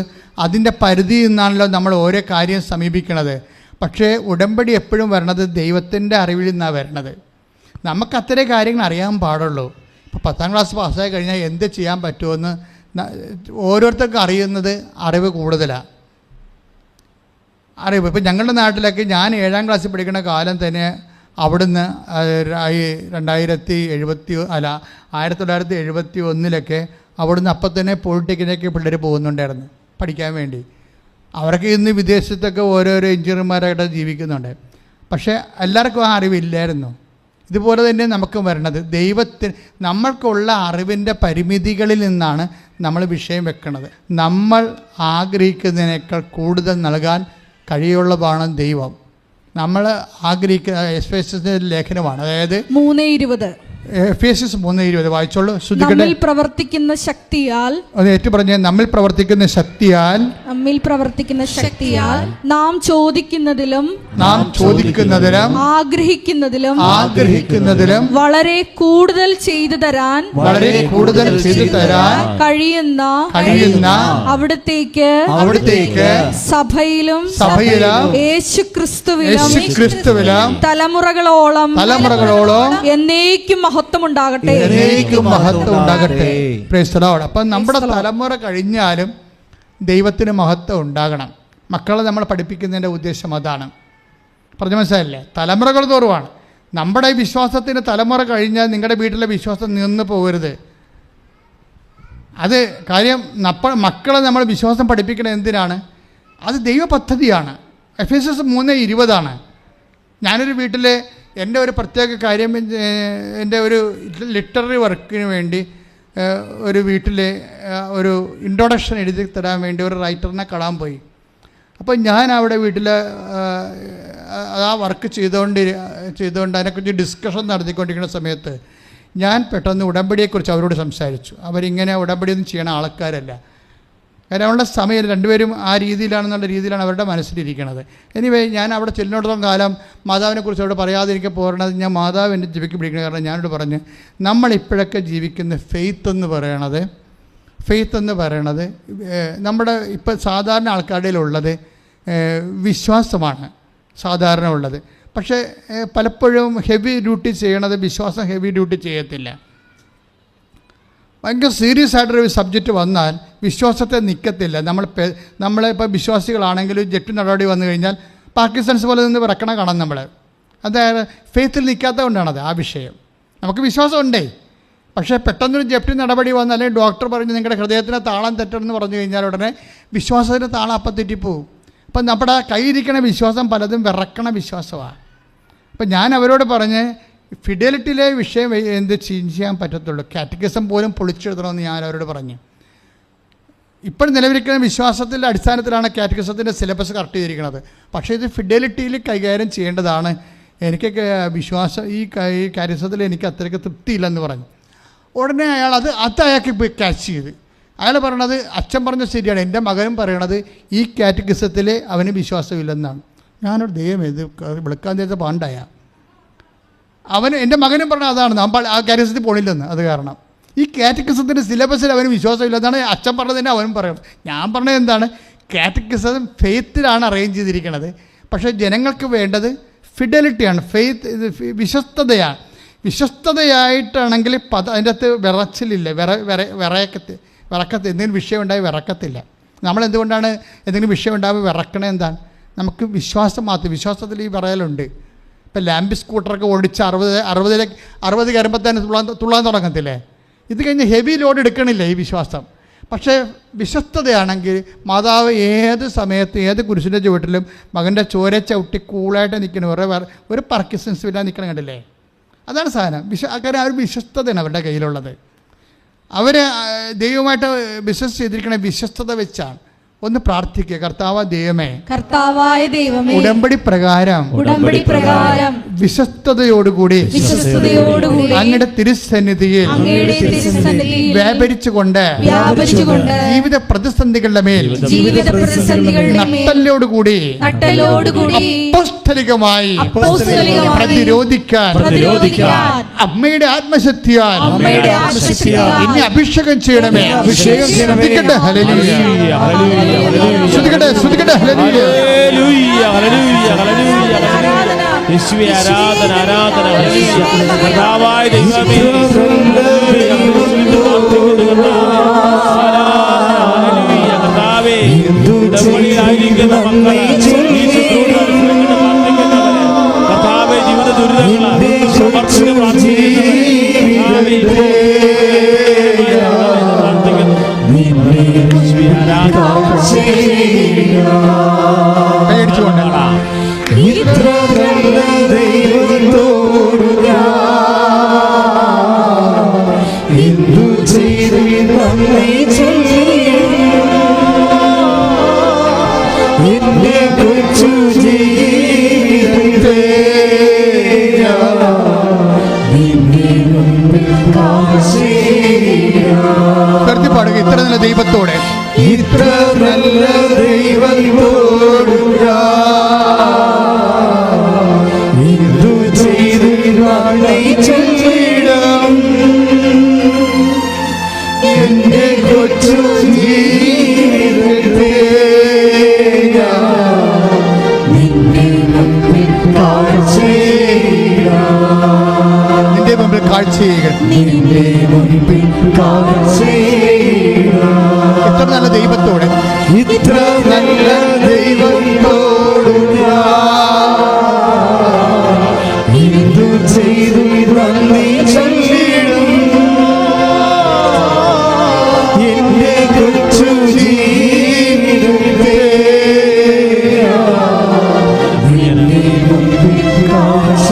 അതിൻ്റെ പരിധിയിൽ നിന്നാണല്ലോ നമ്മൾ ഓരോ കാര്യം സമീപിക്കണത്. പക്ഷേ ഉടമ്പടി എപ്പോഴും വരണത് ദൈവത്തിൻ്റെ അറിവിൽ നിന്നാണ് വരണത്. നമുക്ക് അത്തരം കാര്യങ്ങൾ അറിയാൻ പാടുള്ളൂ. ഇപ്പോൾ 10ാം ക്ലാസ് പാസ്സായി കഴിഞ്ഞാൽ എന്ത് ചെയ്യാൻ പറ്റുമെന്ന് ഓരോരുത്തർക്കും അറിയുന്നത് അറിവ് കൂടുതലാണ്. അറിവ് ഇപ്പോൾ ഞങ്ങളുടെ നാട്ടിലൊക്കെ ഞാൻ 7ാം ക്ലാസ്സിൽ പഠിക്കുന്ന കാലം തന്നെ അവിടുന്ന് 1971 അവിടുന്ന് അപ്പം തന്നെ പോളിടെക്നിക്കിലേക്ക് പിള്ളേർ പോകുന്നുണ്ടായിരുന്നു പഠിക്കാൻ വേണ്ടി. അവരൊക്കെ ഇന്ന് വിദേശത്തൊക്കെ ഓരോരോ എഞ്ചിനീയർമാരായിട്ട് ജീവിക്കുന്നുണ്ട്. പക്ഷേ എല്ലാവർക്കും ആ അറിവില്ലായിരുന്നു. ഇതുപോലെ തന്നെ നമുക്ക് വരണത് നമ്മൾക്കുള്ള അറിവിൻ്റെ പരിമിതികളിൽ നിന്നാണ് നമ്മൾ വിഷയം വെക്കുന്നത്. നമ്മൾ ആഗ്രഹിക്കുന്നതിനേക്കാൾ കൂടുതൽ നൽകാൻ കഴിയുള്ളതാണ് ദൈവം. നമ്മൾ ആഗ്രഹിക്കുന്ന എഫേസ്യസിന്റെ ലേഖനമാണ്, അതായത് 3:20 എഫേസ്യസ് 3:20 വായിച്ചോളൂ. നമ്മിൽ പ്രവർത്തിക്കുന്ന ശക്തിയാൽ, അത് ഏറ്റു പറഞ്ഞ നമ്മിൽ പ്രവർത്തിക്കുന്ന ശക്തിയാൽ നാം ചോദിക്കുന്നതിലും ആഗ്രഹിക്കുന്നതിലും വളരെ കൂടുതൽ ചെയ്തു തരാൻ കഴിയുന്ന അവിടത്തേക്ക് സഭയിലും യേശുക്രിസ്തുവിലും തലമുറകളോളം എന്നേക്കും മഹത്വം ഉണ്ടാകട്ടെ. അപ്പം നമ്മുടെ തലമുറ കഴിഞ്ഞാലും ദൈവത്തിന് മഹത്വം ഉണ്ടാകണം. മക്കളെ നമ്മൾ പഠിപ്പിക്കുന്നതിൻ്റെ ഉദ്ദേശം അതാണ്. പറഞ്ഞു മനസ്സിലായില്ലേ? തലമുറകൾ തോറുമാണ്. നമ്മുടെ വിശ്വാസത്തിന് തലമുറ കഴിഞ്ഞാൽ നിങ്ങളുടെ വീട്ടിലെ വിശ്വാസം നിന്ന് പോകരുത്. അത് കാര്യം മക്കളെ നമ്മൾ വിശ്വാസം പഠിപ്പിക്കുന്നത് എന്തിനാണ്? അത് ദൈവ പദ്ധതിയാണ്. എഫേസ്യസ് 3:20 ഞാനൊരു വീട്ടിൽ എൻ്റെ ഒരു പ്രത്യേക കാര്യം, എൻ്റെ ഒരു ലിറ്റററി വർക്കിന് വേണ്ടി ഒരു വീട്ടിൽ ഒരു ഇൻട്രൊഡക്ഷൻ എഴുതി തരാൻ വേണ്ടി ഒരു റൈറ്ററിനെ കാണാൻ പോയി. അപ്പോൾ ഞാൻ അവിടെ വീട്ടിൽ ആ വർക്ക് ചെയ്തുകൊണ്ട് അതിനെക്കുറിച്ച് ഡിസ്കഷൻ നടത്തിക്കൊണ്ടിരിക്കുന്ന സമയത്ത് ഞാൻ പെട്ടെന്ന് ഉടമ്പടിയെക്കുറിച്ച് അവരോട് സംസാരിച്ചു. അവരിങ്ങനെ ഉടമ്പടിയൊന്നും ചെയ്യണ ആൾക്കാരല്ല. കാരണം അവരുടെ സമയം രണ്ടുപേരും ആ രീതിയിലാണെന്നുള്ള രീതിയിലാണ് അവരുടെ മനസ്സിലിരിക്കുന്നത്. എനിവേ ഞാൻ അവിടെ ചെല്ലുന്നിടത്തോളം കാലം മാതാവിനെക്കുറിച്ച് അവിടെ പറയാതെ എനിക്ക് പോരണത്, ഞാൻ മാതാവ് എൻ്റെ ജീവിക്ക് പിടിക്കുന്നത്. കാരണം ഞാനോട് പറഞ്ഞ് നമ്മളിപ്പോഴൊക്കെ ജീവിക്കുന്ന ഫെയ്ത്ത് എന്ന് പറയണത് നമ്മുടെ ഇപ്പം സാധാരണ ആൾക്കാരുടെ ഉള്ളത് വിശ്വാസമാണ് സാധാരണ ഉള്ളത്. പക്ഷേ പലപ്പോഴും ഹെവി ഡ്യൂട്ടി ചെയ്യണത് വിശ്വാസം ഹെവി ഡ്യൂട്ടി ചെയ്യത്തില്ല. ഭയങ്കര സീരിയസ് ആയിട്ടൊരു സബ്ജക്റ്റ് വന്നാൽ വിശ്വാസത്തെ നിൽക്കത്തില്ല. നമ്മളിപ്പോൾ വിശ്വാസികളാണെങ്കിലും ജെറ്റ് നടപടി വന്നു കഴിഞ്ഞാൽ പാകിസ്ഥാൻസ് പോലെ നിന്ന് വിറക്കണ കാണാം നമ്മൾ. അതായത് ഫെയ്ത്തിൽ നിൽക്കാത്തത് കൊണ്ടാണത് ആ വിഷയം. നമുക്ക് വിശ്വാസം ഉണ്ടേ, പക്ഷേ പെട്ടെന്നൊരു ജപ്തി നടപടി വന്നാൽ അല്ലെങ്കിൽ ഡോക്ടർ പറഞ്ഞ് നിങ്ങളുടെ ഹൃദയത്തിന് താളം തെറ്റണമെന്ന് പറഞ്ഞു കഴിഞ്ഞാൽ ഉടനെ വിശ്വാസത്തിന് താളം അപ്പം തെറ്റിപ്പോവും. അപ്പം നമ്മുടെ കയ്യിരിക്കണ വിശ്വാസം പലതും വിറക്കണ വിശ്വാസമാണ്. അപ്പം ഞാൻ അവരോട് പറഞ്ഞ് ഫിഡലിറ്റിയിലെ വിഷയം എന്ത് ചെയ്യാൻ പറ്റത്തുള്ളൂ, കാറ്റഗിസം പോലും പൊളിച്ചെഴുതണമെന്ന് ഞാൻ അവരോട് പറഞ്ഞു. ഇപ്പോൾ നിലവിലിരിക്കുന്ന വിശ്വാസത്തിൻ്റെ അടിസ്ഥാനത്തിലാണ് കാറ്റഗിസത്തിൻ്റെ സിലബസ് കറക്റ്റ് ചെയ്തിരിക്കുന്നത്. പക്ഷേ ഇത് ഫിഡലിറ്റിയിൽ കൈകാര്യം ചെയ്യേണ്ടതാണ്. എനിക്കൊക്കെ വിശ്വാസം ഈ കാറ്റഗിസത്തിൽ എനിക്ക് അത്രയ്ക്ക് തൃപ്തിയില്ലെന്ന് പറഞ്ഞു. ഉടനെ അത് അയാൾക്ക് ഇപ്പോൾ ക്യാച്ച് ചെയ്ത് അയാൾ പറയണത് അച്ഛൻ പറഞ്ഞത് ശരിയാണ്, എൻ്റെ മകനും പറയണത് ഈ കാറ്റഗിസത്തിൽ അവന് വിശ്വാസമില്ലെന്നാണ്. ഞാനൊരു ദൈവം ഇത് വിളിക്കാൻ തീർച്ച പാണ്ടായ എൻ്റെ മകനും പറഞ്ഞത് അതാണ്, ആ കാറ്റഗിസത്തിൽ പോണില്ലെന്ന്. അത് കാരണം ഈ കാറ്റഗിസത്തിൻ്റെ സിലബസിൽ അവന് വിശ്വാസമില്ലെന്നാണ് അച്ഛൻ പറഞ്ഞത് തന്നെ അവനും പറയണം. ഞാൻ പറഞ്ഞത് എന്താണ്, കാറ്റഗിസം ഫെയ്ത്തിലാണ് അറേഞ്ച് ചെയ്തിരിക്കുന്നത്. പക്ഷേ ജനങ്ങൾക്ക് വേണ്ടത് ഫിഡലിറ്റിയാണ്, ഫെയ്ത്ത്, വിശ്വസ്തതയാണ്. വിശ്വസ്തതയായിട്ടാണെങ്കിൽ അതിൻ്റെ അകത്ത് വിറച്ചിലില്ല, വിറക്കത്ത് എന്തെങ്കിലും വിഷയം ഉണ്ടായി വിറക്കത്തില്ല. നമ്മളെന്തുകൊണ്ടാണ് എന്തെങ്കിലും വിഷയം ഉണ്ടാകുമ്പോൾ വിറക്കണേ? എന്താണ്? നമുക്ക് വിശ്വാസം മാത്രം, വിശ്വാസത്തിൽ ഈ പറയലുണ്ട്. ഇപ്പം ലാമ്പി സ്കൂട്ടറൊക്കെ ഓടിച്ച് 60 കയറുമ്പോൾ തന്നെ തുള്ളാൻ തുടങ്ങത്തില്ലേ? ഇത് കഴിഞ്ഞ് ഹെവി ലോഡ് എടുക്കണില്ല ഈ വിശ്വാസം. പക്ഷേ വിശ്വസ്തതയാണെങ്കിൽ മാതാവ് ഏത് സമയത്ത് ഏത് കുരിശിൻ്റെ ചുവട്ടിലും മകൻ്റെ ചോര ചവിട്ടി കൂളായിട്ട് നിൽക്കണം, ഒരു പർക്കിസൻസും ഇല്ലാതെ നിൽക്കണം, കണ്ടില്ലേ? അതാണ് സാധനം. കാരണം ആ ഒരു വിശ്വസ്തതയാണ് അവരുടെ കയ്യിലുള്ളത്. അവർ ദൈവമായിട്ട് ബിസിനസ് ചെയ്തിരിക്കണ വിശ്വസ്തത വെച്ചാണ്. ഒന്ന് പ്രാർത്ഥിക്കുക, കർത്താവായ ദൈവമേ, ഉടമ്പടി പ്രകാരം വിശ്വസ്തയോടുകൂടി അങ്ങയുടെ തിരുസന്നിധിയിൽ വ്യാപരിച്ചുകൊണ്ട് ജീവിത പ്രതിസന്ധികളുടെ മേൽ നട്ടലോടുകൂടി അപ്പോസ്തലികമായി പ്രതിരോധിക്കാൻ അമ്മയുടെ ആത്മശക്തിയാൽ ഇനി അഭിഷേകം ചെയ്യണമേ. ശ്രുതികട്ടെ, ശ്രുതികട്ടെ, ഹല്ലേലൂയ, ഹല്ലേലൂയ, ഹല്ലേലൂയ, ഹല്ലേലൂയ. യേശുവേ ആരാധന, ആരാധന, ഹല്ലേലൂയ. കർത്താവായ ദൈവമേ, ഹല്ലേലൂയ. കർത്താവേ, ഉടമ്പടിയിലായിരിക്കുന്ന മക്കളെ, ഈ ശുശ്രൂഷ പ്രാർത്ഥിക്കുന്നവരെ, കർത്താവേ, ജീവിത ദുരിതങ്ങളെ സമർപ്പിച്ച് പ്രാർത്ഥിക്കുന്നു. പാടുക ഇത്ര നല്ല ദൈവത്തോടെ, ഇത്ര നല്ല ദൈവത്തോടു എന്റെ കൊച്ചു ജീവിതത്തെ നിന്റെ മുമ്പിൽ കാഴ്ച ഇത്ര നല്ല ദൈവത്തോടെ, ഇത്ര നല്ല ദൈവത്തോട് എന്തു ചെയ്തു നന്ദി ചൊല്ലിടും എന്റെ കൊച്ചു ജീവിതത്തെ നിന്റെ മുമ്പിൽ കാഴ്ച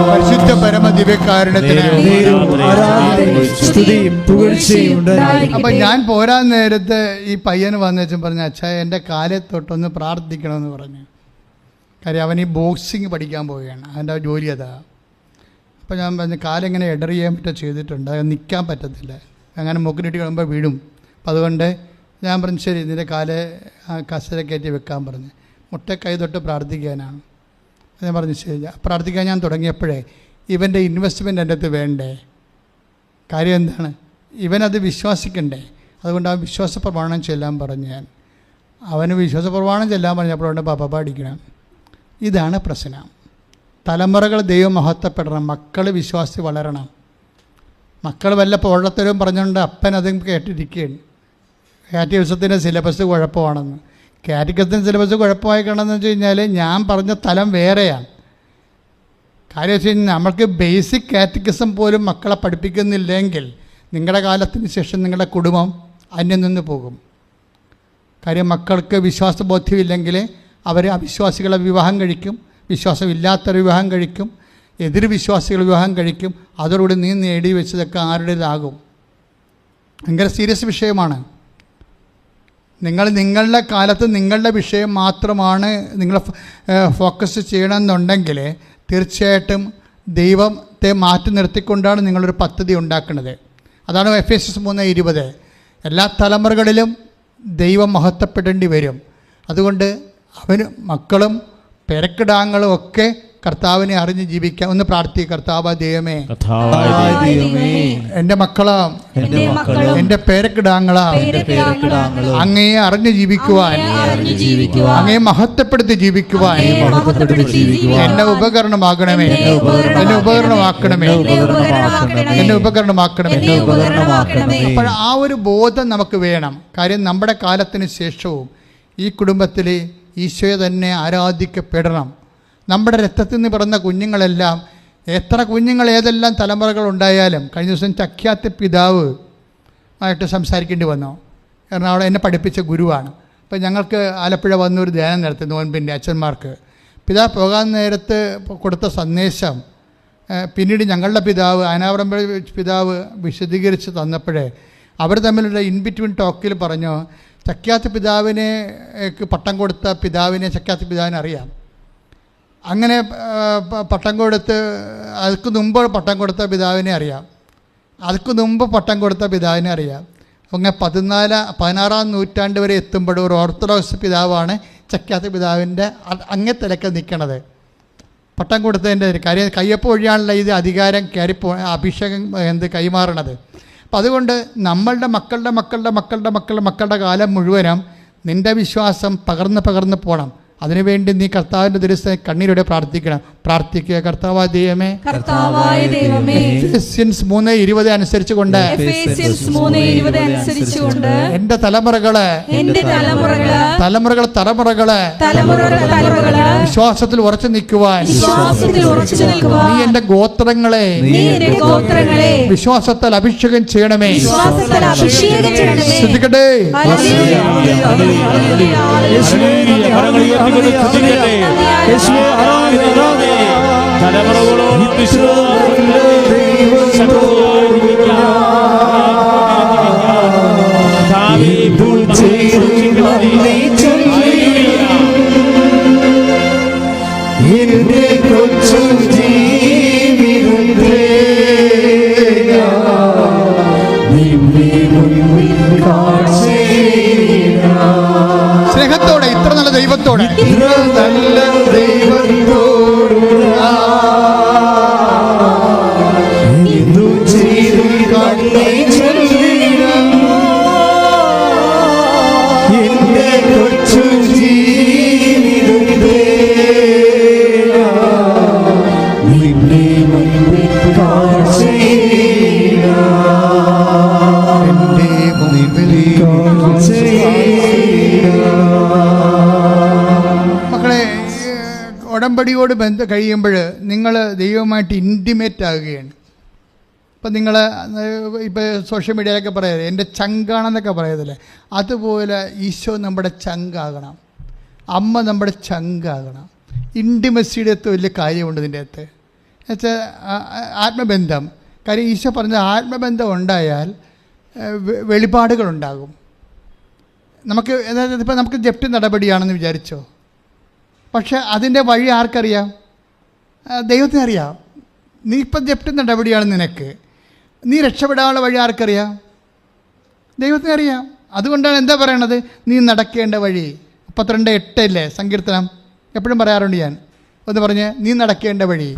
പരിശുദ്ധ പരമദിവ്യകാരുണ്യത്തിന്. അപ്പൊ ഞാൻ പോരാൻ നേരത്ത് ഈ പയ്യന് വന്നേച്ചും പറഞ്ഞു, അച്ഛാ എൻ്റെ കാലെ തൊട്ടൊന്ന് പ്രാർത്ഥിക്കണമെന്ന് പറഞ്ഞു. കാര്യം അവൻ ഈ ബോക്സിങ് പഠിക്കാൻ പോവുകയാണ്, അവൻ്റെ ജോലി അതാ. അപ്പോൾ ഞാൻ പറഞ്ഞു, കാലെങ്ങനെ ഇടറിയാൻ പറ്റുക ചെയ്തിട്ടുണ്ട്, അത് നിൽക്കാൻ പറ്റത്തില്ല, അങ്ങനെ മുക്കിനിട്ട് കഴിയുമ്പോൾ വീഴും. അപ്പം അതുകൊണ്ട് ഞാൻ പറഞ്ഞു, ശരി നിൻ്റെ കാല് കസര കയറ്റി വെക്കാൻ പറഞ്ഞു. മുട്ടക്കൈ തൊട്ട് പ്രാർത്ഥിക്കാനാണ്. ഞാൻ പറഞ്ഞു ശരി. പ്രാർത്ഥിക്കാൻ ഞാൻ തുടങ്ങിയപ്പോഴേ ഇവൻ്റെ ഇൻവെസ്റ്റ്മെൻറ്റ് എൻ്റെ അടുത്ത് വേണ്ടേ? കാര്യം എന്താണ്? ഇവനത് വിശ്വസിക്കണ്ടേ? അതുകൊണ്ട് ആ വിശ്വാസ പ്രമാണം ചെല്ലാൻ പറഞ്ഞു ഞാൻ. അവന് വിശ്വാസ പ്രമാണം ചെല്ലാൻ പറഞ്ഞപ്പോഴുണ്ട് പാപ്പ പഠിക്കണം. ഇതാണ് പ്രശ്നം. തലമുറകൾ ദൈവം മഹത്വപ്പെടണം, മക്കൾ വിശ്വാസി വളരണം. മക്കൾ വല്ല പോഴത്തരവും പറഞ്ഞുകൊണ്ട് അപ്പൻ അതും കേട്ടിരിക്കുകയാണ്. കാറ്റഗറിസത്തിൻ്റെ സിലബസ് കുഴപ്പമാണെന്ന്. കാറ്റഗറിസത്തിൻ്റെ സിലബസ് കുഴപ്പമായി കാണുമെന്ന് വെച്ച് കഴിഞ്ഞാൽ ഞാൻ പറഞ്ഞ തലം വേറെയാണ്. കാര്യം വെച്ച് കഴിഞ്ഞാൽ നമ്മൾക്ക് ബേസിക് കാറ്റഗറിസം പോലും മക്കളെ പഠിപ്പിക്കുന്നില്ലെങ്കിൽ നിങ്ങളുടെ കാലത്തിന് ശേഷം നിങ്ങളുടെ കുടുംബം അന്യം നിന്ന് പോകും. കാര്യം മക്കൾക്ക് വിശ്വാസബോധ്യമില്ലെങ്കിൽ അവർ അവിശ്വാസികളെ വിവാഹം കഴിക്കും, വിശ്വാസമില്ലാത്തൊരു വിവാഹം കഴിക്കും, എതിർ വിശ്വാസികൾ വിവാഹം കഴിക്കും. അതോടുകൂടി നീ നേടി വെച്ചതൊക്കെ ആരുടേതാകും. ഭയങ്കര സീരിയസ് വിഷയമാണ്. നിങ്ങളുടെ കാലത്ത് നിങ്ങളുടെ വിഷയം മാത്രമാണ് നിങ്ങൾ ഫോക്കസ് ചെയ്യണമെന്നുണ്ടെങ്കിൽ തീർച്ചയായിട്ടും ദൈവത്തെ മാറ്റി നിർത്തിക്കൊണ്ടാണ് നിങ്ങളൊരു പദ്ധതി ഉണ്ടാക്കുന്നത്. അതാണ് എഫേസ്യസ് 3:20. എല്ലാ തലമുറകളിലും ദൈവം മഹത്വപ്പെടേണ്ടി വരും. അതുകൊണ്ട് അവന് മക്കളും പെരക്കിടാങ്ങളും ഒക്കെ കർത്താവിനെ അറിഞ്ഞ് ജീവിക്കാം. ഒന്ന് പ്രാർത്ഥിക്കുക. കർത്താവ് ദൈവമേ, കർത്താവായ ദൈവമേ, എൻ്റെ മക്കളാ, എന്റെ മക്കളും എൻ്റെ പേരക്കിടാങ്ങളാ, പേരക്കിടാങ്ങളും അങ്ങയെ അറിഞ്ഞ് ജീവിക്കുവാൻ, അറിഞ്ഞു ജീവിക്കുവാൻ, അങ്ങയെ മഹത്വപ്പെടുത്തി ജീവിക്കുവാൻ മഹത്വപ്പെടുത്തി ജീവിക്കുവാൻ എന്നെ ഉപകരണമാകണമേ, എന്നെ ഉപകരണമാക്കണമേ, എന്നെ ഉപകരണമാക്കണമേ. അപ്പോൾ ആ ഒരു ബോധം നമുക്ക് വേണം. കാര്യം നമ്മുടെ കാലത്തിന് ശേഷവും ഈ കുടുംബത്തിൽ ഈശോയെ തന്നെ ആരാധിക്കപ്പെടണം. നമ്മുടെ രക്തത്തിൽ നിന്ന് പിറന്ന കുഞ്ഞുങ്ങളെല്ലാം, എത്ര കുഞ്ഞുങ്ങൾ ഏതെല്ലാം തലമുറകൾ ഉണ്ടായാലും, കഴിഞ്ഞ ദിവസം ചക്യാത്ത പിതാവ് ആയിട്ട് സംസാരിക്കേണ്ടി വന്നു. എറണാകുളം എന്നെ പഠിപ്പിച്ച ഗുരുവാണ്. അപ്പോൾ ഞങ്ങൾക്ക് ആലപ്പുഴ വന്നൊരു ധ്യാനം നടത്തി നോൻപിൻ്റെ അച്ഛന്മാർക്ക്. പിതാവ് പോകാൻ നേരത്ത് കൊടുത്ത സന്ദേശം പിന്നീട് ഞങ്ങളുടെ പിതാവ് അനാവരം പിതാവ് വിശദീകരിച്ച് തന്നപ്പോഴേ അവർ തമ്മിലുള്ള ഇൻബിറ്റ്വീൻ ടോക്കിൽ പറഞ്ഞു, ചക്യാത്ത പിതാവിനെ പട്ടം കൊടുത്ത പിതാവിനെ ചക്യാത്ത പിതാവിനെ അറിയാം. അങ്ങനെ പട്ടം കൊടുത്ത് അതിക്ക് മുമ്പ് പട്ടം കൊടുത്ത പിതാവിനെ അറിയാം, അതിക്ക് മുമ്പ് പട്ടം കൊടുത്ത പിതാവിനെ അറിയാം. അങ്ങനെ 16-ാം നൂറ്റാണ്ട് വരെ എത്തുമ്പോൾ ഒരു ഓർത്തഡോക്സ് പിതാവാണ് ചക്യാത്ത പിതാവിൻ്റെ അങ്ങേ തിരക്ക് നിൽക്കണത്. പട്ടം കൊടുത്തതിൻ്റെ കാര്യം കയ്യൊപ്പ് വഴിയാണല്ലോ ഇത് അധികാരം അഭിഷേകം കൈമാറണത്. അപ്പം അതുകൊണ്ട് നമ്മളുടെ മക്കളുടെ കാലം മുഴുവനും നിൻ്റെ വിശ്വാസം പകർന്ന് പോകണം. അതിനുവേണ്ടി നീ കർത്താവിൻ്റെ ദിവസം കണ്ണീരോടെ പ്രാർത്ഥിക്കുക. കർത്താവായ ദൈവമേ, എഫെസ്യൻസ് 3:20 അനുസരിച്ചുകൊണ്ട് എൻ്റെ തലമുറകള് വിശ്വാസത്തിൽ ഉറച്ചു നിൽക്കുവാൻ നീ എൻ്റെ ഗോത്രങ്ങളെ വിശ്വാസത്താൽ അഭിഷേകം ചെയ്യണമേ. ശ്രദ്ധിക്കട്ടെ. സ്നേഹത്തോടെ, ഇത്ര നല്ല ദൈവത്തോടെ, ഉടമ്പടിയോട് ബന്ധം കഴിയുമ്പോൾ നിങ്ങൾ ദൈവമായിട്ട് ഇൻറ്റിമേറ്റ് ആകുകയാണ്. ഇപ്പം നിങ്ങൾ ഇപ്പോൾ സോഷ്യൽ മീഡിയയിലൊക്കെ പറയാതെ എൻ്റെ ചങ്കാണെന്നൊക്കെ പറയത്തില്ലേ, അതുപോലെ ഈശോ നമ്മുടെ ചങ്കാകണം, അമ്മ നമ്മുടെ ചങ്കാകണം. ഇൻറ്റിമസിയുടെ അകത്ത് വലിയ കാര്യമുണ്ട് ഇതിൻ്റെ അകത്ത്. എന്നുവെച്ചാൽ ആത്മബന്ധം. കാര്യം ഈശോ പറഞ്ഞ ആത്മബന്ധം ഉണ്ടായാൽ വെളിപാടുകളുണ്ടാകും. നമുക്ക് ഇപ്പം നമുക്ക് ജപ്തി നടപടിയാണെന്ന് വിചാരിച്ചോ, പക്ഷെ അതിൻ്റെ വഴി ആർക്കറിയാം? ദൈവത്തിന് അറിയാം. നീ ഇപ്പം ജപ്തി നടപടിയാണ് നിനക്ക്, നീ രക്ഷപ്പെടാനുള്ള വഴി ആർക്കറിയാം? ദൈവത്തിന് അറിയാം. അതുകൊണ്ടാണ് എന്താ പറയണത്, നീ നടക്കേണ്ട വഴി. 32:8 സങ്കീർത്തനം എപ്പോഴും പറയാറുണ്ട് ഞാൻ. ഒന്ന് പറഞ്ഞ്, നീ നടക്കേണ്ട വഴി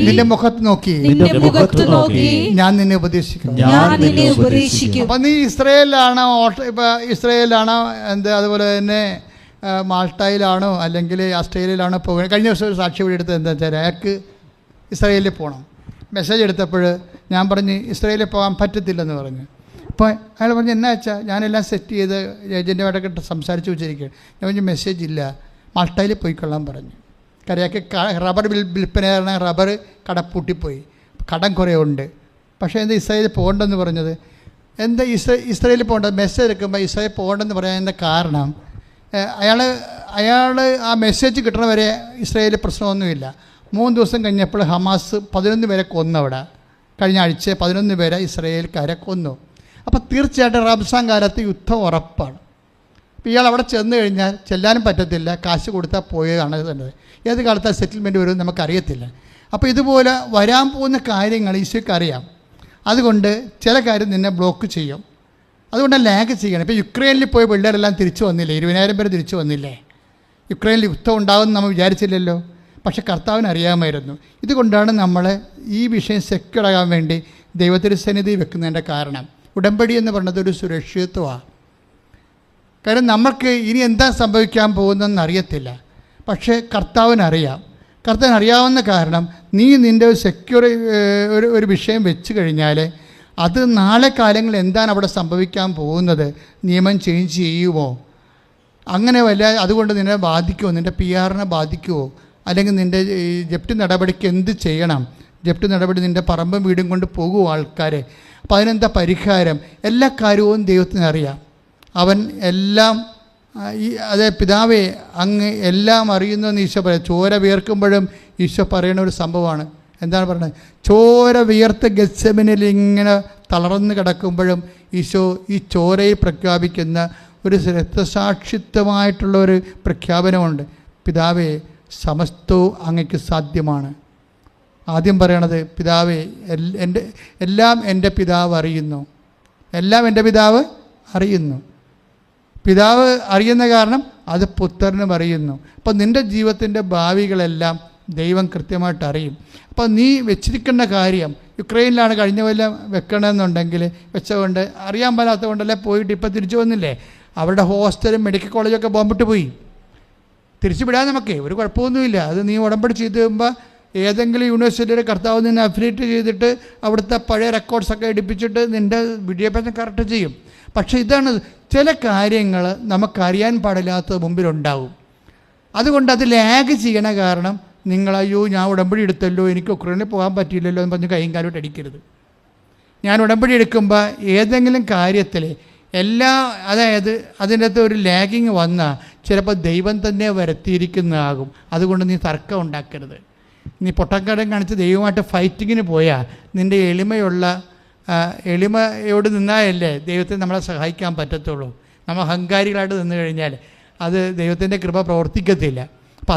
നിന്റെ മുഖത്ത് നോക്കി ഞാൻ നിന്നെ ഉപദേശിക്കും. അപ്പം നീ ഇസ്രയേലിലാണോ, ഇപ്പം ഇസ്രയേലിലാണോ, അതുപോലെ തന്നെ മാൾട്ടയിലാണോ അല്ലെങ്കിൽ ഓസ്ട്രേലിയയിലാണോ പോകുന്നത്? കഴിഞ്ഞ ദിവസം ഒരു സാക്ഷി വഴി എടുത്തത് എന്താ വെച്ചാൽ, അയാൾക്ക് ഇസ്രയേലിൽ പോകണം. മെസ്സേജ് എടുത്തപ്പോൾ ഞാൻ പറഞ്ഞ് ഇസ്രയേലിൽ പോകാൻ പറ്റത്തില്ലെന്ന് പറഞ്ഞു. അപ്പോൾ അയാൾ പറഞ്ഞു, എന്നാ വെച്ചാൽ ഞാനെല്ലാം സെറ്റ് ചെയ്ത് ഏജൻറ്റുമായിട്ടൊക്കെ സംസാരിച്ച് വെച്ചിരിക്കുകയാണ്. ഞാൻ പറഞ്ഞു, മെസ്സേജ് ഇല്ല, മാൾട്ടയിൽ പോയിക്കൊള്ളാൻ പറഞ്ഞു. കരയൊക്കെ റബ്ബർ വിൽപ്പന റബ്ബർ കട പൂട്ടിപ്പോയി, കടം കുറേ ഉണ്ട്. പക്ഷേ എന്താ ഇസ്രയേലിൽ പോകണ്ടെന്ന് പറഞ്ഞത്? എന്താ ഇസ്രയേലിൽ പോകേണ്ടത്? മെസ്സേജ് എടുക്കുമ്പോൾ ഇസ്രയേൽ പോകണ്ടെന്ന് പറയാൻ കാരണം അയാൾ ആ മെസ്സേജ് കിട്ടണവരെ ഇസ്രയേലിൽ പ്രശ്നമൊന്നുമില്ല. 3 ദിവസം കഴിഞ്ഞപ്പോൾ ഹമാസ് 11 പേരെ കൊന്നു. അവിടെ കഴിഞ്ഞ ആഴ്ച 11 പേരെ ഇസ്രയേൽക്കാരെ കൊന്നു. അപ്പോൾ തീർച്ചയായിട്ടും റംസാൻ കാലത്ത് യുദ്ധം ഉറപ്പാണ്. അപ്പോൾ ഇയാൾ അവിടെ ചെന്ന് കഴിഞ്ഞാൽ ചെല്ലാനും പറ്റത്തില്ല, കാശ് കൊടുത്താൽ പോയതാണ് തന്നെ. ഏത് കാലത്ത് സെറ്റിൽമെൻറ്റ് വരുമെന്ന് നമുക്കറിയത്തില്ല. അപ്പോൾ ഇതുപോലെ വരാൻ പോകുന്ന കാര്യങ്ങൾ ഈശോയ്ക്ക് അറിയാം. അതുകൊണ്ട് ചില കാര്യം നിന്നെ ബ്ലോക്ക് ചെയ്യും. അതുകൊണ്ട് ലാഗ് ചെയ്യണം. ഇപ്പോൾ യുക്രൈനിൽ പോയ പിള്ളേരെല്ലാം തിരിച്ചു വന്നില്ലേ? 20,000 പേര് തിരിച്ചു വന്നില്ലേ? യുക്രൈനിൽ യുദ്ധം ഉണ്ടാകുമെന്ന് നമ്മൾ വിചാരിച്ചില്ലല്ലോ. പക്ഷെ കർത്താവിന് അറിയാമായിരുന്നു. ഇതുകൊണ്ടാണ് നമ്മൾ ഈ വിഷയം സെക്യൂറാകാൻ വേണ്ടി ദൈവത്തിൻ്റെ സന്നിധി വെക്കുന്നതിൻ്റെ കാരണം. ഉടമ്പടി എന്ന് പറയുന്നത് ഒരു സുരക്ഷിതത്വമാണ്. കാരണം നമുക്ക് ഇനി എന്താ സംഭവിക്കാൻ പോകുന്നതെന്ന് അറിയത്തില്ല, പക്ഷേ കർത്താവിനറിയാം. കർത്താവിനറിയാവുന്ന കാരണം നീ നിൻ്റെ ഒരു വിഷയം വെച്ച് കഴിഞ്ഞാൽ അത് നാളെ കാലങ്ങളിൽ എന്താണ് അവിടെ സംഭവിക്കാൻ പോകുന്നത്, നിയമം ചേഞ്ച് ചെയ്യുമോ, അങ്ങനെ അതുകൊണ്ട് നിന്നെ ബാധിക്കുമോ, നിൻ്റെ PR-നെ ബാധിക്കുമോ, അല്ലെങ്കിൽ നിൻ്റെ ജപ്തി നടപടിക്ക് എന്ത് ചെയ്യണം, ജപ്തി നടപടി നിൻ്റെ പറമ്പും വീടും കൊണ്ട് പോകുമോ ആൾക്കാർ, അപ്പോൾ അതിനെന്താ പരിഹാരം, എല്ലാ കാര്യവും ദൈവത്തിനറിയാം. അവൻ എല്ലാം അതെ പിതാവേ അങ്ങ് എല്ലാം അറിയുന്നു എന്ന് ഈശോ പറയും. ചോര വിയർക്കുമ്പോഴും ഈശോ പറയുന്ന ഒരു സംഭവമാണ്. എന്താണ് പറയുന്നത്? ചോര വിയർത്ത് ഗെത്സെമനിൽ ഇങ്ങനെ തളർന്ന് കിടക്കുമ്പോഴും ഈശോ ഈ ചോരയെ പ്രഖ്യാപിക്കുന്ന ഒരു രക്തസാക്ഷിത്വമായിട്ടുള്ള ഒരു പ്രഖ്യാപനമുണ്ട്. പിതാവേ സമസ്തവും അങ്ങയ്ക്ക് സാധ്യമാണ്. ആദ്യം പറയണത് പിതാവേ എല്ലാം എൻ്റെ പിതാവ് അറിയുന്നു, എല്ലാം എൻ്റെ പിതാവ് അറിയുന്നു. പിതാവ് അറിയുന്ന കാരണം അത് പുത്രനും അറിയുന്നു. അപ്പോൾ നിൻ്റെ ജീവിതത്തിൻ്റെ ഭാവികളെല്ലാം ദൈവം കൃത്യമായിട്ട് അറിയും. അപ്പോൾ നീ വെച്ചിരിക്കുന്ന കാര്യം യുക്രൈനിലാണ് കഴിഞ്ഞ കൊല്ലം വെക്കണമെന്നുണ്ടെങ്കിൽ വെച്ചതുകൊണ്ട് അറിയാൻ പാടാത്തതുകൊണ്ടല്ലേ പോയിട്ട് ഇപ്പോൾ തിരിച്ചു വന്നില്ലേ. അവരുടെ ഹോസ്റ്റലും മെഡിക്കൽ കോളേജൊക്കെ ബോംബിട്ട് പോയി. തിരിച്ചു വിടാൻ നമുക്ക് ഒരു കുഴപ്പമൊന്നുമില്ല. അത് നീ ഉടമ്പടി ചെയ്ത് കഴിയുമ്പോൾ ഏതെങ്കിലും യൂണിവേഴ്സിറ്റിയുടെ കർത്താവ് നിന്നെ അഫിലിയേറ്റ് ചെയ്തിട്ട് അവിടുത്തെ പഴയ റെക്കോർഡ്സൊക്കെ എടുപ്പിച്ചിട്ട് നിൻ്റെ വിദ്യാഭ്യാസം കറക്റ്റ് ചെയ്യും. പക്ഷേ ഇതാണ്, ചില കാര്യങ്ങൾ നമുക്കറിയാൻ പാടില്ലാത്ത മുമ്പിലുണ്ടാവും. അതുകൊണ്ട് അത് ലാഗ് ചെയ്യണ കാരണം അയ്യോ ഞാൻ ഉടമ്പടി എടുത്തല്ലോ, എനിക്ക് ഉക്രൈനിൽ പോകാൻ പറ്റിയില്ലല്ലോ എന്ന് പറഞ്ഞ് കൈയും കാലോട്ട് അടിക്കരുത്. ഞാൻ ഉടമ്പടി എടുക്കുമ്പോൾ ഏതെങ്കിലും കാര്യത്തിൽ അതായത് അതിൻ്റെ അകത്ത് ഒരു ലാഗിങ് വന്നാൽ ചിലപ്പോൾ ദൈവം തന്നെ വരുത്തിയിരിക്കുന്നതാകും. അതുകൊണ്ട് നീ തർക്കം ഉണ്ടാക്കരുത്. നീ പൊട്ടക്കടം കാണിച്ച് ദൈവമായിട്ട് ഫൈറ്റിങ്ങിന് പോയാൽ നിൻ്റെ എളിമയോട് നിന്നാലല്ലേ ദൈവത്തെ നമ്മളെ സഹായിക്കാൻ പറ്റത്തുള്ളൂ. നമ്മൾ അഹങ്കാരികളായിട്ട് നിന്ന് കഴിഞ്ഞാൽ അത് ദൈവത്തിൻ്റെ കൃപ പ്രവർത്തിക്കത്തില്ല. അപ്പം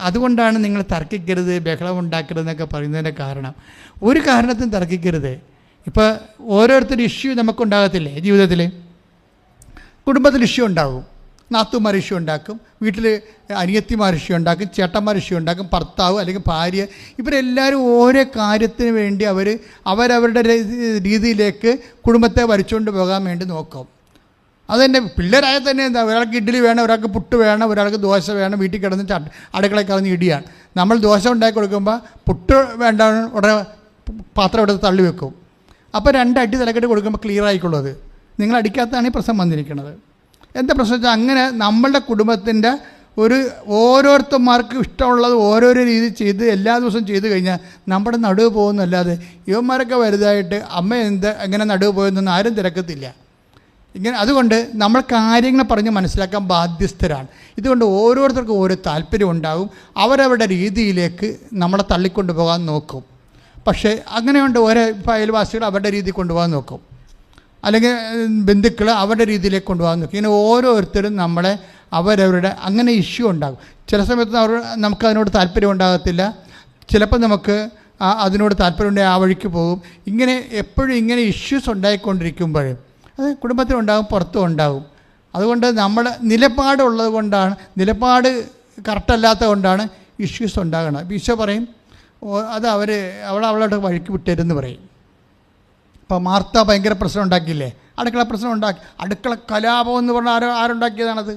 അതുകൊണ്ടാണ് നിങ്ങൾ തർക്കിക്കരുത്, ബഹളം ഉണ്ടാക്കരുതെന്നൊക്കെ പറയുന്നതിൻ്റെ കാരണം. ഒരു കാരണത്തിനും തർക്കിക്കരുത്. ഇപ്പോൾ ഓരോരുത്തരുടെ ഇഷ്യൂ നമുക്കുണ്ടാകത്തില്ലേ ജീവിതത്തിൽ. കുടുംബത്തിൽ ഇഷ്യൂ ഉണ്ടാകും, നാത്തുമാർ ഇഷ്യൂ ഉണ്ടാക്കും, വീട്ടിൽ അനിയത്തിമാർ ഇഷ്യൂ ഉണ്ടാക്കും, ചേട്ടന്മാർ ഇഷ്യൂ ഉണ്ടാക്കും, ഭർത്താവ് അല്ലെങ്കിൽ ഭാര്യ, ഇവരെല്ലാവരും ഓരോ കാര്യത്തിന് വേണ്ടി അവരവരുടെ രീതിയിലേക്ക് കുടുംബത്തെ വലിച്ചുകൊണ്ട് പോകാൻ വേണ്ടി നോക്കും. അതെന്നെ പിള്ളേരായ തന്നെ എന്താ, ഒരാൾക്ക് ഇഡ്ഡലി വേണം, ഒരാൾക്ക് പുട്ട് വേണം, ഒരാൾക്ക് ദോശ വേണം, വീട്ടിൽ കിടന്ന് അടുക്കളയിൽ കളഞ്ഞ് ഇടിയാണ്. നമ്മൾ ദോശ ഉണ്ടാക്കി കൊടുക്കുമ്പോൾ പുട്ട് വേണ്ട ഉടനെ പാത്രം എടുത്ത് തള്ളി വെക്കും. അപ്പോൾ രണ്ടടി തലക്കെട്ട് കൊടുക്കുമ്പോൾ ക്ലിയർ ആയിക്കൊള്ളത്. നിങ്ങൾ അടിക്കാത്തതാണ് ഈ പ്രശ്നം വന്നിരിക്കുന്നത്. എന്താ പ്രശ്നം വെച്ചാൽ അങ്ങനെ നമ്മളുടെ കുടുംബത്തിൻ്റെ ഓരോരുത്തന്മാർക്ക് ഇഷ്ടമുള്ളത് ഓരോരോ രീതി ചെയ്ത് എല്ലാ ദിവസവും ചെയ്ത് കഴിഞ്ഞാൽ നമ്മുടെ നടുവ് പോകുന്നല്ലാതെ യുവന്മാരൊക്കെ വലുതായിട്ട് അമ്മ എങ്ങനെ നടുവ് പോയെന്നൊന്നും ആരും തിരക്കത്തില്ല. അതുകൊണ്ട് നമ്മൾ കാര്യങ്ങൾ പറഞ്ഞ് മനസ്സിലാക്കാൻ ബാധ്യസ്ഥരാണ്. ഇതുകൊണ്ട് ഓരോരുത്തർക്കും ഓരോ താല്പര്യം ഉണ്ടാകും. അവരവരുടെ രീതിയിലേക്ക് നമ്മളെ തള്ളിക്കൊണ്ടു പോകാൻ നോക്കും. പക്ഷേ അങ്ങനെയുണ്ട് ഓരോ അയൽവാസികൾ അവരുടെ രീതിയിൽ കൊണ്ടുപോകാൻ നോക്കും, അല്ലെങ്കിൽ ബന്ധുക്കൾ അവരുടെ രീതിയിലേക്ക് കൊണ്ടുപോകാൻ നോക്കും. ഇങ്ങനെ ഓരോരുത്തരും നമ്മളെ അവരവരുടെ അങ്ങനെ ഇഷ്യൂ ഉണ്ടാകും. ചില സമയത്ത് നമുക്കതിനോട് താല്പര്യം ഉണ്ടാകത്തില്ല, ചിലപ്പോൾ നമുക്ക് അതിനോട് താല്പര്യമുണ്ടെങ്കിൽ ആ വഴിക്ക് പോകും. ഇങ്ങനെ എപ്പോഴും ഇങ്ങനെ ഇഷ്യൂസ് ഉണ്ടായിക്കൊണ്ടിരിക്കുമ്പോൾ അത് കുടുംബത്തിലുണ്ടാകും, പുറത്തും ഉണ്ടാകും. അതുകൊണ്ട് നമ്മുടെ നിലപാടുള്ളത് കൊണ്ടാണ്, നിലപാട് കറക്റ്റല്ലാത്ത കൊണ്ടാണ് ഇഷ്യൂസ് ഉണ്ടാകണം. ഈശോ പറയും അത് അവളോട്ട് വഴിക്ക് വിട്ടരുന്ന് പറയും. ഇപ്പോൾ മാർത്ത ഭയങ്കര പ്രശ്നം ഉണ്ടാക്കിയില്ലേ, അടുക്കള പ്രശ്നം ഉണ്ടാക്കി. അടുക്കള കലാപം എന്ന് പറഞ്ഞാൽ ആരുണ്ടാക്കിയതാണത്?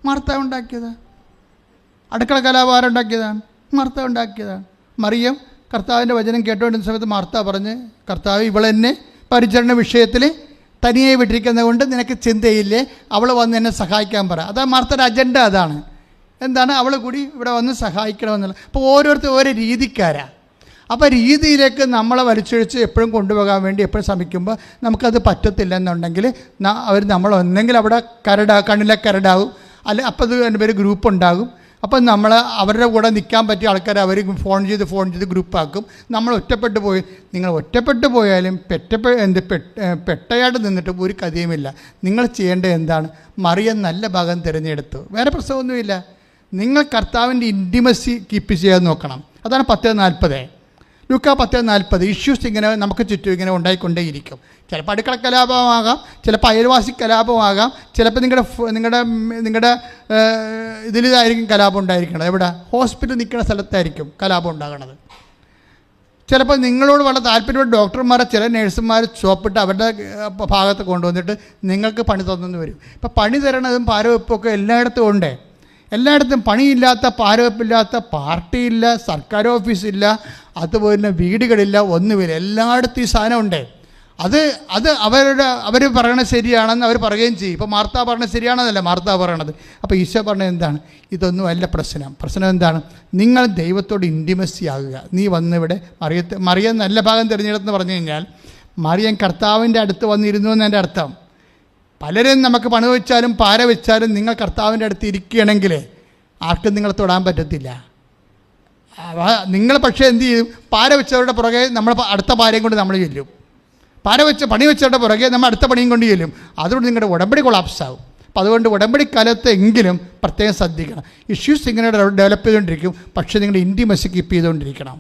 മാർത്ത ഉണ്ടാക്കിയതാണ്. അടുക്കള കലാപം ആരുണ്ടാക്കിയതാണ്? മാർത്ത ഉണ്ടാക്കിയതാണ്. മറിയം കർത്താവിൻ്റെ വചനം കേട്ടുകൊണ്ടിരുന്ന സമയത്ത് മാർത്ത പറഞ്ഞ്, കർത്താവ് ഇവളെന്നെ പരിചരണ വിഷയത്തിൽ തനിയെ വിട്ടിരിക്കുന്നത് കൊണ്ട് നിനക്ക് ചിന്തയില്ലേ, അവൾ വന്ന് എന്നെ സഹായിക്കാൻ പറ. അതാ മാർത്തയുടെ അജണ്ട. അതാണ് എന്താണ്, അവൾ കൂടി ഇവിടെ വന്ന് സഹായിക്കണമെന്നുള്ള. അപ്പോൾ ഓരോരുത്തർ ഓരോ രീതിക്കാരാണ്. അപ്പോൾ രീതിയിലേക്ക് നമ്മളെ വലിച്ചൊഴിച്ച് എപ്പോഴും കൊണ്ടുപോകാൻ വേണ്ടി എപ്പോഴും ശ്രമിക്കുമ്പോൾ നമുക്കത് പറ്റത്തില്ല എന്നുണ്ടെങ്കിൽ നമ്മൾ ഒന്നെങ്കിൽ അവിടെ കണ്ണിലെ കരടാവും, അപ്പോൾ അത് എൻ്റെ പേര് ഗ്രൂപ്പ് ഉണ്ടാകും. അപ്പം നമ്മൾ അവരുടെ കൂടെ നിൽക്കാൻ പറ്റിയ ആൾക്കാരെ അവർ ഫോൺ ചെയ്ത് ഗ്രൂപ്പാക്കും. നമ്മൾ ഒറ്റപ്പെട്ടു പോയി, നിങ്ങൾ ഒറ്റപ്പെട്ടു പോയാലും പെട്ടയായിട്ട് നിന്നിട്ട് ഒരു കഥയുമില്ല. നിങ്ങൾ ചെയ്യേണ്ടത് എന്താണ്? മറിയം നല്ല ഭാഗം തിരഞ്ഞെടുത്തു, വേറെ പ്രശ്നമൊന്നുമില്ല. നിങ്ങൾ കർത്താവിൻ്റെ ഇൻറ്റിമസി കീപ്പ് ചെയ്യാൻ നോക്കണം. അതാണ് 10:40. ലൂക്ക 10:40. ഇഷ്യൂസ് ഇങ്ങനെ നമുക്ക് ചുറ്റും ഇങ്ങനെ ഉണ്ടായിക്കൊണ്ടേയിരിക്കും. ചിലപ്പോൾ അടുക്കള കലാപമാകാം, ചിലപ്പോൾ അയൽവാസി കലാപമാകാം, ചിലപ്പോൾ നിങ്ങളുടെ ഇതിലിതായിരിക്കും കലാപം ഉണ്ടായിരിക്കണം. എവിടെ? ഹോസ്പിറ്റൽ നിൽക്കുന്ന സ്ഥലത്തായിരിക്കും കലാപം ഉണ്ടാകണത്. ചിലപ്പോൾ നിങ്ങളോട് വളരെ താല്പര്യമുള്ള ഡോക്ടർമാരെ ചില നേഴ്സുമാർ ചോപ്പിട്ട് അവരുടെ ഭാഗത്ത് കൊണ്ടുവന്നിട്ട് നിങ്ങൾക്ക് പണി തന്നെന്ന് വരും. ഇപ്പം പണി തരണതും പാരവെപ്പൊക്കെ എല്ലായിടത്തും ഉണ്ട്. എല്ലായിടത്തും പണിയില്ലാത്ത, പാരവെപ്പില്ലാത്ത പാർട്ടിയില്ല, സർക്കാർ ഓഫീസില്ല, അതുപോലെ വീടുകളില്ല, ഒന്നുമില്ല. എല്ലായിടത്തും ഈ സാധനം ഉണ്ട്. അത് അവർ പറയണത് ശരിയാണെന്ന് അവർ പറയുകയും ചെയ്യും. ഇപ്പോൾ മാർത്ത പറഞ്ഞത് ശരിയാണെന്നല്ല മാർത്ത പറയണത്. അപ്പോൾ ഈശോ പറഞ്ഞത് എന്താണ്? ഇതൊന്നും അല്ല പ്രശ്നം എന്താണ്? നിങ്ങൾ ദൈവത്തോട് ഇൻറ്റിമസി ആകുക. നീ വന്നിവിടെ മറിയം നല്ല ഭാഗം തിരഞ്ഞെടുത്തെന്ന് പറഞ്ഞു കഴിഞ്ഞാൽ മറിയം കർത്താവിൻ്റെ അടുത്ത് വന്നിരുന്നു എന്നതിൻ്റെ അർത്ഥം. പലരും നമുക്ക് പണി വെച്ചാലും പാര വെച്ചാലും നിങ്ങൾ കർത്താവിൻ്റെ അടുത്ത് ഇരിക്കുകയാണെങ്കിൽ ആർക്കും നിങ്ങളെ തൊടാൻ പറ്റത്തില്ല. നിങ്ങൾ പക്ഷേ എന്ത് ചെയ്യും? പാര വെച്ചവരുടെ പുറകെ നമ്മൾ അടുത്ത പാരയും കൊണ്ട് നമ്മൾ ചെല്ലും. പണി വെച്ചവരുടെ പുറകെ നമ്മൾ അടുത്ത പണിയും കൊണ്ട് ചെല്ലും. അതുകൊണ്ട് നിങ്ങളുടെ ഉടമ്പടി കൊളാപ്സ് ആവും. അപ്പോൾ അതുകൊണ്ട് ഉടമ്പടി കാലത്ത് എങ്കിലും പ്രത്യേകം ശ്രദ്ധിക്കണം. ഇഷ്യൂസ് ഇങ്ങനെ ഡെവലപ്പ് ചെയ്തുകൊണ്ടിരിക്കും, പക്ഷേ നിങ്ങൾ ഇൻറ്റിമസി കീപ്പ് ചെയ്തുകൊണ്ടിരിക്കണം.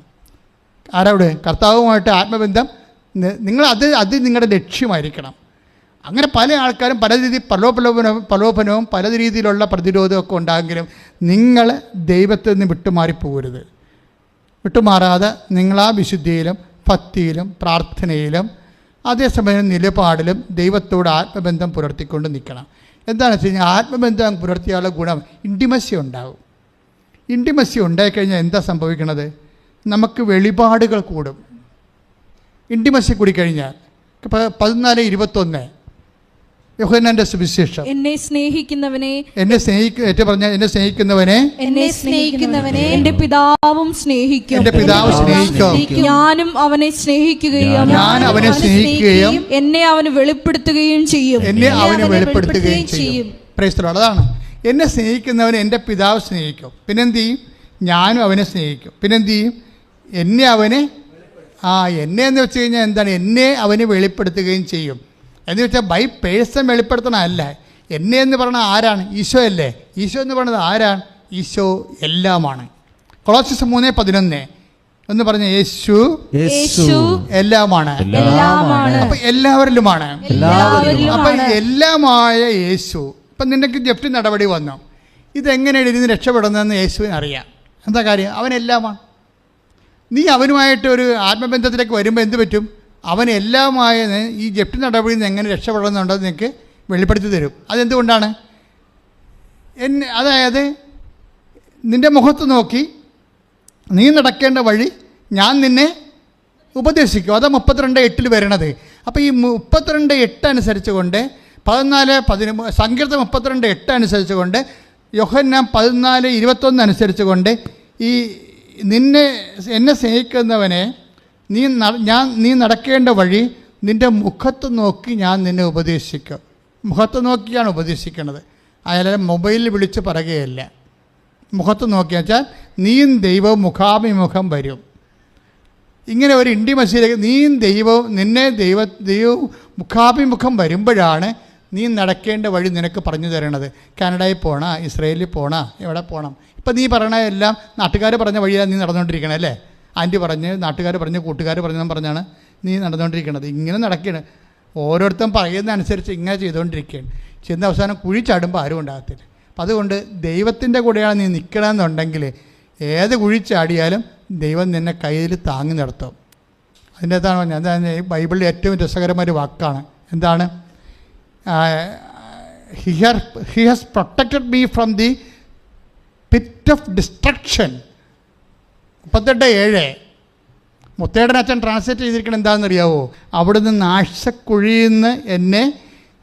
ആരവിടെ? കർത്താവുമായിട്ട് ആത്മബന്ധം. അത് നിങ്ങളുടെ ലക്ഷ്യമായിരിക്കണം. അങ്ങനെ പല ആൾക്കാരും പല രീതിയിൽ പ്രലോഭനവും പല രീതിയിലുള്ള പ്രതിരോധമൊക്കെ ഉണ്ടാകുമെങ്കിലും നിങ്ങൾ ദൈവത്തിൽ നിന്ന് വിട്ടുമാറിപ്പോകരുത്. വിട്ടുമാറാതെ നിങ്ങളാ വിശുദ്ധിയിലും ഭക്തിയിലും പ്രാർത്ഥനയിലും അതേസമയം നിലപാടിലും ദൈവത്തോട് ആത്മബന്ധം പുലർത്തിക്കൊണ്ട് നിൽക്കണം. എന്താണെന്ന് വെച്ച് കഴിഞ്ഞാൽ ആത്മബന്ധം പുലർത്തിയാലുള്ള ഗുണം ഇൻറ്റിമസി ഉണ്ടാകും. ഇൻറ്റിമസി ഉണ്ടായിക്കഴിഞ്ഞാൽ എന്താ സംഭവിക്കണത്? നമുക്ക് വെളിപാടുകൾ കൂടും. ഇൻറ്റിമസി കൂടിക്കഴിഞ്ഞാൽ ഇപ്പോൾ 14:21 യോഹന്നാന്റെ സുവിശേഷം. എന്നെ സ്നേഹിക്കുന്നവനെ എന്നെ സ്നേഹിക്കുന്നവനെ എന്റെ പിതാവും സ്നേഹിക്കും. ഞാനും അവനെ സ്നേഹിക്കുകയും എന്നെ അവന് വെളിപ്പെടുത്തുകയും ചെയ്യും. Praise the Lord. അതാണ് എന്നെ സ്നേഹിക്കുന്നവനെ എൻ്റെ പിതാവ് സ്നേഹിക്കും. പിന്നെന്ത് ചെയ്യും? ഞാനും അവനെ സ്നേഹിക്കും. പിന്നെന്ത് ചെയ്യും? എന്നെ എന്ന് വെച്ച് കഴിഞ്ഞാൽ എന്താണ്? എന്നെ അവന് വെളിപ്പെടുത്തുകയും ചെയ്യും. എന്ന് വെച്ചാൽ ബൈ പേഴ്സൺ വെളിപ്പെടുത്തണമല്ല. എന്നെ എന്ന് പറഞ്ഞാൽ ആരാണ്? ഈശോ അല്ലേ? ഈശോ എന്ന് പറയുന്നത് ആരാണ്? ഈശോ എല്ലാമാണ്. കൊളോസ്യസ് 3:11 എന്ന് പറഞ്ഞ യേശു എല്ലാമാണ്. അപ്പം എല്ലാവരിലുമാണ്. അപ്പം എല്ലാമായ യേശു. ഇപ്പം നിനക്ക് ജപ്തി നടപടി വന്നു. ഇതെങ്ങനെയാണ് ഇതിന് രക്ഷപ്പെടുന്നതെന്ന് യേശുവിന് അറിയാം. എന്താ കാര്യം? അവനെല്ലാമാണ്. നീ അവനുമായിട്ട് ഒരു ആത്മബന്ധത്തിലേക്ക് വരുമ്പോൾ എന്ത് പറ്റും? അവൻ എല്ലാമായ ഈ ജപ്തി നടപടിയിൽ നിന്ന് എങ്ങനെ രക്ഷപ്പെടുന്നുണ്ടോ നിനക്ക് വെളിപ്പെടുത്തി തരും. അതെന്തുകൊണ്ടാണ്? അതായത് നിൻ്റെ മുഖത്ത് നോക്കി നീ നടക്കേണ്ട വഴി ഞാൻ നിന്നെ ഉപദേശിക്കും. അത് 32:8 വരണത്. അപ്പോൾ ഈ 32:8 അനുസരിച്ച് കൊണ്ട് 14:13 സങ്കീർത്തനം 32:8 അനുസരിച്ച് കൊണ്ട് യോഹന്നാൻ 14:21 അനുസരിച്ച് കൊണ്ട് ഈ എന്നെ സ്നേഹിക്കുന്നവനെ നീ നടക്കേണ്ട വഴി നിൻ്റെ മുഖത്ത് നോക്കി ഞാൻ നിന്നെ ഉപദേശിക്കും. മുഖത്ത് നോക്കിയാണ് ഉപദേശിക്കുന്നത്. അയാളെ മൊബൈലിൽ വിളിച്ച് പറയുകയല്ല. മുഖത്ത് നോക്കി വെച്ചാൽ നീയും ദൈവവും മുഖാഭിമുഖം വരും. ഇങ്ങനെ ഒരു ഇൻറ്റിമസിയിലേക്ക് ദൈവവും മുഖാഭിമുഖം വരുമ്പോഴാണ് നീ നടക്കേണ്ട വഴി നിനക്ക് പറഞ്ഞു തരണത്. കാനഡയിൽ പോകണം, ഇസ്രയേലിൽ പോകണം, എവിടെ പോകണം. ഇപ്പം നീ പറയണ എല്ലാം നാട്ടുകാർ പറഞ്ഞ വഴിയാണ് നീ നടന്നുകൊണ്ടിരിക്കണേ അല്ലേ? ആൻറ്റി പറഞ്ഞ്, നാട്ടുകാർ പറഞ്ഞ്, കൂട്ടുകാർ പറഞ്ഞാണ് നീ നടന്നുകൊണ്ടിരിക്കണത്. ഇങ്ങനെ നടക്കുകയാണ്. ഓരോരുത്തരും പറയുന്ന അനുസരിച്ച് ഇങ്ങനെ ചെയ്തുകൊണ്ടിരിക്കുകയാണ്. ചെന്ന അവസാനം കുഴി ചാടുമ്പോൾ ആരും ഉണ്ടാകത്തില്ല. അപ്പം അതുകൊണ്ട് ദൈവത്തിൻ്റെ കൂടെയാണ് നീ നിൽക്കണമെന്നുണ്ടെങ്കിൽ ഏത് കുഴി ചാടിയാലും ദൈവം നിന്നെ കയ്യിൽ താങ്ങി നിർത്തും. അതിൻ്റെ അതാണ് പറഞ്ഞത്. എന്താണ് ബൈബിളിൽ ഏറ്റവും രസകരമായ ഒരു വാക്കാണ്. എന്താണ്? He has protected me from the pit of destruction. 38:7 Muthedan അച്ഛൻ ട്രാൻസ്ലേറ്റ് ചെയ്തിരിക്കണം. എന്താണെന്നറിയാവോ? അവിടുന്ന് നാശക്കുഴിയിൽ നിന്ന് എന്നെ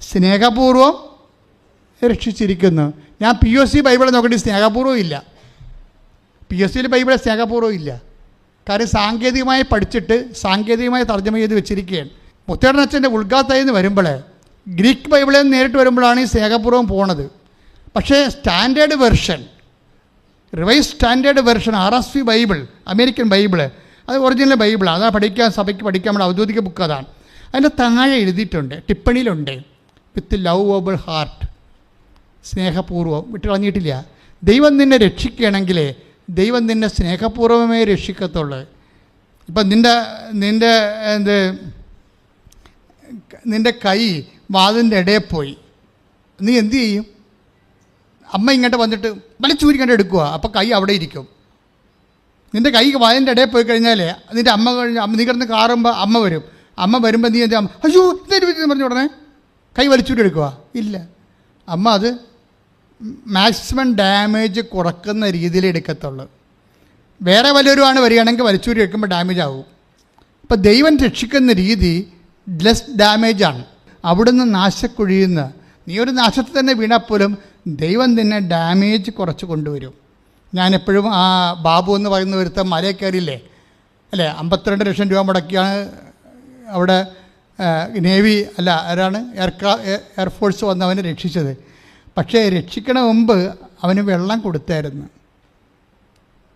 സ്നേഹപൂർവ്വം രക്ഷിച്ചിരിക്കുന്നു. ഞാൻ POC ബൈബിൾ നോക്കിയിട്ട് സ്നേഹപൂർവ്വം ഇല്ല. POCയിൽ ബൈബിളിൽ സ്നേഹപൂർവ്വം ഇല്ല. കാര്യം സാങ്കേതികമായി പഠിച്ചിട്ട് സാങ്കേതികമായി തർജ്ജമ ചെയ്ത് വെച്ചിരിക്കുകയാണ്. മുത്തേടൻ അച്ഛൻ്റെ ഉൾഗാത്തയിൽ നിന്ന് വരുമ്പോൾ ഗ്രീക്ക് ബൈബിളിൽ നിന്ന് നേരിട്ട് വരുമ്പോഴാണ് ഈ സ്നേഹപൂർവ്വം പോണത്. പക്ഷേ standard version, revise standard version RSV Bible, American Bible, അത് ഒറിജിനൽ ബൈബിളാണ്. അതാണ് സഭയ്ക്ക് പഠിക്കാൻ നമ്മുടെ ഔദ്യോഗിക ബുക്ക് അതാണ്. അതിൻ്റെ താഴെ എഴുതിയിട്ടുണ്ട്, ടിപ്പണിയിലുണ്ട്, വിത്ത് ലവബിൾ ഹാർട്ട്, സ്നേഹപൂർവ്വം. വിട്ട് കളഞ്ഞിട്ടില്ല. ദൈവം നിന്നെ രക്ഷിക്കുകയാണെങ്കിൽ ദൈവം നിന്നെ സ്നേഹപൂർവ്വമേ രക്ഷിക്കത്തുള്ളൂ. ഇപ്പം നിൻ്റെ നിൻ്റെ കൈ വാതിൻ്റെ ഇടയിൽ പോയി, നീ എന്തു ചെയ്യും? അമ്മ ഇങ്ങോട്ട് വന്നിട്ട് വലിച്ചൂരി ഇങ്ങോട്ട് എടുക്കുക, അപ്പോൾ കൈ അവിടെ ഇരിക്കും. നിൻ്റെ കൈ വാതിൻ്റെ ഇടയിൽ പോയി കഴിഞ്ഞാൽ നിൻ്റെ അമ്മ നീ കിടന്ന് കാറുമ്പോൾ അമ്മ വരും. അമ്മ വരുമ്പോൾ നീ എൻ്റെ അമ്മ അയ്യോ ഇതെന്ന് പറഞ്ഞ ഉടനെ കൈ വലിച്ചൂരി എടുക്കുക? ഇല്ല. അമ്മ അത് മാക്സിമം ഡാമേജ് കുറക്കുന്ന രീതിയിൽ എടുക്കത്തുള്ളൂ. വേറെ വല്ലവരുമാണ് വരികയാണെങ്കിൽ വലിച്ചൂരി എടുക്കുമ്പോൾ ഡാമേജ് ആവും. അപ്പോൾ ദൈവം രക്ഷിക്കുന്ന രീതി ലെസ് ഡാമേജാണ്. അവിടുന്ന് നാശക്കുഴിയിൽ നിന്ന് നീ ഒരു നാശത്തിൽ തന്നെ വീണാൽ പോലും ദൈവം തന്നെ ഡാമേജ് കുറച്ച് കൊണ്ടുവരും. ഞാനെപ്പോഴും ആ ബാബു എന്ന് പറയുന്ന ഒരുത്തൻ മലയിൽ കയറിയില്ലേ അല്ലേ, 52 ലക്ഷം രൂപ മുടക്കിയാണ് അവിടെ നേവി അല്ല ആരാണ് എയർഫോഴ്സ് വന്ന് അവനെ രക്ഷിച്ചത്. പക്ഷേ രക്ഷിക്കണ മുമ്പ് അവന് വെള്ളം കൊടുത്തായിരുന്നു.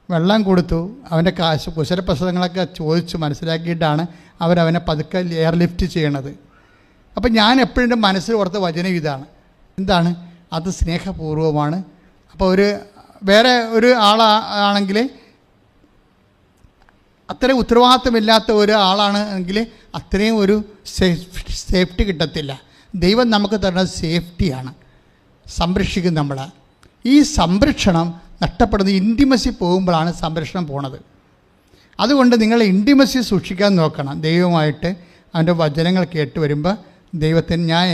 വെള്ളം കൊടുത്തു, അവൻ്റെ കാശ് കുശലപ്രസവങ്ങളൊക്കെ ചോദിച്ച് മനസ്സിലാക്കിയിട്ടാണ് അവരവനെ പതുക്കെ എയർലിഫ്റ്റ് ചെയ്യണത്. അപ്പം ഞാൻ എപ്പോഴും എൻ്റെ മനസ്സിൽ ഓർത്ത വചനം ഇതാണ്. എന്താണ് അത്? സ്നേഹപൂർവ്വമാണ്. അപ്പോൾ വേറെ ഒരു ആളാണെങ്കിൽ അത്രയും ഉത്തരവാദിത്തമില്ലാത്ത ഒരാളാണ് എങ്കിൽ അത്രയും ഒരു സേഫ്റ്റി കിട്ടത്തില്ല. ദൈവം നമുക്ക് തരുന്നത് സേഫ്റ്റിയാണ്, സംരക്ഷിക്കും നമ്മളെ. ഈ സംരക്ഷണം നഷ്ടപ്പെടുന്ന ഇൻറ്റിമസി പോകുമ്പോഴാണ് സംരക്ഷണം പോണത്. അതുകൊണ്ട് നിങ്ങൾ ഇൻറ്റിമസി സൂക്ഷിക്കാൻ നോക്കണം. ദൈവമായിട്ട് അവൻ്റെ വചനങ്ങൾ കേട്ട് വരുമ്പോൾ ദൈവത്തിന് ഞാൻ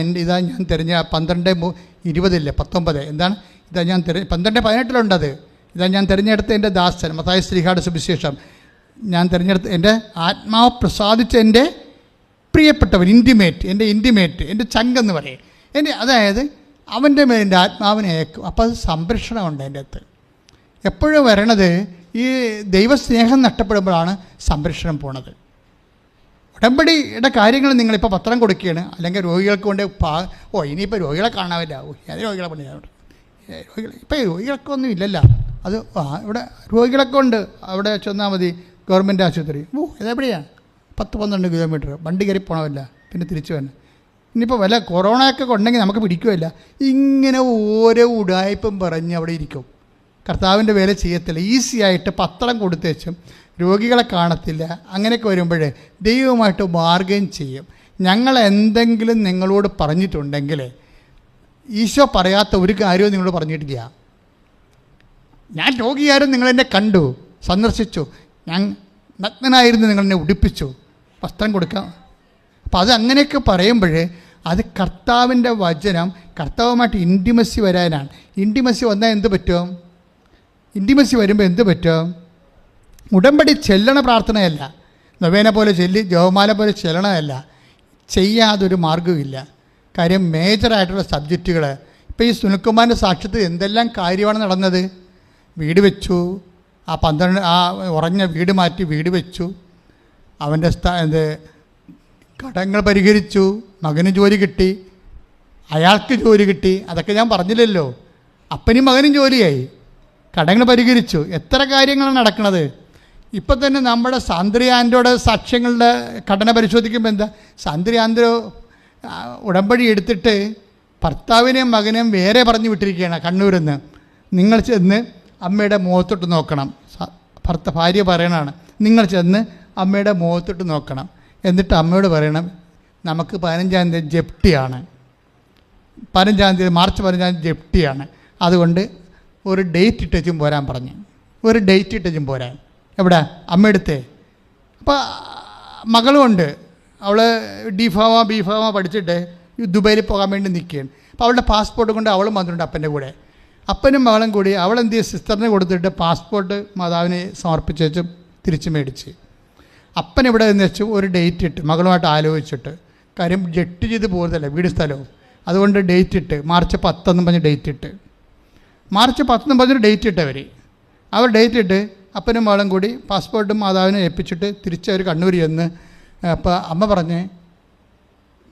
തിരഞ്ഞ 12:20 എന്താണ് ഇതാ ഞാൻ 12:18 ഇതാ ഞാൻ തിരഞ്ഞെടുത്ത എൻ്റെ ദാസൻ, മത്തായി ശ്ലീഹായുടെ സുവിശേഷം, ഞാൻ തിരഞ്ഞെടുത്ത എൻ്റെ ആത്മാവ് പ്രസാദിച്ച എൻ്റെ പ്രിയപ്പെട്ടവൻ, എൻ്റെ ഇൻറ്റിമേറ്റ്, എൻ്റെ ചങ്കെന്ന് പറയും. അതായത് അവൻ്റെ മേൽ എൻ്റെ ആത്മാവിനെ അയക്കും. അപ്പോൾ അത് സംരക്ഷണമുണ്ട് എൻ്റെ അകത്ത്. എപ്പോഴും വരണത് ഈ ദൈവസ്നേഹം നഷ്ടപ്പെടുമ്പോഴാണ് സംരക്ഷണം പോണത്. ഉടമ്പടിയുടെ കാര്യങ്ങൾ നിങ്ങളിപ്പോൾ പത്രം കൊടുക്കുകയാണ്, അല്ലെങ്കിൽ രോഗികൾക്ക് കൊണ്ട് ഇനിയിപ്പോൾ രോഗികളെ കാണാവില്ല, ഏത് രോഗികളെ പണിയാണ് ഇപ്പോൾ രോഗികൾക്കൊന്നും ഇല്ലല്ലോ. അത് ഇവിടെ രോഗികളൊക്കെ ഉണ്ട്. അവിടെ ചെന്നാൽ മതി, ഗവൺമെൻറ് ആശുപത്രി. ഇതെവിടെയാണ് 10-12 കിലോമീറ്റർ വണ്ടി കയറി പോകണമല്ല, പിന്നെ തിരിച്ചു വരണം. ഇനിയിപ്പോൾ വല്ല കൊറോണയൊക്കെ ഉണ്ടെങ്കിൽ നമുക്ക് പിടിക്കുമല്ല. ഇങ്ങനെ ഓരോ ഉടായ്പും പറഞ്ഞ് അവിടെ ഇരിക്കും. കർത്താവിൻ്റെ വേല ചെയ്യത്തില്ല. ഈസി ആയിട്ട് പത്രം കൊടുത്തേച്ചും രോഗികളെ കാണത്തില്ല. അങ്ങനെയൊക്കെ വരുമ്പോൾ ദൈവമായിട്ട് ബാർഗൈൻ ചെയ്യും. ഞങ്ങൾ എന്തെങ്കിലും നിങ്ങളോട് പറഞ്ഞിട്ടുണ്ടെങ്കിൽ ഈശോ പറയാത്ത ഒരു കാര്യവും നിങ്ങളോട് പറഞ്ഞിട്ടില്ല. ഞാൻ രോഗിയായിരുന്നു, നിങ്ങളെന്നെ കണ്ടു, സന്ദർശിച്ചു, ഞാൻ നഗ്നനായിരുന്നു, നിങ്ങളെന്നെ ഉടുപ്പിച്ചു, വസ്ത്രം കൊടുക്കാം. അപ്പം അത് അങ്ങനെയൊക്കെ പറയുമ്പോൾ അത് കർത്താവിൻ്റെ വചനം, കർത്താവുമായിട്ട് ഇൻറ്റിമസി വരാനാണ്. ഇൻറ്റിമസി വന്നാൽ എന്ത് പറ്റും? ഇൻറ്റിമസി വരുമ്പോൾ എന്ത് പറ്റും? ഉടമ്പടി ചെല്ലണ പ്രാർത്ഥനയല്ല, നൊവേന പോലെ ചൊല്ലി ജപമാല പോലെ ചെല്ലണമല്ല. ചെയ്യാതൊരു മാർഗ്ഗമില്ല. കാര്യം മേജറായിട്ടുള്ള സബ്ജക്റ്റുകൾ ഇപ്പോൾ ഈ സുനിൽകുമാറിൻ്റെ സാക്ഷ്യത്തിൽ എന്തെല്ലാം കാര്യമാണ് നടന്നത്. വീട് വെച്ചു, ആ ഉറഞ്ഞ വീട് മാറ്റി വീട് വെച്ചു, അവൻ്റെ കടങ്ങൾ പരിഹരിച്ചു, മകന് ജോലി കിട്ടി, അയാൾക്ക് ജോലി കിട്ടി. അതൊക്കെ ഞാൻ പറഞ്ഞില്ലല്ലോ. അപ്പനും മകനും ജോലിയായി, കടങ്ങൾ പരിഹരിച്ചു. എത്ര കാര്യങ്ങളാണ് നടക്കുന്നത്. ഇപ്പം തന്നെ നമ്മുടെ സാന്ദ്രി ആൻഡ്രോയുടെ സാക്ഷ്യങ്ങളുടെ ഘടന പരിശോധിക്കുമ്പോൾ എന്താ, സാന്ദ്രി ആൻഡ്രോ ഉടമ്പടി എടുത്തിട്ട് ഭർത്താവിനെയും മകനെയും വേറെ പറഞ്ഞു വിട്ടിരിക്കുകയാണ് കണ്ണൂരിൽ നിന്ന്. നിങ്ങൾ ചെന്ന് അമ്മയുടെ മുഖത്തോട്ട് നോക്കണം. ഭാര്യ പറയണതാണ്, നിങ്ങൾ ചെന്ന് അമ്മയുടെ മുഖത്തോട്ട് നോക്കണം. എന്നിട്ട് അമ്മയോട് പറയണം, നമുക്ക് 15-ാം തീയതി ജപ്തിയാണ്, 15-ാം തീയതി മാർച്ച് 15-ാം തീയതി ജപ്തിയാണ്, അതുകൊണ്ട് ഒരു ഡേറ്റ് ഇട്ടും പോരാൻ പറഞ്ഞു. ഒരു ഡേറ്റ് ഇട്ടും പോരാൻ. എവിടെ? അമ്മയെടുത്തേ. അപ്പോൾ മകളുമുണ്ട്, അവൾ ബിഫാമ പഠിച്ചിട്ട് ദുബൈയിൽ പോകാൻ വേണ്ടി നിൽക്കുകയാണ്. അപ്പോൾ അവളുടെ പാസ്പോർട്ട് കൊണ്ട് അവളും വന്നിട്ടുണ്ട് അപ്പൻ്റെ കൂടെ. അപ്പനും മകളും കൂടി അവൾ എന്ത് ചെയ്യും, സിസ്റ്ററിനെ കൊടുത്തിട്ട് പാസ്പോർട്ട് മാതാവിനെ സമർപ്പിച്ചും തിരിച്ച് മേടിച്ച്. അപ്പൻ ഇവിടെ നിന്ന് വെച്ചു ഒരു ഡേറ്റ് ഇട്ട് മകളുമായിട്ട് ആലോചിച്ചിട്ട്, കാര്യം ജപ്തി ചെയ്ത് പോകുന്നതല്ല വീട് സ്ഥലവും, അതുകൊണ്ട് ഡേറ്റ് ഇട്ട് മാർച്ച് 10 പറഞ്ഞ് ഡേറ്റ് ഇട്ട്, മാർച്ച് 10 പറഞ്ഞൊരു ഡേറ്റ് ഇട്ടവർ. അവർ ഡേറ്റ് ഇട്ട് അപ്പനും മകളും കൂടി പാസ്പോർട്ടും മാതാവിനെ ഏൽപ്പിച്ചിട്ട് തിരിച്ചവർ കണ്ണൂർ ചെന്ന്. അപ്പോൾ അമ്മ പറഞ്ഞ്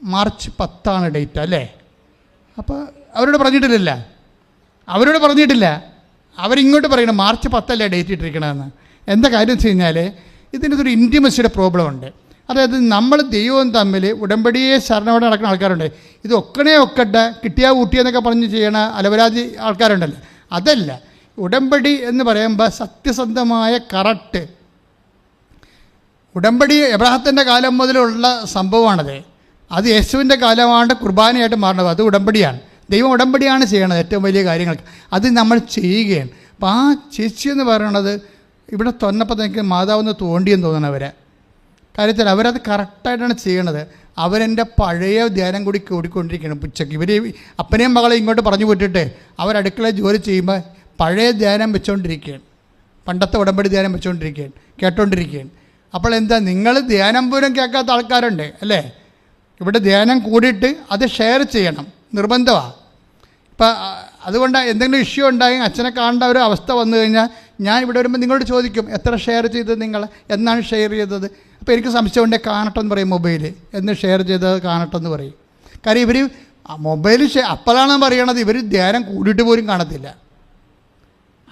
മാർച്ച് 10 ഡേറ്റ് അല്ലേ. അപ്പോൾ അവരോട് പറഞ്ഞിട്ടില്ല, അവരിങ്ങോട്ട് പറയണം മാർച്ച് 10 ഡേറ്റ് ഇട്ടിരിക്കണമെന്ന്. എന്താ കാര്യം വെച്ച് കഴിഞ്ഞാൽ ഇതിനൊരു ഇൻറ്റിമസിയുടെ പ്രോബ്ലം ഉണ്ട്. അതായത് നമ്മൾ ദൈവവും തമ്മിൽ ഉടമ്പടിയെ ശരണോടെ നടക്കുന്ന ആൾക്കാരുണ്ട്. ഇത് ഒക്കട്ടെ കിട്ടിയാ ഊട്ടിയെന്നൊക്കെ പറഞ്ഞ് ചെയ്യണ അലവരാതി ആൾക്കാരുണ്ടല്ലോ. അതല്ല ഉടമ്പടി എന്ന് പറയുമ്പോൾ സത്യസന്ധമായ കറക്റ്റ് ഉടമ്പടി എബ്രാഹത്തിൻ്റെ കാലം മുതലുള്ള സംഭവമാണത്. അത് യേശുവിൻ്റെ കാലമാണ്ട് കുർബാനയായിട്ട് മാറണത്. അത് ഉടമ്പടിയാണ്. ദൈവം ഉടമ്പടിയാണ് ചെയ്യണത് ഏറ്റവും വലിയ കാര്യങ്ങൾക്ക്. അത് നമ്മൾ ചെയ്യുകയാണ്. അപ്പോൾ ആ ചേച്ചി എന്ന് പറയുന്നത് ഇവിടെ തൊന്നപ്പോൾ എനിക്ക് മാതാവെന്ന് തോണ്ടിയെന്ന് തോന്നണവരെ കാര്യത്തിൽ അവരത് കറക്റ്റായിട്ടാണ് ചെയ്യണത്. അവരെൻ്റെ പഴയ ധ്യാനം കൂടി കൂടിക്കൊണ്ടിരിക്കുകയാണ്. ഉച്ചയ്ക്ക് ഇവർ അപ്പനെയും മകളെ ഇങ്ങോട്ട് പറഞ്ഞു വിട്ടിട്ട് അവരടുക്കളയിൽ ജോലി ചെയ്യുമ്പോൾ പഴയ ധ്യാനം വെച്ചുകൊണ്ടിരിക്കുകയാണ്. പണ്ടത്തെ ഉടമ്പടി ധ്യാനം വെച്ചുകൊണ്ടിരിക്കുകയാണ്, കേട്ടോണ്ടിരിക്കുകയാണ്. അപ്പോൾ എന്താ, നിങ്ങൾ ധ്യാനം പോലും കേൾക്കാത്ത ആൾക്കാരുണ്ട് അല്ലേ? ഇവിടെ ധ്യാനം കൂടിയിട്ട് അത് ഷെയർ ചെയ്യണം, നിർബന്ധമാണ്. ഇപ്പം അതുകൊണ്ട് എന്തെങ്കിലും ഇഷ്യൂ ഉണ്ടായി അച്ഛനെ കാണേണ്ട ഒരു അവസ്ഥ വന്നു കഴിഞ്ഞാൽ ഞാൻ ഇവിടെ വരുമ്പോൾ നിങ്ങളോട് ചോദിക്കും, എത്ര ഷെയർ ചെയ്തത് നിങ്ങൾ, എന്നാണ് ഷെയർ ചെയ്തത്? അപ്പോൾ എനിക്ക് സംശയമുണ്ട്, കാണട്ടെന്ന് പറയും. മൊബൈൽ എന്ന് ഷെയർ ചെയ്തത് കാണട്ടെന്ന് പറയും. കാര്യം ഇവർ മൊബൈൽ അപ്പോഴാണ് പറയണത്, ഇവർ ധ്യാനം കൂടിയിട്ട് പോലും കാണത്തില്ല.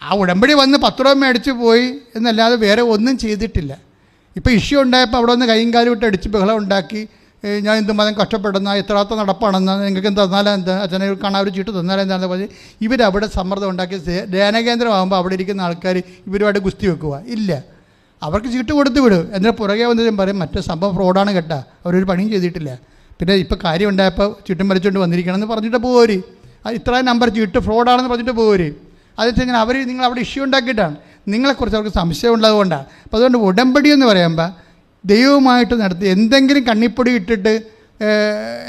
ആ ഉടമ്പടി വന്ന് 10 രൂപ മേടിച്ച് പോയി എന്നല്ലാതെ വേറെ ഒന്നും ചെയ്തിട്ടില്ല. ഇപ്പോൾ ഇഷ്യൂ ഉണ്ടായപ്പോൾ അവിടെ ഒന്ന് കൈയും കാലും വിട്ട് അടിച്ച് ബഹളം ഉണ്ടാക്കി, ഞാൻ എന്തുമാത്രം കഷ്ടപ്പെടുന്ന എത്രാത്ത നടപ്പാണെന്ന്, നിങ്ങൾക്ക് തന്നാലും എന്താ, അച്ഛനെ കാണാൻ ഒരു ചീട്ട് തന്നാലും എന്താണെന്ന് പറഞ്ഞ് ഇവരവിടെ സമ്മർദ്ദം ഉണ്ടാക്കി ധ്യാനകേന്ദ്രമാകുമ്പോൾ അവിടെ ഇരിക്കുന്ന ആൾക്കാർ ഇവരുമായിട്ട് ഗുസ്തി വെക്കുക. ഇല്ല, അവർക്ക് ചീട്ട് കൊടുത്ത് വിടും. എന്നിട്ട് പുറകെ വന്നതും പറയും മറ്റേ സംഭവം ഫ്രോഡാണ് കേട്ടാ, അവരൊരു പണിയും ചെയ്തിട്ടില്ല. പിന്നെ ഇപ്പോൾ കാര്യം ഉണ്ടായപ്പോൾ ചീട്ടും വലിച്ചുകൊണ്ട് വന്നിരിക്കണമെന്ന് പറഞ്ഞിട്ട് പോര്, ഇത്രയും നമ്പർ ചീട്ട് ഫ്രോഡാണെന്ന് പറഞ്ഞിട്ട് പോര്. അതെന്ന് വെച്ച് കഴിഞ്ഞാൽ അവർ നിങ്ങൾ അവിടെ ഇഷ്യൂ ഉണ്ടാക്കിയിട്ടാണ്, നിങ്ങളെക്കുറിച്ച് അവർക്ക് സംശയം ഉള്ളതുകൊണ്ടാണ്. അപ്പോൾ അതുകൊണ്ട് ഉടമ്പടി എന്ന് പറയുമ്പോൾ ദൈവവുമായിട്ട് നടത്തി എന്തെങ്കിലും കണ്ണിപ്പൊടി ഇട്ടിട്ട്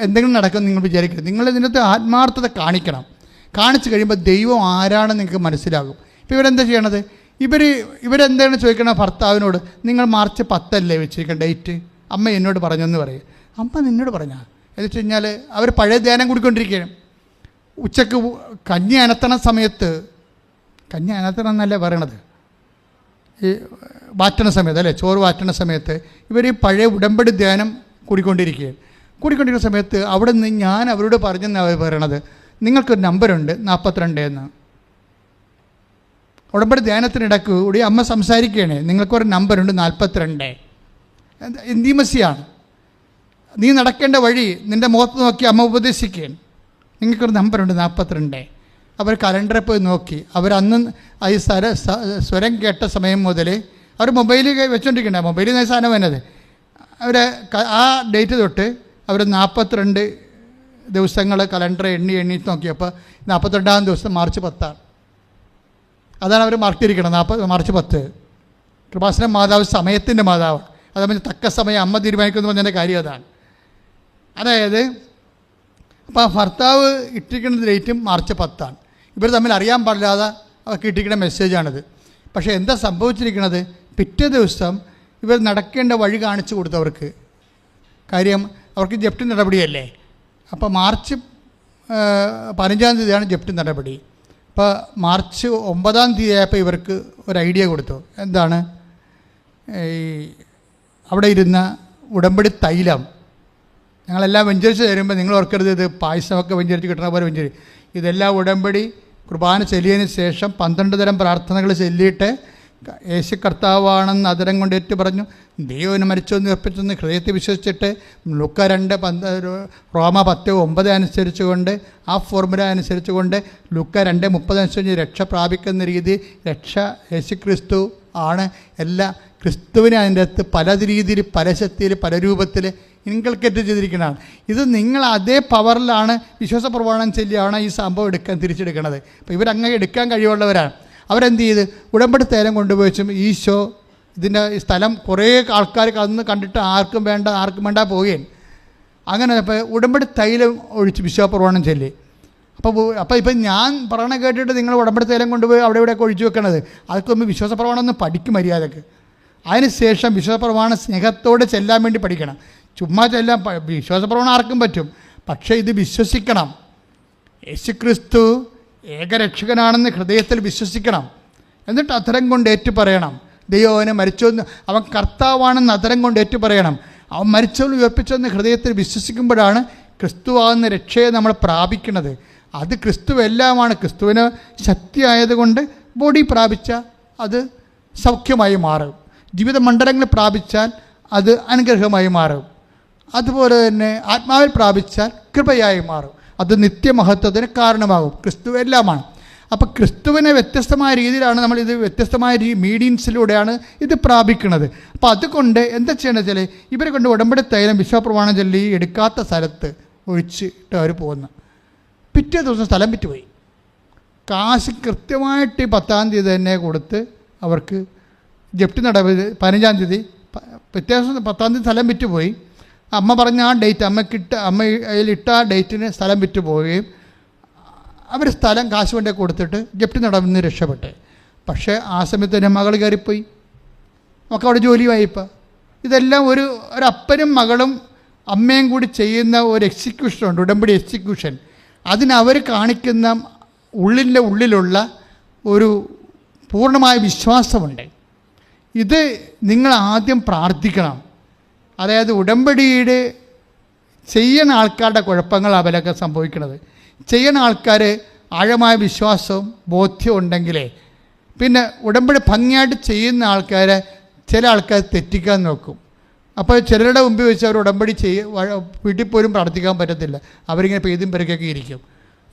എന്തെങ്കിലും നടക്കും നിങ്ങൾ വിചാരിക്കരുത്. നിങ്ങളിതിനകത്ത് ആത്മാർത്ഥത കാണിക്കണം. കാണിച്ചു കഴിയുമ്പോൾ ദൈവം ആരാണെന്ന് നിങ്ങൾക്ക് മനസ്സിലാകും. ഇപ്പോൾ ഇവരെന്താ ചെയ്യണത്, ഇവരെന്താണ് ചോദിക്കണത് ഭർത്താവിനോട്, നിങ്ങൾ മാർച്ച് 10 വെച്ചിരിക്കുന്ന ഡേറ്റ്, അമ്മ എന്നോട് പറഞ്ഞെന്ന് പറയും. അമ്മ നിന്നോട് പറഞ്ഞാൽ എന്ന് വെച്ച് കഴിഞ്ഞാൽ അവർ പഴയ ധ്യാനം കൂടിക്കൊണ്ടിരിക്കുകയാണ്. ഉച്ചക്ക് കഞ്ഞി അനത്തണ സമയത്ത്, കഞ്ഞി അനത്തണം എന്നല്ലേ പറയണത്, ഈ വാറ്റണ സമയത്ത് അല്ലേ, ചോറ് വാറ്റണ സമയത്ത് ഇവർ ഈ പഴയ ഉടമ്പടി ധ്യാനം കൂടിക്കൊണ്ടിരിക്കുന്ന സമയത്ത് അവിടെ നിന്ന് ഞാൻ അവരോട് പറഞ്ഞെന്ന് അവർ പറയണത്, നിങ്ങൾക്കൊരു നമ്പറുണ്ട് 42 എന്ന്. ഉടമ്പടി ധ്യാനത്തിനിടയ്ക്ക് കൂടി അമ്മ സംസാരിക്കുകയാണ്, നിങ്ങൾക്കൊരു നമ്പറുണ്ട് 42. ഇന്റിമസിയാണ്. നീ നടക്കേണ്ട വഴി നിൻ്റെ മുഖത്ത് നോക്കി അമ്മ ഉപദേശിക്കുകയാണ്, നിങ്ങൾക്കൊരു നമ്പറുണ്ട് 42. അവർ കലണ്ടറിൽ പോയി നോക്കി. അവരന്ന് ഈ സ്വരം കേട്ട സമയം മുതൽ അവർ മൊബൈൽ വെച്ചുകൊണ്ടിരിക്കണ്ടേ, മൊബൈലിൽ നിന്ന് സാധനം വന്നത്. അവർ ആ ഡേറ്റ് തൊട്ട് അവർ 42 ദിവസങ്ങൾ കലണ്ടർ എണ്ണി നോക്കിയപ്പോൾ 42-ാം ദിവസം മാർച്ച് 10. അതാണ് അവർ മാർക്ക് ചെയ്തിരിക്കണം, മാർച്ച് 10. കൃപാസന മാതാവ് സമയത്തിൻ്റെ മാതാവ്. അതേപോലെ തക്ക സമയം അമ്മ തീരുമാനിക്കുന്നു പറഞ്ഞതിൻ്റെ കാര്യം അതാണ്. അതായത് അപ്പോൾ ആ ഭർത്താവ് ഇട്ടിരിക്കുന്ന ഡേറ്റും മാർച്ച് 10. ഇവർ തമ്മിൽ അറിയാൻ പാടില്ലാതെ അവർക്ക് ഇട്ടിരിക്കുന്ന മെസ്സേജാണിത്. പക്ഷേ എന്താ സംഭവിച്ചിരിക്കുന്നത്, പിറ്റേ ദിവസം ഇവർ നടക്കേണ്ട വഴി കാണിച്ചു കൊടുത്തവർക്ക്. കാര്യം അവർക്ക് ജപ്തി നടപടിയല്ലേ. അപ്പോൾ മാർച്ച് 15-ാം തീയതിയാണ് ജപ്തി നടപടി. അപ്പോൾ മാർച്ച് 9-ാം തീയതി ആയപ്പോൾ ഇവർക്ക് ഒരു ഐഡിയ കൊടുത്തു. എന്താണ്, ഈ അവിടെ ഇരുന്ന ഉടമ്പടി തൈലം ഞങ്ങളെല്ലാം വെഞ്ചരിച്ച് തരുമ്പോൾ നിങ്ങൾ ഓർക്കരുത് ഇത് പായസമൊക്കെ വെഞ്ചരിച്ച് കിട്ടണ പോലെ വെഞ്ചരി. ഇതെല്ലാം ഉടമ്പടി കുർബാന ചെല്ലിയതിന് ശേഷം 12 തരം പ്രാർത്ഥനകൾ ചൊല്ലിയിട്ട് യേശു കർത്താവാണെന്ന് അതരം കൊണ്ട് ഏറ്റു പറഞ്ഞു, ദൈവന് മരിച്ചൊന്ന് ഉറപ്പിച്ചെന്ന് ഹൃദയത്തിൽ വിശ്വസിച്ചിട്ട് ലൂക്ക 2 റോമ 10:9 അനുസരിച്ചുകൊണ്ട് ആ ഫോർമുല അനുസരിച്ചുകൊണ്ട് ലൂക്ക 2:30 അനുസരിച്ച് രക്ഷ പ്രാപിക്കുന്ന രീതി, രക്ഷ യേശുക്രിസ്തു ആണ്. എല്ലാ ക്രിസ്തുവിനെ അതിൻ്റെ അകത്ത് പല രീതിയിൽ, പല ശക്തിയിൽ, പല രൂപത്തിൽ ഇൻകൾക്കേറ്റ് ചെയ്തിരിക്കുന്നതാണ്. ഇത് നിങ്ങൾ അതേ പവറിലാണ് വിശ്വാസ പ്രമാണം ചൊല്ലിയാണ് ഈ സംഭവം തിരിച്ചെടുക്കുന്നത്. അപ്പോൾ ഇവരങ്ങനെ എടുക്കാൻ കഴിവുള്ളവരാണ്. അവരെന്ത് ചെയ്ത് ഉടമ്പടി തൈലം കൊണ്ടുപോയിച്ചും ഈശോ ഇതിൻ്റെ സ്ഥലം കുറേ ആൾക്കാർ അന്ന് കണ്ടിട്ട് ആർക്കും വേണ്ട പോവുകയും അങ്ങനെ. അപ്പോൾ ഉടമ്പടി തൈലം ഒഴിച്ച് വിശ്വാസപ്രമാണം ചൊല്ലി. അപ്പോൾ ഇപ്പം ഞാൻ പറയണ കേട്ടിട്ട് നിങ്ങൾ ഉടമ്പടി തൈലം കൊണ്ടുപോയി അവിടെ ഇവിടെയൊക്കെ ഒഴിച്ചു വെക്കണത്, അതൊക്കെ ഒന്ന് വിശ്വാസപ്രമാണം ഒന്ന് പഠിക്കും മര്യാദക്ക്. അതിനുശേഷം വിശ്വാസപ്രമാണം സ്നേഹത്തോടെ ചെല്ലാൻ വേണ്ടി പഠിക്കണം. ചുമ്മാ ചെല്ലാൻ വിശ്വാസപ്രമാണം ആർക്കും പറ്റും, പക്ഷേ ഇത് വിശ്വസിക്കണം. യേശുക്രിസ്തു ഏകരക്ഷകനാണെന്ന് ഹൃദയത്തിൽ വിശ്വസിക്കണം. എന്നിട്ട് അധരം കൊണ്ട് ഏറ്റു പറയണം, ദൈവം അവനെ മരിച്ചെന്ന്, അവൻ കർത്താവാണെന്ന് അധരം കൊണ്ട് ഏറ്റു പറയണം. അവൻ മരിച്ചവൻ ഉയർപ്പിച്ചെന്ന് ഹൃദയത്തിൽ വിശ്വസിക്കുമ്പോഴാണ് ക്രിസ്തുവാകുന്ന രക്ഷയെ നമ്മൾ പ്രാപിക്കുന്നത്. അത് ക്രിസ്തു എല്ലാമാണ്. ക്രിസ്തുവിന് ശക്തി ആയതുകൊണ്ട് ബോഡി പ്രാപിച്ചാൽ അത് സൗഖ്യമായി മാറും, ജീവിത മണ്ഡലങ്ങൾ പ്രാപിച്ചാൽ അത് അനുഗ്രഹമായി മാറും, അതുപോലെ തന്നെ ആത്മാവിൽ പ്രാപിച്ചാൽ കൃപയായി മാറും, അത് നിത്യമഹത്വത്തിന് കാരണമാകും. ക്രിസ്തു എല്ലാമാണ്. അപ്പോൾ ക്രിസ്തുവിനെ വ്യത്യസ്തമായ രീതിയിലാണ് നമ്മളിത് വ്യത്യസ്തമായ മീഡിയൻസിലൂടെയാണ് ഇത് പ്രാപിക്കുന്നത്. അപ്പോൾ അതുകൊണ്ട് എന്താ ചെയ്യണമെന്ന് വെച്ചാൽ ഇവരെ കൊണ്ട് ഉടമ്പടി തൈലം വിശ്വപ്രമാണം ചൊല്ലി എടുക്കാത്ത സ്ഥലത്ത് ഒഴിച്ചിട്ട് അവർ പോകുന്നു. പിറ്റേ ദിവസം സ്ഥലം വിറ്റുപോയി. കാശ് കൃത്യമായിട്ട് 10-ാം തീയതി തന്നെ കൊടുത്ത് അവർക്ക് ജപ്തി നടപടി 15-ാം തീയതി, പിറ്റേ ദിവസം 10-ാം തീയതി സ്ഥലം വിറ്റുപോയി. അമ്മ പറഞ്ഞ ആ ഡേറ്റ് അമ്മ അതിലിട്ട ആ ഡേറ്റിന് സ്ഥലം വിറ്റ് പോവുകയും അവർ സ്ഥലം കാശ് കൊണ്ടേ കൊടുത്തിട്ട് ജപ്തി നടന്ന് രക്ഷപ്പെട്ട്. പക്ഷേ ആ സമയത്ത് തന്നെ മകൾ കയറിപ്പോയി, നമുക്ക് അവിടെ ജോലിയുമായി. ഇപ്പം ഇതെല്ലാം ഒരു അപ്പനും മകളും അമ്മയും കൂടി ചെയ്യുന്ന ഒരു എക്സിക്യൂഷനുണ്ട്, ഉടമ്പടി എക്സിക്യൂഷൻ. അതിനവർ കാണിക്കുന്ന ഉള്ളിലുള്ള ഒരു പൂർണ്ണമായ വിശ്വാസമുണ്ട്. ഇത് നിങ്ങൾ ആദ്യം പ്രാർത്ഥിക്കണം. അതായത് ഉടമ്പടിയുടെ ചെയ്യുന്ന ആൾക്കാരുടെ കുഴപ്പങ്ങൾ അവരൊക്കെ സംഭവിക്കുന്നത്. ചെയ്യുന്ന ആൾക്കാർ ആഴമായ വിശ്വാസവും ബോധ്യവും ഉണ്ടെങ്കിലേ പിന്നെ ഉടമ്പടി ഭംഗിയായിട്ട് ചെയ്യുന്ന ആൾക്കാരെ ചില ആൾക്കാർ തെറ്റിക്കാൻ നോക്കും. അപ്പോൾ ചിലരുടെ മുമ്പിൽ വെച്ച് അവർ ഉടമ്പടി വീട്ടിൽ പോലും പ്രാർത്ഥിക്കാൻ പറ്റത്തില്ല. അവരിങ്ങനെ പെയ്തും പെരുക്കൊക്കെ ഇരിക്കും.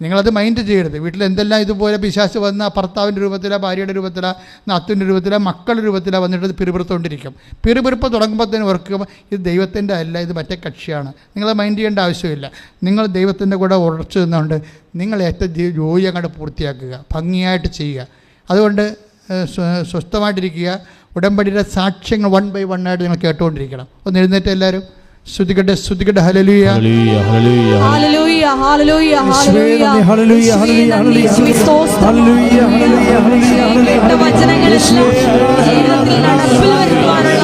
നിങ്ങളത് മൈൻഡ് ചെയ്യരുത്. വീട്ടിൽ എന്തെല്ലാം ഇതുപോലെ പിശാച് വന്ന ഭർത്താവിൻ്റെ രൂപത്തിലോ ഭാര്യയുടെ രൂപത്തിലോ നാത്തൂൻ്റെ രൂപത്തിലോ മക്കളുടെ രൂപത്തിലോ വന്നിട്ട് പിറുപിറുത്തോണ്ടിരിക്കും. പിറുപിറുപ്പ് തുടങ്ങുമ്പോഴത്തേന് ഓർക്കുക ഇത് ദൈവത്തിൻ്റെ അല്ല, ഇത് മറ്റേ കക്ഷിയാണ്. നിങ്ങളത് മൈൻഡ് ചെയ്യേണ്ട ആവശ്യമില്ല. നിങ്ങൾ ദൈവത്തിൻ്റെ കൂടെ ഉറച്ചു നിന്നുകൊണ്ട് നിങ്ങൾ ഏറ്റവും ജോലി അങ്ങോട്ട് പൂർത്തിയാക്കുക, ഭംഗിയായിട്ട് ചെയ്യുക. അതുകൊണ്ട് സ്വസ്ഥമായിട്ടിരിക്കുക. ഉടമ്പടിയുടെ സാക്ഷ്യങ്ങൾ 1 by 1 ആയിട്ട് നിങ്ങൾ കേട്ടുകൊണ്ടിരിക്കണം. ഒന്ന് എഴുന്നേറ്റ് എല്ലാവരും സ്തുതിക്കട്ടെ, സ്തുതിക്കട്ടെ. ഹല്ലേലൂയ, ഹല്ലേലൂയ, ഹല്ലേലൂയ, ഹല്ലേലൂയ, ഹല്ലേലൂയ, ഹല്ലേലൂയ, ഹല്ലേലൂയ, കേട്ട വചനങ്ങളെല്ലാം ജീവിതത്തിൽ നടപ്പിൽ വരുവാനുള്ള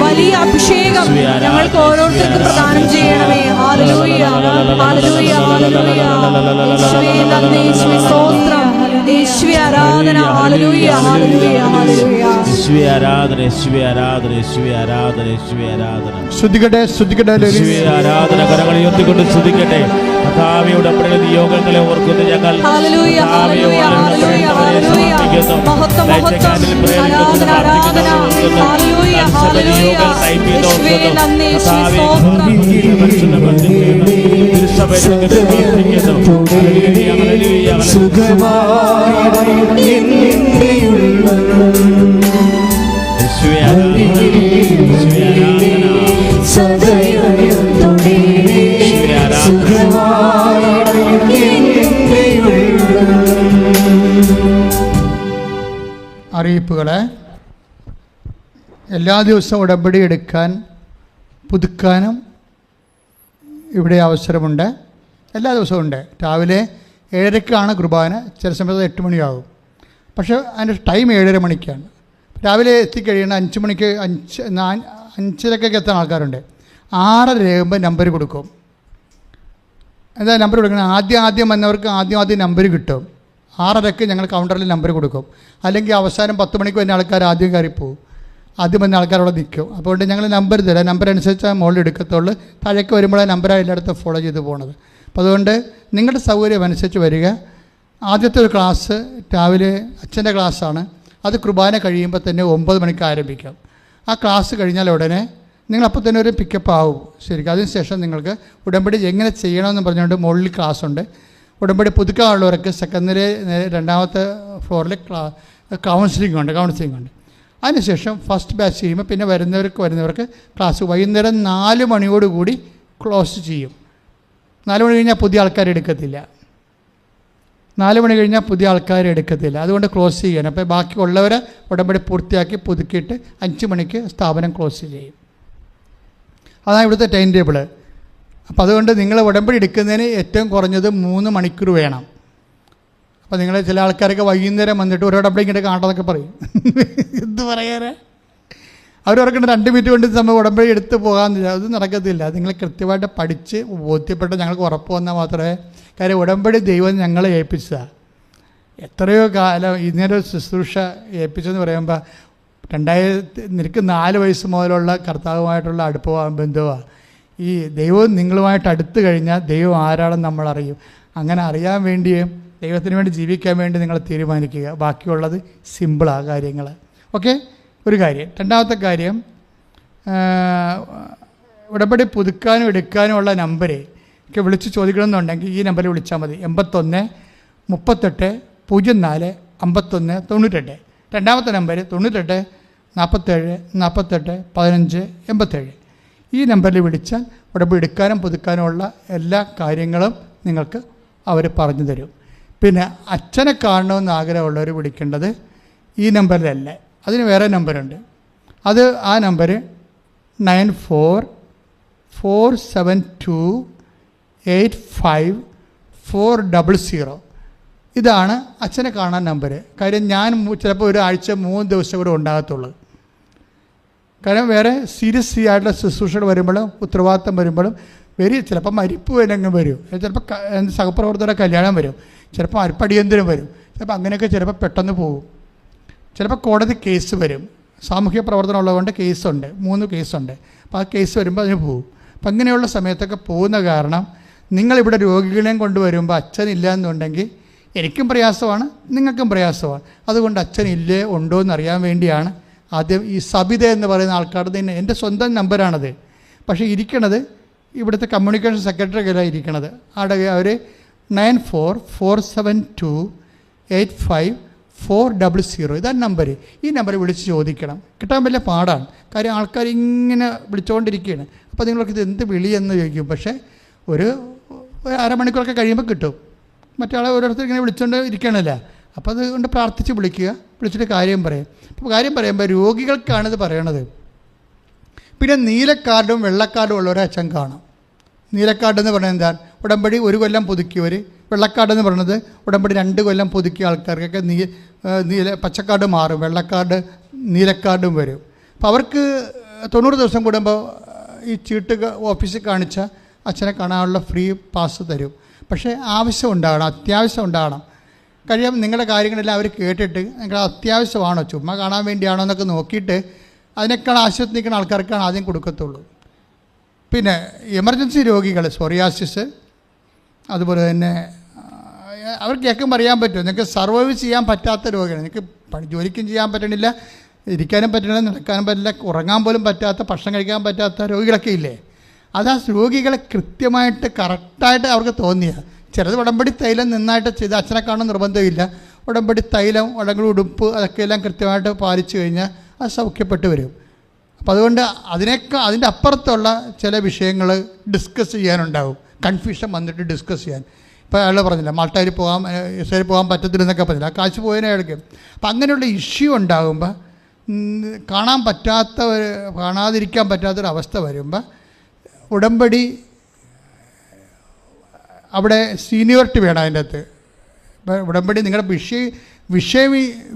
വലിയ അഭിഷേകം ഞങ്ങൾക്ക് ഓരോരുത്തർക്കും പ്രദാനം ചെയ്യണമേ. ഹല്ലേലൂയ, ഹല്ലേലൂയ, ഹല്ലേലൂയ. യേശുവേ നന്ദി, യേശുവേ സ്തോത്രം, യേശുവേ ആരാധന. ഹല്ലേലൂയ, ഹല്ലേലൂയ, ഹല്ലേലൂയ. യേശുവേ ആരാധന, യേശുവേ ആരാധന, യേശുവേ ആരാധന, യേശുവേ ആരാധന. സ്തുതിക്കട്ടെ, സ്തുതിക്കട്ടെ. യേശുവേ ആരാധന. കരങ്ങൾ ഉയർത്തിക്കൊണ്ട് സ്തുതിക്കട്ടെ. കർത്താവേ ഉടമ്പടിയുടെ നിയോഗങ്ങളെ ഓർക്കുന്നു ഞങ്ങൾ. ഹല്ലേലൂയ, ഹല്ലേലൂയ, ഹല്ലേലൂയ, ഹല്ലേലൂയ. മഹത്വം, മഹത്വം, ആരാധന, ആരാധന. Hallelujah, hallelujah. യേശുവേ നന്ദി, യേശുവേ സ്തോത്രം. അറിയിപ്പുകളെ എല്ലാ ദിവസവും ഉടമ്പടി എടുക്കാൻ പുതുക്കാനും ഇവിടെ അവസരമുണ്ട്. എല്ലാ ദിവസവും ഉണ്ട്. രാവിലെ 7:30 കുർബാന, ചില സമയത്ത് 8 മണിയാകും. പക്ഷേ അതിൻ്റെ ടൈം 7:30 മണിക്കാണ്. രാവിലെ എത്തിക്കഴിയുന്ന 5 മണിക്ക് 5:30 എത്താൻ ആൾക്കാരുണ്ട്. 6:30 നമ്പർ കൊടുക്കും. എന്താ നമ്പർ കൊടുക്കണം? ആദ്യം വന്നവർക്ക് ആദ്യം നമ്പർ കിട്ടും. 6:30 ഞങ്ങൾ കൗണ്ടറിൽ നമ്പർ കൊടുക്കും. അല്ലെങ്കിൽ അവസാനം 10 മണിക്ക് വന്ന ആൾക്കാർ ആദ്യം കയറിപ്പോവും. ആദ്യം വന്ന ആൾക്കാർ അവിടെ നിൽക്കും. അതുകൊണ്ട് ഞങ്ങൾ നമ്പർ തരാം. നമ്പർ അനുസരിച്ചാൽ മുകളിൽ എടുക്കത്തുള്ളൂ. താഴേക്ക് വരുമ്പോഴേ നമ്പറാണ് എല്ലായിടത്തും ഫോളോ ചെയ്ത് പോണത്. അപ്പോൾ അതുകൊണ്ട് നിങ്ങളുടെ സൗകര്യം അനുസരിച്ച് വരിക. ആദ്യത്തെ ഒരു ക്ലാസ് രാവിലെ അച്ഛൻ്റെ ക്ലാസ്സാണ്. അത് കുർബാന കഴിയുമ്പോൾ തന്നെ 9 മണിക്ക് ആരംഭിക്കാം. ആ ക്ലാസ് കഴിഞ്ഞാൽ ഉടനെ നിങ്ങളപ്പോൾ തന്നെ ഒരു പിക്കപ്പ് ആവും ശരിക്കും. അതിനുശേഷം നിങ്ങൾക്ക് ഉടമ്പടി എങ്ങനെ ചെയ്യണമെന്ന് പറഞ്ഞുകൊണ്ട് മുകളിൽ ക്ലാസ്സുണ്ട്. ഉടമ്പടി പുതുക്കാനുള്ളവർക്ക് സെക്കൻഡിലെ 2ാമത്തെ ഫ്ലോറിൽ കൗൺസിലിംഗ് ഉണ്ട്. അതിനുശേഷം ഫസ്റ്റ് ബാച്ച് ചെയ്യുമ്പോൾ പിന്നെ വരുന്നവർക്ക് ക്ലാസ് വൈകുന്നേരം 4 മണിയോടുകൂടി ക്ലോസ് ചെയ്യും. 4 മണി കഴിഞ്ഞാൽ പുതിയ ആൾക്കാർ എടുക്കത്തില്ല. 4 മണി കഴിഞ്ഞാൽ പുതിയ ആൾക്കാർ എടുക്കത്തില്ല. അതുകൊണ്ട് ക്ലോസ് ചെയ്യാൻ. അപ്പോൾ ബാക്കിയുള്ളവരെ ഉടമ്പടി പൂർത്തിയാക്കി പുതുക്കിയിട്ട് 5 മണിക്ക് സ്ഥാപനം ക്ലോസ് ചെയ്യും. അതാണ് ഇവിടുത്തെ ടൈം ടേബിള്. അപ്പോൾ അതുകൊണ്ട് നിങ്ങൾ ഉടമ്പടി എടുക്കുന്നതിന് ഏറ്റവും കുറഞ്ഞത് 3 മണിക്കൂർ വേണം. അപ്പോൾ നിങ്ങൾ ചില ആൾക്കാരൊക്കെ വൈകുന്നേരം വന്നിട്ട് ഒരു ഉടമ്പടി ഇങ്ങനെ കാണണമെന്നൊക്കെ പറയും. എന്ത് പറയാനാ? അവരവർക്കുണ്ട് 2 മിനിറ്റ് കൊണ്ട് നമ്മൾ ഉടമ്പടി എടുത്ത് പോകാമെന്ന്. അത് നടക്കത്തില്ല. നിങ്ങൾ കൃത്യമായിട്ട് പഠിച്ച് ബോധ്യപ്പെട്ട് ഞങ്ങൾക്ക് ഉറപ്പ് വന്നാൽ മാത്രമേ. കാര്യം ഉടമ്പടി ദൈവം ഞങ്ങളെ ഏൽപ്പിച്ചതാണ്. എത്രയോ കാലം ഇങ്ങനൊരു ശുശ്രൂഷ ഏൽപ്പിച്ചെന്ന് പറയുമ്പോൾ നിനക്ക് 4 വയസ്സ് മുതലുള്ള കർത്താവുമായിട്ടുള്ള അടുപ്പമാണ്, ബന്ധുവാണ്. ഈ ദൈവം നിങ്ങളുമായിട്ട് അടുത്ത് കഴിഞ്ഞാൽ ദൈവം ആരാണെന്ന് നമ്മൾ അറിയും. അങ്ങനെ അറിയാൻ വേണ്ടിയും ദൈവത്തിന് വേണ്ടി ജീവിക്കാൻ വേണ്ടി നിങ്ങൾ തീരുമാനിക്കുക. ബാക്കിയുള്ളത് സിമ്പിളാണ് കാര്യങ്ങൾ. ഓക്കെ, ഒരു കാര്യം. 2ാമത്തെ കാര്യം, ഉടമ്പടി പുതുക്കാനും എടുക്കാനുമുള്ള നമ്പർ ഒക്കെ വിളിച്ച് ചോദിക്കണമെന്നുണ്ടെങ്കിൽ ഈ നമ്പറിൽ വിളിച്ചാൽ മതി. 81 38 04 51 98. രണ്ടാമത്തെ നമ്പർ 98 47 48 15 87. ഈ നമ്പറിൽ വിളിച്ചാൽ ഉടമ്പടി എടുക്കാനും പുതുക്കാനുമുള്ള എല്ലാ കാര്യങ്ങളും നിങ്ങൾക്ക് അവർ പറഞ്ഞു തരും. പിന്നെ അച്ഛനെ കാണണമെന്ന് ആഗ്രഹമുള്ളവർ വിളിക്കേണ്ടത് ഈ നമ്പറിലല്ല, അതിന് വേറെ നമ്പറുണ്ട്. ആ നമ്പർ 9447285400. ഇതാണ് അച്ഛനെ കാണാൻ നമ്പർ. കാര്യം ഞാൻ ചിലപ്പോൾ ഒരാഴ്ച 3 ദിവസം കൂടെ ഉണ്ടാകത്തുള്ളൂ. കാരണം വേറെ സീരിയസ് ആയിട്ടുള്ള ശുശ്രൂഷകൾ വരുമ്പോഴും ഉത്തരവാദിത്തം വരുമ്പോഴും ചിലപ്പോൾ മരിപ്പ് വേണമെങ്കിൽ വരും, ചിലപ്പോൾ സഹപ്രവർത്തകരുടെ കല്യാണം വരും, ചിലപ്പോൾ അടിയന്തരം വരും, ചിലപ്പോൾ അങ്ങനെയൊക്കെ ചിലപ്പോൾ പെട്ടെന്ന് പോകും, ചിലപ്പോൾ കോടതി കേസ് വരും. സാമൂഹ്യ പ്രവർത്തനം ഉള്ളതുകൊണ്ട് കേസുണ്ട്, 3 കേസുണ്ട്. അപ്പോൾ ആ കേസ് വരുമ്പോൾ അതിന് പോകും. അപ്പം അങ്ങനെയുള്ള സമയത്തൊക്കെ പോകുന്ന കാരണം നിങ്ങളിവിടെ രോഗികളെയും കൊണ്ടുവരുമ്പോൾ അച്ഛനില്ല എന്നുണ്ടെങ്കിൽ എനിക്കും പ്രയാസമാണ്, നിങ്ങൾക്കും പ്രയാസമാണ്. അതുകൊണ്ട് അച്ഛനില്ലേ ഉണ്ടോ എന്നറിയാൻ വേണ്ടിയാണ് ആദ്യം ഈ സബിത എന്ന് പറയുന്ന ആൾക്കാരുടെ തന്നെ എൻ്റെ സ്വന്തം നമ്പറാണത്. പക്ഷേ ഇരിക്കണത് ഇവിടുത്തെ കമ്മ്യൂണിക്കേഷൻ സെക്രട്ടറി കയ്യിലാണ് ഇരിക്കണത്. അവിടെ അവർ 9447285400. ഇതാണ് നമ്പർ. ഈ നമ്പർ വിളിച്ച് ചോദിക്കണം. കിട്ടാൻ വലിയ പാടാണ്, കാര്യം ആൾക്കാർ ഇങ്ങനെ വിളിച്ചുകൊണ്ടിരിക്കുകയാണ്. അപ്പോൾ നിങ്ങൾക്ക് ഇത് എന്ത് വിളിയെന്ന് ചോദിക്കും. പക്ഷേ ഒരു അരമണിക്കൂറൊക്കെ കഴിയുമ്പോൾ കിട്ടും. മറ്റാളെ ഓരോരുത്തർ ഇങ്ങനെ വിളിച്ചുകൊണ്ട് ഇരിക്കണമല്ല. അപ്പോൾ അതുകൊണ്ട് പ്രാർത്ഥിച്ച് വിളിച്ചിട്ട് കാര്യം പറയും. അപ്പോൾ കാര്യം പറയുമ്പോൾ രോഗികൾക്കാണിത് പറയണത്. പിന്നെ നീലക്കാർഡും വെള്ളക്കാർഡും ഉള്ളവരെ അച്ഛൻ കാണാം. നീലക്കാർഡെന്ന് പറയുന്നത് എന്താണ്? ഉടമ്പടി 1 കൊല്ലം പുതുക്കിയവർ. വെള്ളക്കാർഡെന്ന് പറയുന്നത് ഉടമ്പടി 2 കൊല്ലം പുതുക്കിയ ആൾക്കാർക്കൊക്കെ പച്ചക്കാർഡ് മാറും, വെള്ളക്കാർഡ് നീലക്കാർഡും വരും. അപ്പോൾ അവർക്ക് 90 ദിവസം കൂടുമ്പോൾ ഈ ചീട്ട് ഓഫീസിൽ കാണിച്ച അച്ഛനെ കാണാനുള്ള ഫ്രീ പാസ് തരും. പക്ഷേ ആവശ്യം ഉണ്ടാകണം, അത്യാവശ്യം ഉണ്ടാകണം. കഴിയാം നിങ്ങളുടെ കാര്യങ്ങളെല്ലാം അവർ കേട്ടിട്ട് നിങ്ങൾ അത്യാവശ്യമാണോ, ചുമ്മാ കാണാൻ വേണ്ടിയാണോ എന്നൊക്കെ നോക്കിയിട്ട് അതിനേക്കാൾ ആശുപത്രി നിൽക്കുന്ന ആൾക്കാർക്കാണ് ആദ്യം കൊടുക്കത്തുള്ളൂ. പിന്നെ എമർജൻസി രോഗികൾ, സോറിയാസിസ്, അതുപോലെ തന്നെ അവർക്ക് കേൾക്കുമ്പോൾ അറിയാൻ പറ്റും നിങ്ങൾക്ക് സർവൈവ് ചെയ്യാൻ പറ്റാത്ത രോഗികൾ. നിങ്ങൾക്ക് ജോലിക്കും ചെയ്യാൻ പറ്റണില്ല, ഇരിക്കാനും പറ്റണില്ല, നടക്കാനും പറ്റില്ല, ഉറങ്ങാൻ പോലും പറ്റാത്ത, ഭക്ഷണം കഴിക്കാൻ പറ്റാത്ത രോഗികളൊക്കെ ഇല്ലേ? അത് ആ രോഗികളെ കൃത്യമായിട്ട് കറക്റ്റായിട്ട് അവർക്ക് തോന്നിയ ചിലത് ഉടമ്പടി തൈലം നന്നായിട്ട് ചെയ്ത് അച്ഛനെ കാണാൻ നിർബന്ധമില്ല. ഉടമ്പടി തൈലം, ഉടമ്പടി ഉടുപ്പ്, അതൊക്കെ എല്ലാം കൃത്യമായിട്ട് പാലിച്ചു കഴിഞ്ഞാൽ അത് സൗഖ്യപ്പെട്ട് വരും. അപ്പോൾ അതുകൊണ്ട് അതിൻ്റെ അപ്പുറത്തുള്ള ചില വിഷയങ്ങൾ ഡിസ്കസ് ചെയ്യാനുണ്ടാവും. കൺഫ്യൂഷൻ വന്നിട്ട് ഡിസ്കസ് ചെയ്യാൻ. ഇപ്പോൾ അയാൾ പറഞ്ഞില്ല മാൾട്ടയിൽ പോകാൻ, ഇസ്രായേലിൽ പോകാൻ പറ്റത്തില്ലെന്നൊക്കെ പറഞ്ഞില്ല, ആ കാശ് പോയതിനെ അയാൾക്ക്. അപ്പം അങ്ങനെയുള്ള ഇഷ്യൂ ഉണ്ടാകുമ്പോൾ കാണാതിരിക്കാൻ പറ്റാത്തൊരവസ്ഥ വരുമ്പോൾ ഉടമ്പടി അവിടെ സീനിയോറിറ്റി വേണം അതിൻ്റെ അകത്ത്. ഉടമ്പടി നിങ്ങളുടെ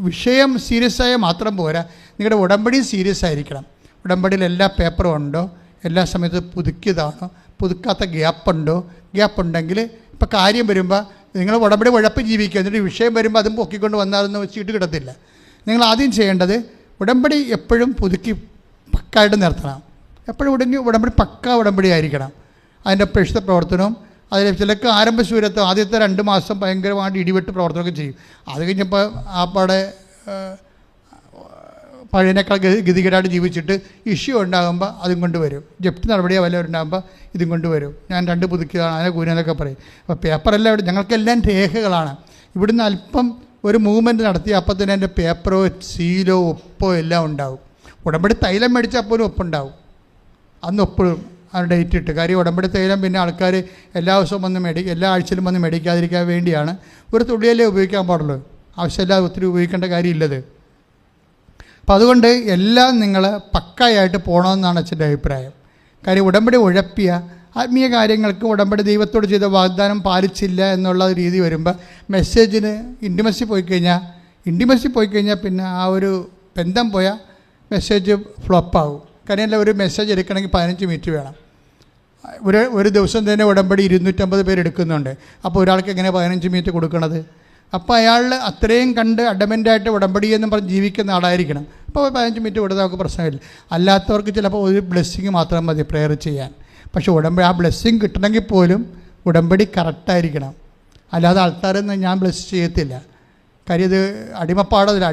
വിഷയം സീരിയസ് ആയാൽ മാത്രം പോരാ, നിങ്ങളുടെ ഉടമ്പടി സീരിയസ് ആയിരിക്കണം. ഉടമ്പടിയിൽ എല്ലാ പേപ്പറും ഉണ്ടോ, എല്ലാ സമയത്തും പുതുക്കിയതാണോ, പുതുക്കാത്ത ഗ്യാപ്പുണ്ടോ, ഗ്യാപ്പുണ്ടെങ്കിൽ ഇപ്പോൾ കാര്യം വരുമ്പോൾ നിങ്ങൾ ഉടമ്പടി ഉഴപ്പ് ജീവിക്കുക. എന്നിട്ട് വിഷയം വരുമ്പോൾ അതും പൊക്കിക്കൊണ്ട് വന്നാലൊന്നും ചീട്ട് കിട്ടത്തില്ല. നിങ്ങൾ ആദ്യം ചെയ്യേണ്ടത് ഉടമ്പടി എപ്പോഴും പുതുക്കി പക്കായിട്ട് നിർത്തണം. എപ്പോഴും ഉടമ്പടി പക്ക ഉടമ്പടി ആയിരിക്കണം. അതിൻ്റെ പ്രേക്ഷിത പ്രവർത്തനവും അതിൽ ചിലക്ക് ആരംഭശൂരത്വം ആദ്യത്തെ 2 മാസം ഭയങ്കരമായിട്ട് ഇടിവെട്ട് പ്രവർത്തനമൊക്കെ ചെയ്യും. അത് കഴിഞ്ഞപ്പോൾ ആപ്പാടെ പഴയനേക്കാൾ ഗതികേടായിട്ട് ജീവിച്ചിട്ട് ഇഷ്യൂ ഉണ്ടാകുമ്പോൾ അതും കൊണ്ട് വരും. ജപ്തി നടപടിയോ വല്ലവരും ഉണ്ടാകുമ്പോൾ ഇതും കൊണ്ട് വരും. ഞാൻ 2 പുതുക്കിയതാണ്, അതിനെ കൂനെന്നൊക്കെ പറയും. അപ്പോൾ പേപ്പറെല്ലാം ഞങ്ങൾക്കെല്ലാം രേഖകളാണ്. ഇവിടുന്ന് അല്പം ഒരു മൂവ്മെൻറ്റ് നടത്തി അപ്പം തന്നെ എൻ്റെ പേപ്പറോ സീലോ ഒപ്പോ എല്ലാം ഉണ്ടാവും. ഉടമ്പടി തൈലം മേടിച്ചാൽ പോലും ഒപ്പുണ്ടാവും. അന്ന് ഒപ്പോഴും ആ ഡേറ്റ് ഇട്ട്. കാര്യം ഉടമ്പടി തൈലം പിന്നെ ആൾക്കാർ എല്ലാ ദിവസവും എല്ലാ ആഴ്ചയിലും വന്ന് മേടിക്കാതിരിക്കാൻ വേണ്ടിയാണ്. ഒരു തുള്ളിയല്ലേ ഉപയോഗിക്കാൻ പാടുള്ളൂ, ആവശ്യമില്ലാതെ ഒത്തിരി ഉപയോഗിക്കേണ്ട കാര്യമില്ലത്. അപ്പം അതുകൊണ്ട് എല്ലാം നിങ്ങൾ പക്കായായിട്ട് പോകണമെന്നാണ് അച്ഛൻ്റെ അഭിപ്രായം. കാര്യം ഉടമ്പടി ഉഴപ്പിയ ആത്മീയ കാര്യങ്ങൾക്ക് ഉടമ്പടി ദൈവത്തോട് ചെയ്ത വാഗ്ദാനം പാലിച്ചില്ല എന്നുള്ള രീതി വരുമ്പോൾ മെസ്സേജിന് ഇൻറ്റിമസി പോയി കഴിഞ്ഞാൽ പിന്നെ ആ ഒരു ബന്ധം പോയാൽ മെസ്സേജ് ഫ്ലോപ്പാകും. കാരണം ഒരു മെസ്സേജ് എടുക്കണമെങ്കിൽ 15 മിനിറ്റ് വേണം. ഒരു ദിവസം തന്നെ ഉടമ്പടി 250 പേര് എടുക്കുന്നുണ്ട്. അപ്പോൾ ഒരാൾക്ക് എങ്ങനെ 15 മിനിറ്റ് കൊടുക്കണത്? അപ്പോൾ അയാൾ അത്രയും കണ്ട് അഡമൻ്റായിട്ട് ഉടമ്പടി എന്നും പറഞ്ഞ് ജീവിക്കുന്ന ആളായിരിക്കണം. അപ്പോൾ 15 മിനിറ്റ് കൊടുത്താൽ നമുക്ക് പ്രശ്നമില്ല. അല്ലാത്തവർക്ക് ചിലപ്പോൾ ഒരു ബ്ലെസ്സിങ് മാത്രം മതി പ്രെയർ ചെയ്യാൻ. പക്ഷേ ആ ബ്ലെസ്സിങ് കിട്ടണമെങ്കിൽ പോലും ഉടമ്പടി കറക്റ്റായിരിക്കണം. അല്ലാതെ ആൾക്കാരൊന്നും ഞാൻ ബ്ലെസ് ചെയ്യത്തില്ല. കാര്യം ഇത് അടിമപ്പാടല്ല.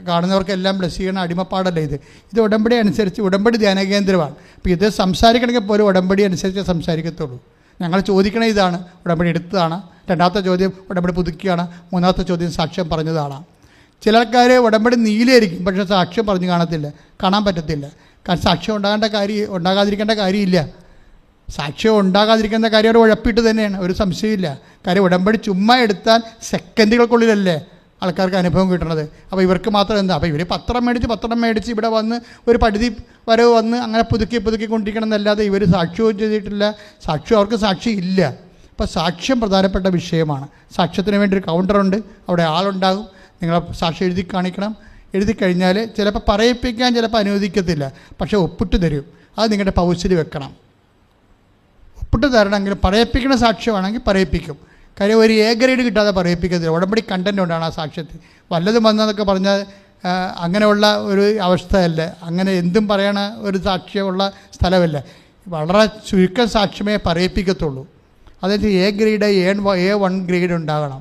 കാണുന്നവർക്കെല്ലാം ബ്ലെസ് ചെയ്യണം, അടിമപ്പാടല്ല ഇത് ഉടമ്പടി അനുസരിച്ച്. ഉടമ്പടി ധ്യാന കേന്ദ്രമാണ്. അപ്പോൾ ഇത് സംസാരിക്കണമെങ്കിൽ പോലും ഉടമ്പടി അനുസരിച്ച് സംസാരിക്കത്തുള്ളൂ. ഞങ്ങൾ ചോദിക്കണ ഇതാണ്, ഉടമ്പടി എടുത്തതാണ്. രണ്ടാമത്തെ ചോദ്യം ഉടമ്പടി പുതുക്കിയാണ്. മൂന്നാമത്തെ ചോദ്യം സാക്ഷ്യം പറഞ്ഞതാണ്. ചില ആൾക്കാർ ഉടമ്പടി നീലയായിരിക്കും, പക്ഷേ സാക്ഷ്യം പറഞ്ഞു കാണാൻ പറ്റത്തില്ല. കാരണം സാക്ഷ്യം ഉണ്ടാകാതിരിക്കേണ്ട കാര്യമില്ല. സാക്ഷ്യം ഉണ്ടാകാതിരിക്കുന്ന കാര്യം അവിടെ ഉഴപ്പിട്ട് തന്നെയാണ്, ഒരു സംശയമില്ല. കാര്യം ഉടമ്പടി ചുമ്മാ എടുത്താൽ സെക്കൻഡുകൾക്കുള്ളിലല്ലേ ആൾക്കാർക്ക് അനുഭവം കിട്ടണത്. അപ്പോൾ ഇവർക്ക് മാത്രം എന്താ, അപ്പോൾ ഇവർ പത്രം മേടിച്ച് ഇവിടെ വന്ന് ഒരു പരിധി വരവ് വന്ന് അങ്ങനെ പുതുക്കിക്കൊണ്ടിരിക്കണം എന്നല്ലാതെ ഇവർ സാക്ഷ്യവും ചെയ്തിട്ടില്ല. സാക്ഷ്യം അവർക്ക് സാക്ഷി ഇല്ല. അപ്പോൾ സാക്ഷ്യം പ്രധാനപ്പെട്ട വിഷയമാണ്. സാക്ഷ്യത്തിന് വേണ്ടി ഒരു കൗണ്ടറുണ്ട്, അവിടെ ആളുണ്ടാകും. നിങ്ങൾ സാക്ഷ്യം എഴുതി കാണിക്കണം. എഴുതി കഴിഞ്ഞാൽ ചിലപ്പോൾ പറയിപ്പിക്കാൻ ചിലപ്പോൾ അനുവദിക്കത്തില്ല, പക്ഷേ ഒപ്പിട്ട് തരും. അത് നിങ്ങളുടെ പൗച്ചിൽ വെക്കണം. ഒപ്പിട്ട് തരണമെങ്കിൽ പറയിപ്പിക്കുന്ന സാക്ഷ്യമാണെങ്കിൽ പറയിപ്പിക്കും. കാര്യം ഒരു എ ഗ്രേഡ് കിട്ടാതെ പറയിപ്പിക്കത്തില്ല. ഉടമ്പടി കണ്ടൻ്റ് കൊണ്ടാണ് ആ സാക്ഷ്യത്തിൽ. വല്ലതും വന്നതെന്നൊക്കെ പറഞ്ഞാൽ അങ്ങനെയുള്ള ഒരു അവസ്ഥയല്ല. അങ്ങനെ എന്തും പറയണ ഒരു സാക്ഷ്യമുള്ള സ്ഥലമല്ല. വളരെ ചുരുക്കം സാക്ഷ്യമേ പറയിപ്പിക്കത്തുള്ളൂ. അതായത് എ ഗ്രേഡ് A1 ഗ്രേഡ് ഉണ്ടാകണം.